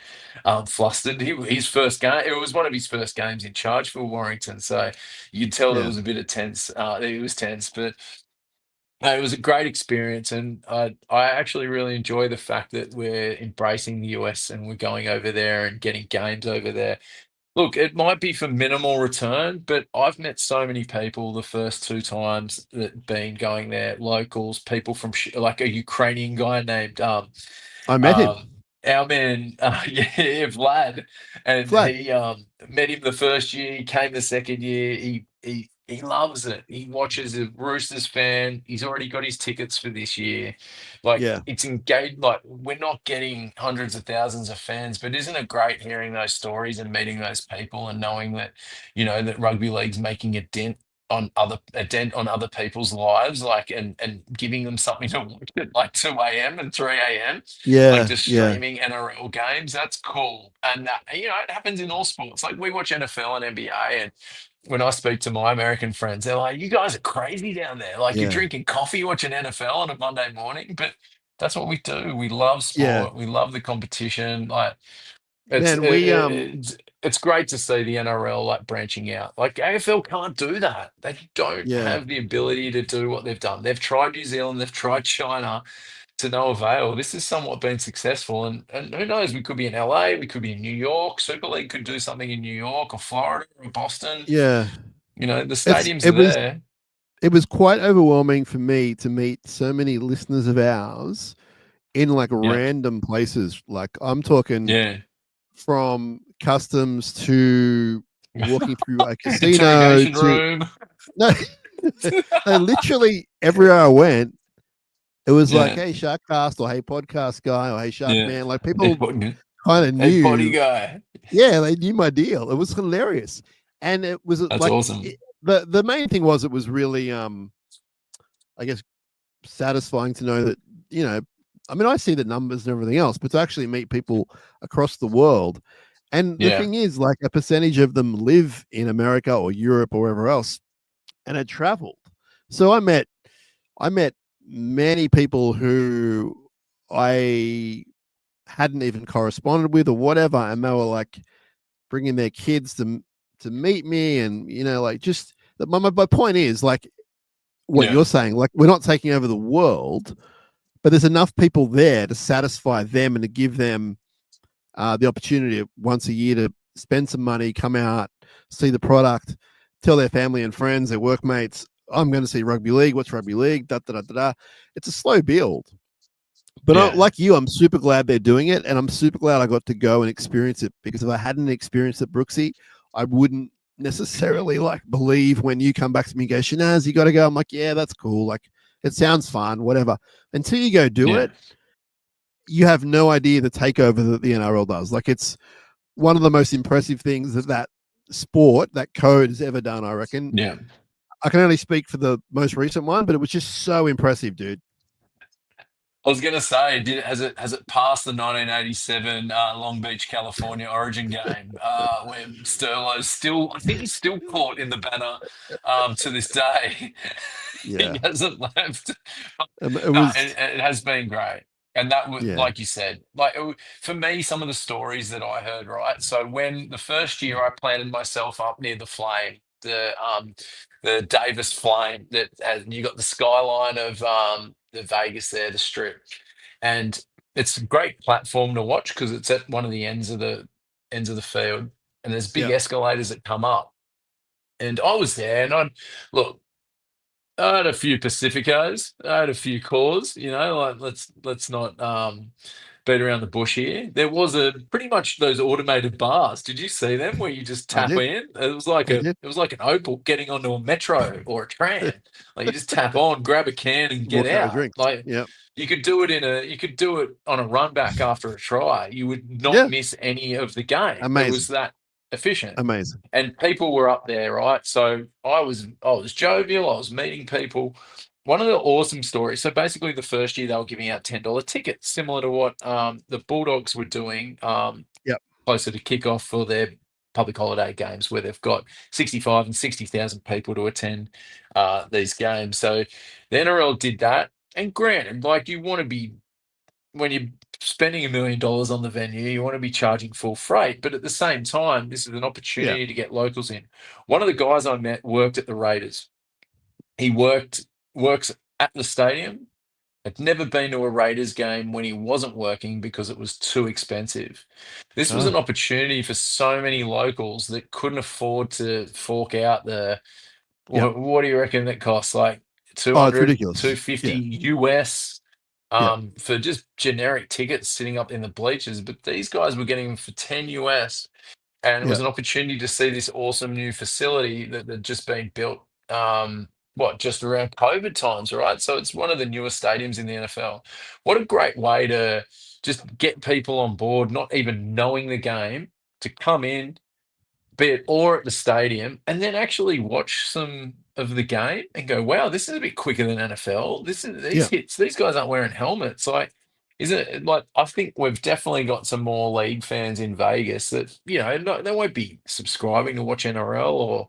flustered. His first game, it was one of his first games in charge for Warrington, so you'd tell there Yeah. was a bit of tense. It was tense, but no, it was a great experience, and I actually really enjoy the fact that we're embracing the US and we're going over there and getting games over there. Look, it might be for minimal return, but I've met so many people the first 2 times that been going there, locals, people from like a Ukrainian guy named I met him. um, our man, yeah, Vlad, and Flat. he met him the first year. He came the second year. He loves it. He watches a Roosters fan. He's already got his tickets for this year. Like Yeah. it's engaged. Like we're not getting hundreds of thousands of fans, but isn't it great hearing those stories and meeting those people and knowing that that rugby league's making a dent on other people's lives, like and giving them something to watch at like 2 a.m. and 3 a.m. Like Yeah. just Yeah. streaming NRL games. That's cool. And it happens in all sports. Like we watch NFL and NBA, and when I speak to my American friends, they're like, "You guys are crazy down there. Like you're Yeah. drinking coffee watching NFL on a Monday morning." But that's what we do. We love Yeah. sport. We love the competition. Like it's Man, we it's great to see the NRL like branching out. Like AFL can't do that. They don't yeah. have the ability to do what they've done. They've tried New Zealand, they've tried China to no avail. This has somewhat been successful, and who knows? We could be in LA, we could be in New York. Super League could do something in New York or Florida or Boston. Yeah. The It's stadiums it are was there. it was quite overwhelming for me to meet so many listeners of ours in like Yeah, random places. Like I'm talking yeah. from customs to walking through a casino Interrogation to room. no, no, literally everywhere I went, it was like, Yeah, hey SharkCast or hey podcast guy or hey Shark yeah. Man. Like Head people body, kind of head body knew, guy. yeah, they knew my deal. It was hilarious. And it was That's like awesome. the main thing was it was really I guess satisfying to know that, I mean, I see the numbers and everything else, but to actually meet people across the world. And the Yeah, thing is, like, a percentage of them live in America or Europe or wherever else and had traveled. So I met many people who I hadn't even corresponded with or whatever, and they were like bringing their kids to meet me, and like just my point is like what you're saying. Like, we're not taking over the world, but there's enough people there to satisfy them and to give them the opportunity once a year to spend some money, come out, see the product, tell their family and friends, their workmates, I'm going to see rugby league. What's rugby league? Da, da, da, da, da. It's a slow build. But like you, I'm super glad they're doing it, and I'm super glad I got to go and experience it, because if I hadn't experienced it, Brookesy, I wouldn't necessarily like believe when you come back to me and go, Shinazz, you got to go. I'm like, yeah, that's cool. Like, it sounds fun, whatever. Until you go do it, you have no idea the takeover that the NRL does. Like, it's one of the most impressive things that sport, that code has ever done, I reckon. Yeah. I can only speak for the most recent one, but it was just so impressive, dude. I was going to say, has it passed the 1987 Long Beach, California Origin game where Sterlo's still, I think he's still caught in the banner to this day. Yeah. He hasn't left. It has been great. And that was, Yeah. like you said, like for me, some of the stories that I heard, right? So when the first year I planted myself up near the Flame, the Davis Flame, that has, you got the skyline of the Vegas there, the Strip, and it's a great platform to watch because it's at one of the ends of the field, and there's big escalators that come up. And I was there, and I had a few Pacificos, I had a few cores, like let's not beat around the bush here. There was pretty much those automated bars. Did you see them where you just tap in? It was like an Opal getting onto a metro or a tram. Like, you just tap on, grab a can, and get out. Like, you could do it on a run back after a try. You would not miss any of the game. Amazing. It was that efficient. Amazing. And people were up there, right? So I was jovial. I was meeting people. One of the awesome stories. So basically, the first year they were giving out $10 tickets, similar to what the Bulldogs were doing closer to kickoff for their public holiday games, where they've got 65 and 60,000 people to attend these games. So the NRL did that. And granted, like, you want to be, when you're spending $1 million on the venue, you want to be charging full freight. But at the same time, this is an opportunity to get locals in. One of the guys I met worked at the Raiders. He works at the stadium. I'd never been to a Raiders game when he wasn't working because it was too expensive. This was an opportunity for so many locals that couldn't afford to fork out the, what do you reckon that costs? Like 200, 250 US for just generic tickets sitting up in the bleachers. But these guys were getting them for 10 US. And it was an opportunity to see this awesome new facility that had just been built, just around COVID times, right? So it's one of the newer stadiums in the NFL. What a great way to just get people on board, not even knowing the game, to come in, be it or at the stadium, and then actually watch some of the game and go, wow, this is a bit quicker than NFL. These hits, these guys aren't wearing helmets. Like, I think we've definitely got some more league fans in Vegas that, they won't be subscribing to watch NRL or,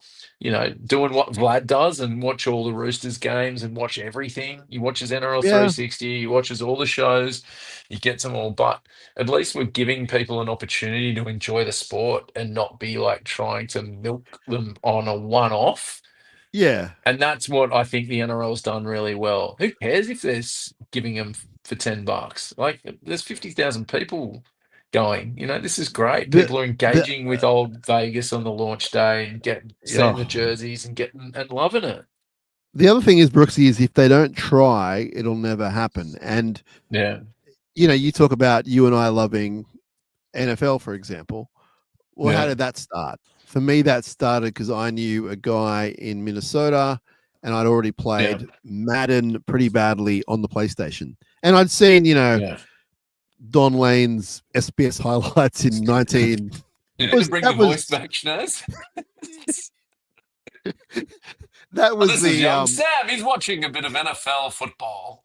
doing what Vlad does and watch all the Roosters games and watch everything. He watches NRL 360, he watches all the shows, he gets them all. But at least we're giving people an opportunity to enjoy the sport and not be like trying to milk them on a one-off. Yeah. And that's what I think the NRL's done really well. Who cares if they're giving them for $10? Like, there's 50,000 people going. This is great. People are engaging with old Vegas on the launch day and seeing the jerseys and loving it. The other thing is, Brookesy, is if they don't try, it'll never happen. And you talk about you and I loving NFL, for example. Well, how did that start? For me, that started because I knew a guy in Minnesota, and I'd already played Madden pretty badly on the PlayStation. And I'd seen, Don Lane's SBS highlights in 19. Bring your voice back, Shinazz. That was this is young Sam. He's watching a bit of NFL football.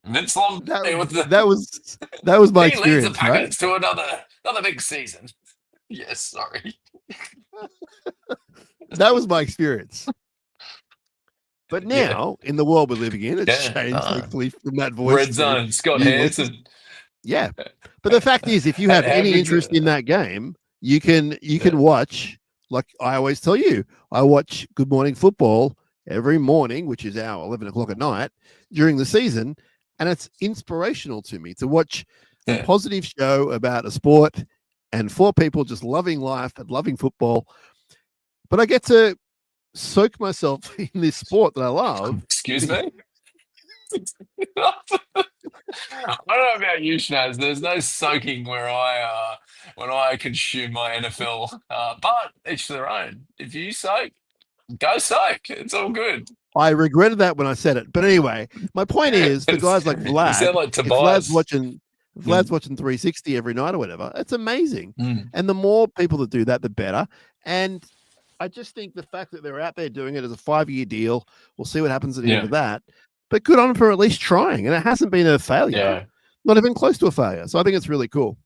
Vince Lombardi that was my experience. He leads the Packers to another big season. Yes, sorry. That was my experience. But now, in the world we're living in, it's changed, hopefully, from that voice. Red Zone, Scott Hansen. Yeah. But the fact is, if you have any interest in that game, you can watch, like I always tell you, I watch Good Morning Football every morning, which is our 11 o'clock at night during the season. And it's inspirational to me to watch a positive show about a sport and 4 people just loving life and loving football. But I get to soak myself in this sport that I love. Excuse me? I don't know about you, Shinazz. There's no soaking where when I consume my NFL. But each to their own. If you soak, go soak. It's all good. I regretted that when I said it. But anyway, my point is the guys like You Vlad, sound like if Tobias. Vlad's watching 360 every night or whatever, it's amazing. Mm. And the more people that do that, the better. And I just think the fact that they're out there doing it as a 5-year deal, we'll see what happens at the end of that. But good on them for at least trying. And it hasn't been a failure, not even close to a failure. So I think it's really cool.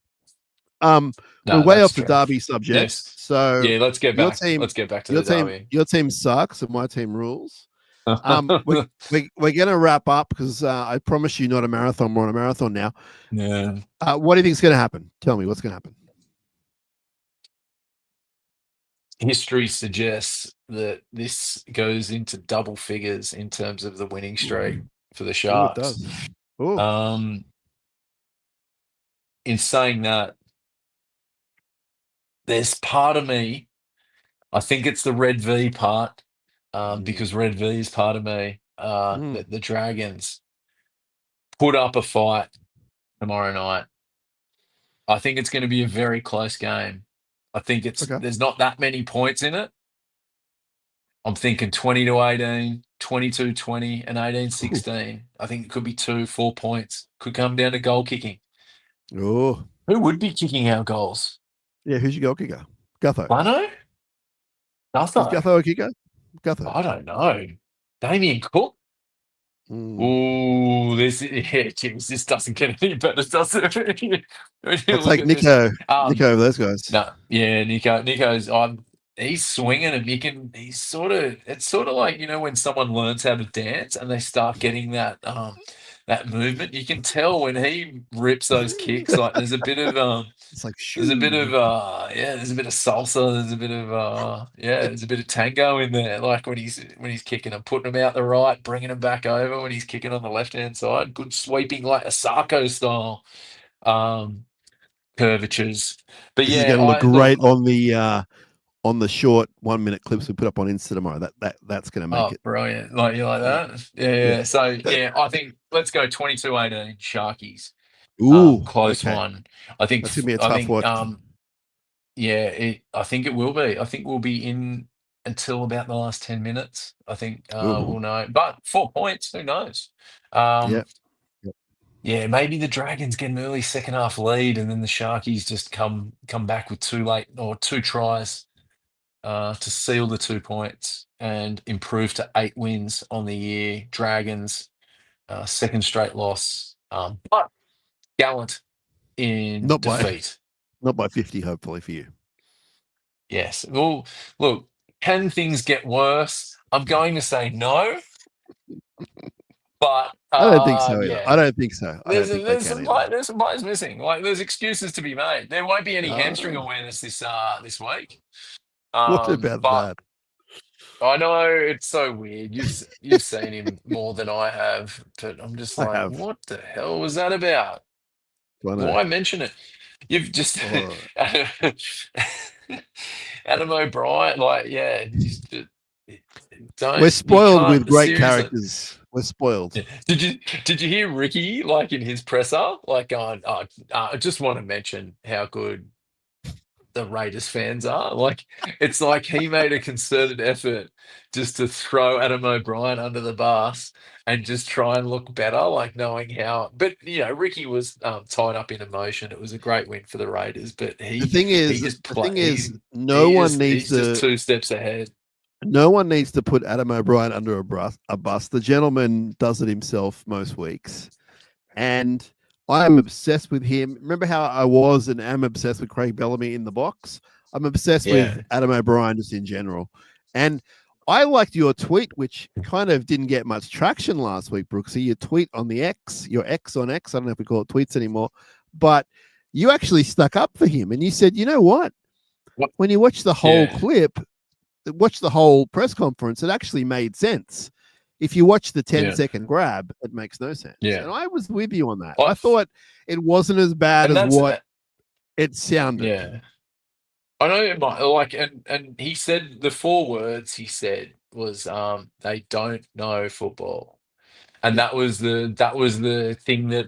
We're way off the derby subject. Yes. So let's get back. Let's get back to the derby. Your team sucks and my team rules. We're going to wrap up because I promise you not a marathon. We're on a marathon now. Yeah. What do you think is going to happen? Tell me what's going to happen. History suggests that this goes into double figures in terms of the winning streak for the Sharks. It does. Ooh. In saying that, there's part of me, I think it's the Red V part, because Red V is part of me. The Dragons put up a fight tomorrow night. I think it's going to be a very close game. I think there's not that many points in it. I'm thinking 20-18, 22-20, and 18-16. I think it could be 2-4 points. Could come down to goal kicking. Oh, who would be kicking our goals? Yeah, who's your goal kicker? Gutho. Gutho? Is Gutho a kicker? Gutho. I don't know. Damien Cook? Ooh, this doesn't get any better, does it? I'll take Nico. Nico over those guys. No, yeah, Nico's he's swinging and it's sort of like, when someone learns how to dance and they start getting that movement. You can tell when he rips those kicks, like there's a bit of it's like there's a bit of salsa, there's a bit of tango in there, like when he's kicking and putting them out the right, bringing them back over when he's kicking on the left hand side. Good sweeping, like a Sarko style curvatures. But this is going to look great on the short 1-minute clips we put up on Insta tomorrow. That's going to make it brilliant. Like you like that? Yeah. So I think let's go 22-18 Sharkies. Ooh, close one. I think that's gonna be a tough watch. I think it will be. I think we'll be in until about the last 10 minutes. I think we'll know. But 4 points, who knows? Yeah, maybe the Dragons get an early second half lead, and then the Sharkies just come back with 2 tries to seal the 2 points and improve to 8 wins on the year. Dragons, second straight loss, but gallant in defeat. Not by 50, hopefully for you. Yes. Well, look, can things get worse? I'm going to say no. But I don't think so. Yeah. I don't think so. There's some players missing. Like there's excuses to be made. There won't be any hamstring awareness this week. What about that? I know it's so weird. You've seen him more than I have, but I'm just like, what the hell was that about? Why mention it? You've just Adam O'Brien, don't. We're spoiled with great characters. We're spoiled. Yeah. Did you hear Ricky in his presser going, I just want to mention how good the Raiders fans are. It's like he made a concerted effort just to throw Adam O'Brien under the bus and just try and look better, knowing how. But Ricky was tied up in emotion. It was a great win for the Raiders, but the thing is, no one needs to just 2 steps ahead. No one needs to put Adam O'Brien under a bus. The gentleman does it himself most weeks, and I am obsessed with him. Remember how I was and am obsessed with Craig Bellamy in the box? I'm obsessed with Adam O'Brien just in general. And I liked your tweet, which kind of didn't get much traction last week, Brookesy. Your tweet on the X, your X on X. I don't know if we call it tweets anymore, but you actually stuck up for him. And you said, you know what? When you watch the whole clip, watch the whole press conference, it actually made sense. If you watch the 10-second grab, it makes no sense. Yeah. And I was with you on that. I- I thought it wasn't as bad And as that's what it sounded. yeah. I know it might like and he said the 4 words he said was they don't know football. And Yeah. that was the thing that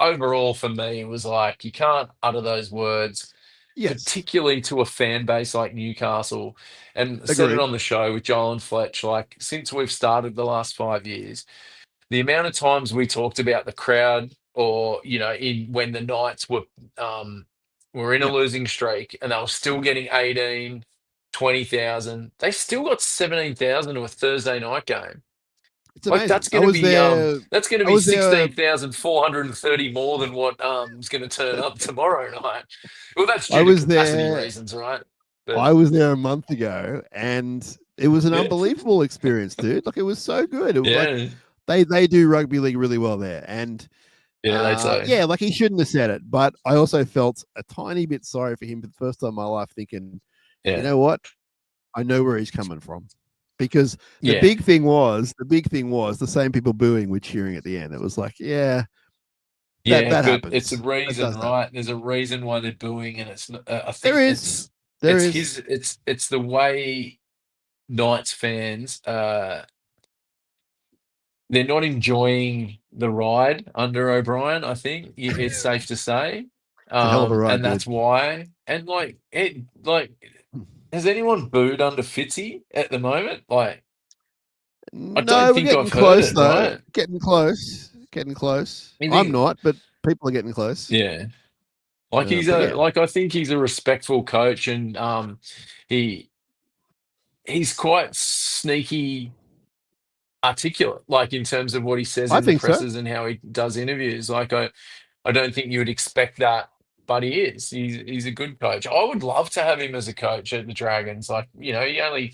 overall for me was like you can't utter those words, Yes. particularly to a fan base like Newcastle. And said it Agreed. on the show with Joel and Fletch, like since we've started the last 5 years, the amount of times we talked about the crowd or, you know, when the Knights were in a Yep. losing streak and they were still getting 18, 20,000, they still got 17,000 to a Thursday night game. It's Like amazing. I was there. that's going to I be was there. 16,430 more than what is going to turn up tomorrow night. Well, that's I due to was capacity there. reasons, right? But I was there a month ago, and it was an yeah, unbelievable experience, dude. Like it was so good. It was like yeah, they do rugby league really well there, and yeah, they'd say. yeah, like he shouldn't have said it, but I also felt a tiny bit sorry for him for the first time in my life, thinking, you Yeah, know what, I know where he's coming from, because the yeah, big thing was the same people booing were cheering at the end. It was like, yeah, yeah. that But it's a happens. That reason, does happen. right? There's a reason why they're booing, and it's. I There think is, there it's is. it's the way Knights fans they're not enjoying the ride under O'Brien. I think it's safe to say, It's a hell of a ride, and dude. that's why. And has anyone booed under Fitzy at the moment? Like, I don't No, we're think getting I've heard close it. though. Right? Getting close. Getting close. You I'm think? not, but people are getting close. Yeah. Like But yeah, I think he's a respectful coach, and he he's quite sneaky articulate, like in terms of what he says I in the think so. presses and how he does interviews. Like I don't think you would expect that, but he is. He's a good coach. I would love to have him as a coach at the Dragons. Like, you know,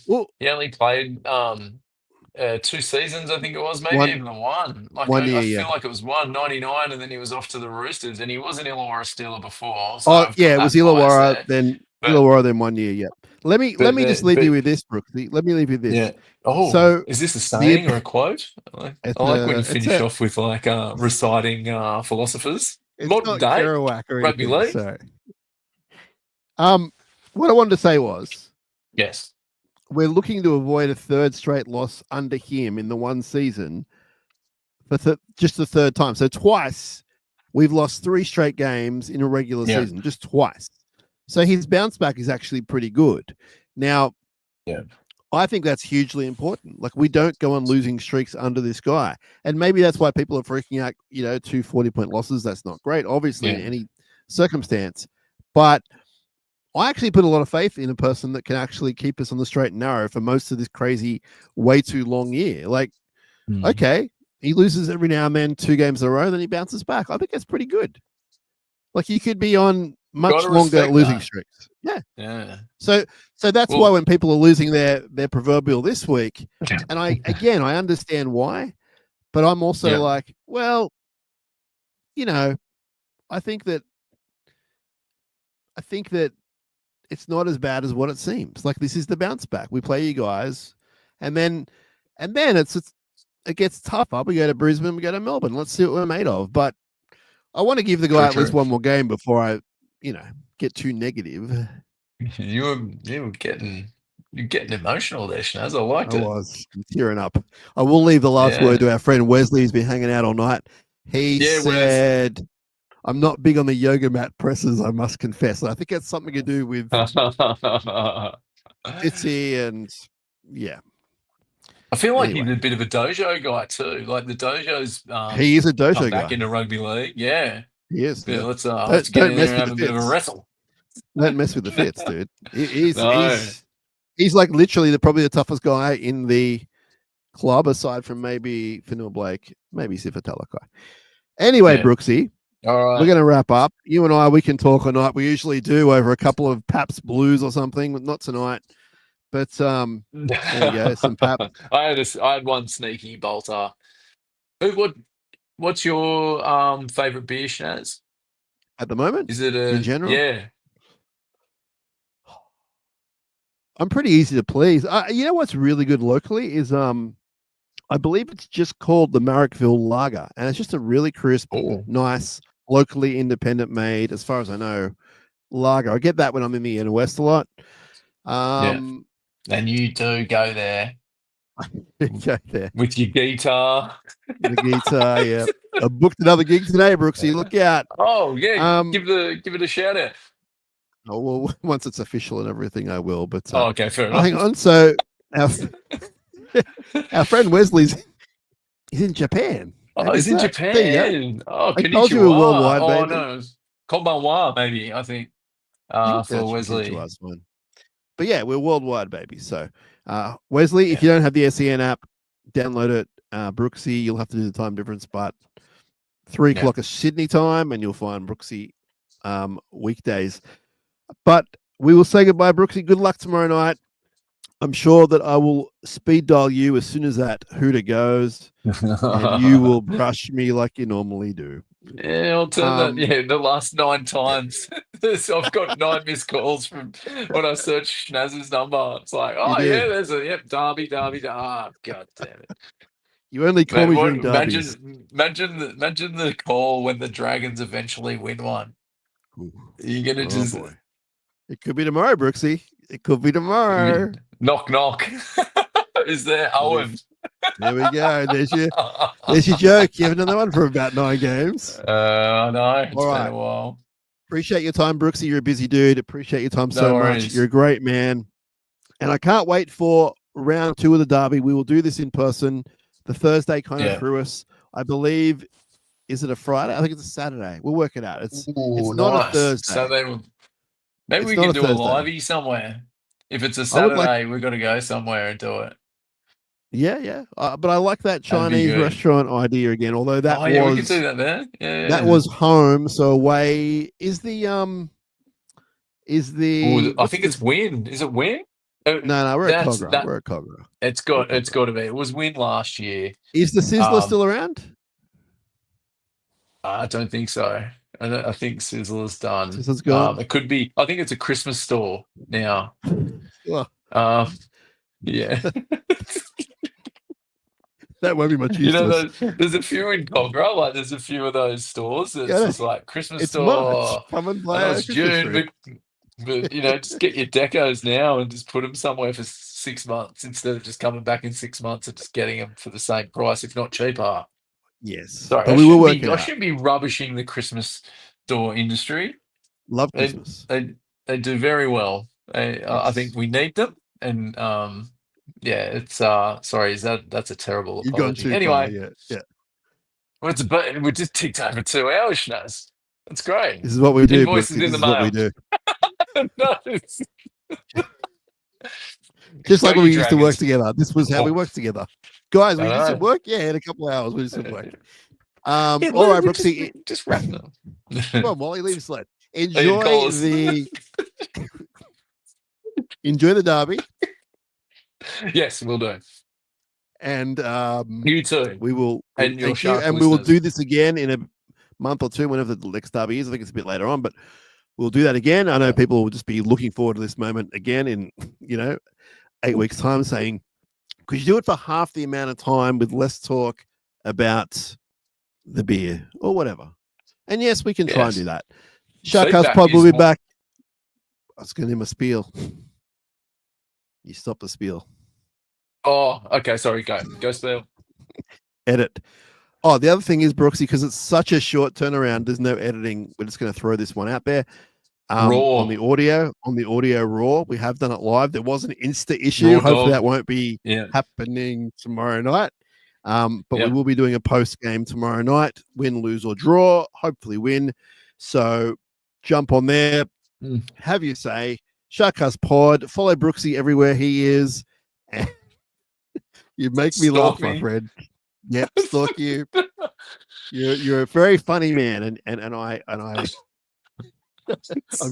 Well, he only played 2 seasons, I think it was, maybe one even the one. Like one I year, feel yeah. like it was 199, and then he was off to the Roosters, and he was an Illawarra Steeler before, so Oh I've got yeah, it was that bias Illawarra, there. then But 1 year, yeah. Let me just leave you with this, Brooks. Let me leave you with yeah. this. Oh, So is this a the saying or a quote? I it's like when you it's finish off with like reciting philosophers. it's Modern not day Kerouac or rugby anything. league. So what I wanted to say was Yes. we're looking to avoid a third straight loss under him in the one season for just the third time. So twice we've lost 3 straight games in a regular Yeah. season, just twice. So his bounce back is actually pretty good. Now, Yeah. I think that's hugely important. Like we don't go on losing streaks under this guy. And maybe that's why people are freaking out, you know, 2 40-point losses. That's not great, obviously, in Yeah. any circumstance. But I actually put a lot of faith in a person that can actually keep us on the straight and narrow for most of this crazy, way too long year. Like, okay, he loses every now and then 2 games in a row, then he bounces back. I think that's pretty good. Like you could be on much Gotta longer respect losing that. streaks. Yeah. Yeah. So that's why Well, when people are losing their proverbial this week, and I understand why, but I'm also yeah. like, well, you know, I think that it's not as bad as what it seems. Like this is the bounce back. We play you guys, and then it gets tougher. We go to Brisbane, we go to Melbourne. Let's see what we're made of. But I want to give the guy at least True. one more game before I, get too negative. You're getting emotional there, Shinazz. I liked I it. was tearing up. I will leave the last word to our friend Wesley, who's been hanging out all night. He Yeah, Wes. said, I'm not big on the yoga mat presses, I must confess. I think it's something to do with Fitzy and yeah. I feel like Anyway. he's a bit of a dojo guy too. Like the dojo's He is a dojo come back guy. into rugby league. Yeah. He is. Yeah, Yeah. let's get in there and have a bit of a wrestle. Don't mess with the Fits, dude. No. He's like literally probably the toughest guy in the club, aside from maybe Fanua Blake, maybe Sifa Talakai. Anyway, Yeah. Brooksy, All right. we're going to wrap up. You and I, we can talk all night. We usually do over a couple of Paps Blues or something, but not tonight. But there you go, some Pap. I had one sneaky bolter. What's your favorite beer, Shinazz? At the moment, Is it in general, yeah? I'm pretty easy to please. You know what's really good locally is I believe it's just called the Marrickville Lager, and it's just a really crisp, Oh, nice, locally independent made, as far as I know, lager. I get that when I'm in the inner west a lot. and you do go there Go there. with your guitar. The guitar, yeah. I booked another gig today, Brooksy. Look out. Oh yeah, Um, give it a shout out. Oh, well, once it's official and everything, I will. But Oh, okay, fair enough. hang on. So our our friend Wesley's he's in Japan. Oh, he's in There you Japan. Oh, I told you we're konnichiwa. worldwide, Oh baby. no, konbanwa maybe. I think go. for Wesley. But yeah, we're worldwide, baby. So Wesley, if you don't have the SEN app, download it. Brooksy, you'll have to do the time difference, but 3 o'clock is Sydney time, and you'll find Brooksy weekdays. But we will say goodbye, Brooksy. Good luck tomorrow night. I'm sure that I will speed dial you as soon as that hooter goes, and you will brush me like you normally do. Yeah, I'll turn that. Yeah, the last 9 times. So I've got 9 missed calls from when I searched Shinazz's number. It's like, oh yeah, there's a Derby. Ah, god damn it. You only call me during derbies. Imagine the call when the Dragons eventually win one. Ooh. You're gonna just. Boy. It could be tomorrow, Brooksy. It could be tomorrow. Knock knock. Is there Owen? There we go. There's your joke. You haven't done that one for about 9 games. I know. It's All been right. a while. Appreciate your time, Brooksy. You're a busy dude. Appreciate your time so worries. much. You're a great man. And I can't wait for round 2 of the derby. We will do this in person. The Thursday kind of threw us. I believe, is it a Friday? I think it's a Saturday. We'll work it out. It's not a Thursday. So maybe we can do a livey somewhere. If it's a Saturday, we've got to go somewhere and do it. Yeah. But I like that Chinese restaurant idea again. Although that we can do that there. Yeah. That was home. So away is the I think it's Win. Is it Win? No, we're at Cogra. We're at Cogra. It's got to be. It was Win last year. Is the Sizzler still around? I don't think so. I think Sizzler's done. Sizzler's gone. It could be. I think it's a Christmas store now. Yeah. That won't be much use. There's a few in Cogra. Like, there's a few of those stores. It's just like Christmas store. March. Come and play. It's June, but just get your decos now and just put them somewhere for 6 months instead of just coming back in 6 months and just getting them for the same price, if not cheaper. Yes. Sorry, but I shouldn't be rubbishing the Christmas store industry. Love Christmas. They do very well. I think we need them. And it's sorry, that's a terrible apology. You've gone too anyway, far, we just ticked over 2 hours, Shinazz. That's great. This is what we do. Invoices in the mail. What we do. No, just like when we used to work together. This was how we worked together. Guys, we did some work. Yeah, in a couple of hours we did some work. All right, Brooksy. Just wrap it up. Come on, Wally, leave us alone. Enjoy the derby. Yes, we'll do. And you too. We will and your you, and we will do this again in a month or 2, whenever the next derby is. I think it's a bit later on, but we'll do that again. I know people will just be looking forward to this moment again in 8 weeks' time, saying, could you do it for half the amount of time with less talk about the beer or whatever? And yes, we can try and do that. SharkCast Pod will be back. I was going to do my spiel. You stop the spiel. Oh, okay. Sorry. Go spiel. Edit. Oh, the other thing is, Brooksy, because it's such a short turnaround, there's no editing. We're just going to throw this one out there. On the audio raw. We have done it live. There was an Insta issue. Raw Hopefully dog. that won't be happening tomorrow night. But we will be doing a post game tomorrow night. Win, lose, or draw. Hopefully win. So jump on there. Have your say. SharkCast Pod. Follow Brooksy everywhere he is. You make me laugh, my friend. Yep, stalk you. You're a very funny man, and I I'm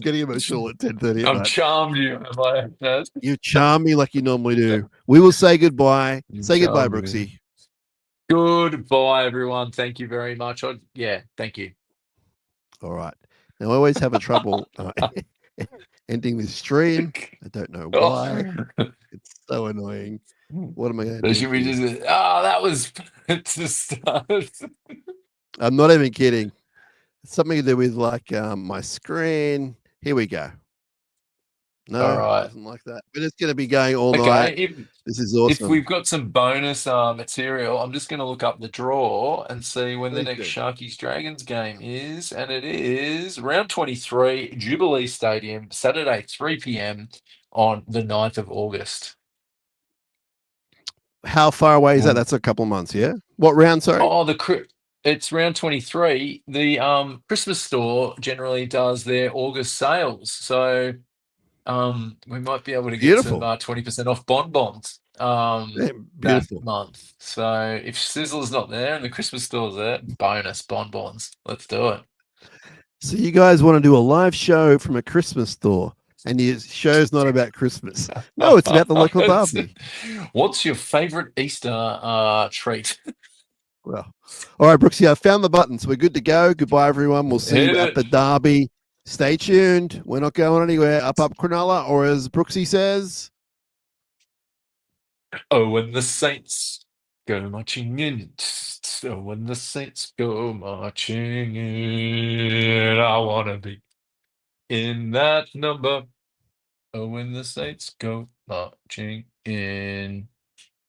getting emotional at 10:30. I'm charmed you. You charm me like you normally do. We will say goodbye. Say goodbye, Brooksy. Goodbye, everyone. Thank you very much. Thank you. All right. Now I always have a trouble. ending this stream. I don't know why. It's so annoying. What am I going to So do? should we just? Oh, that was to start. I'm not even kidding. It's something to do with like my screen. Here we go. No, All right. doesn't like that. We're just going to be going all night. Okay. This is If awesome. we've got some bonus material, I'm just going to look up the draw and see when the Please next do. Sharkies Dragons game is. And it is round 23, Jubilee Stadium, Saturday, 3 p.m. on the 9th of August. How far away is that? That's a couple of months, yeah? What round, sorry? Oh, it's round 23. The Christmas store generally does their August sales. So we might be able to get some Beautiful. 20% off bonbons Yeah, that beautiful. month. So if Sizzle's not there and the Christmas store's there, bonus bonbons. Let's do it. So you guys want to do a live show from a Christmas store, and your show's not about Christmas. No, it's about the local derby. What's your favorite Easter treat? Well, all right, Brookesy, I found the button, so we're good to go. Goodbye, everyone. We'll see Hit you at it. the derby. Stay tuned. We're not going anywhere. Up Cronulla, or as Brookesy says, Oh, when the Saints go marching in. So when the Saints go marching in, I want to be in that number. Oh, when the Saints go marching in.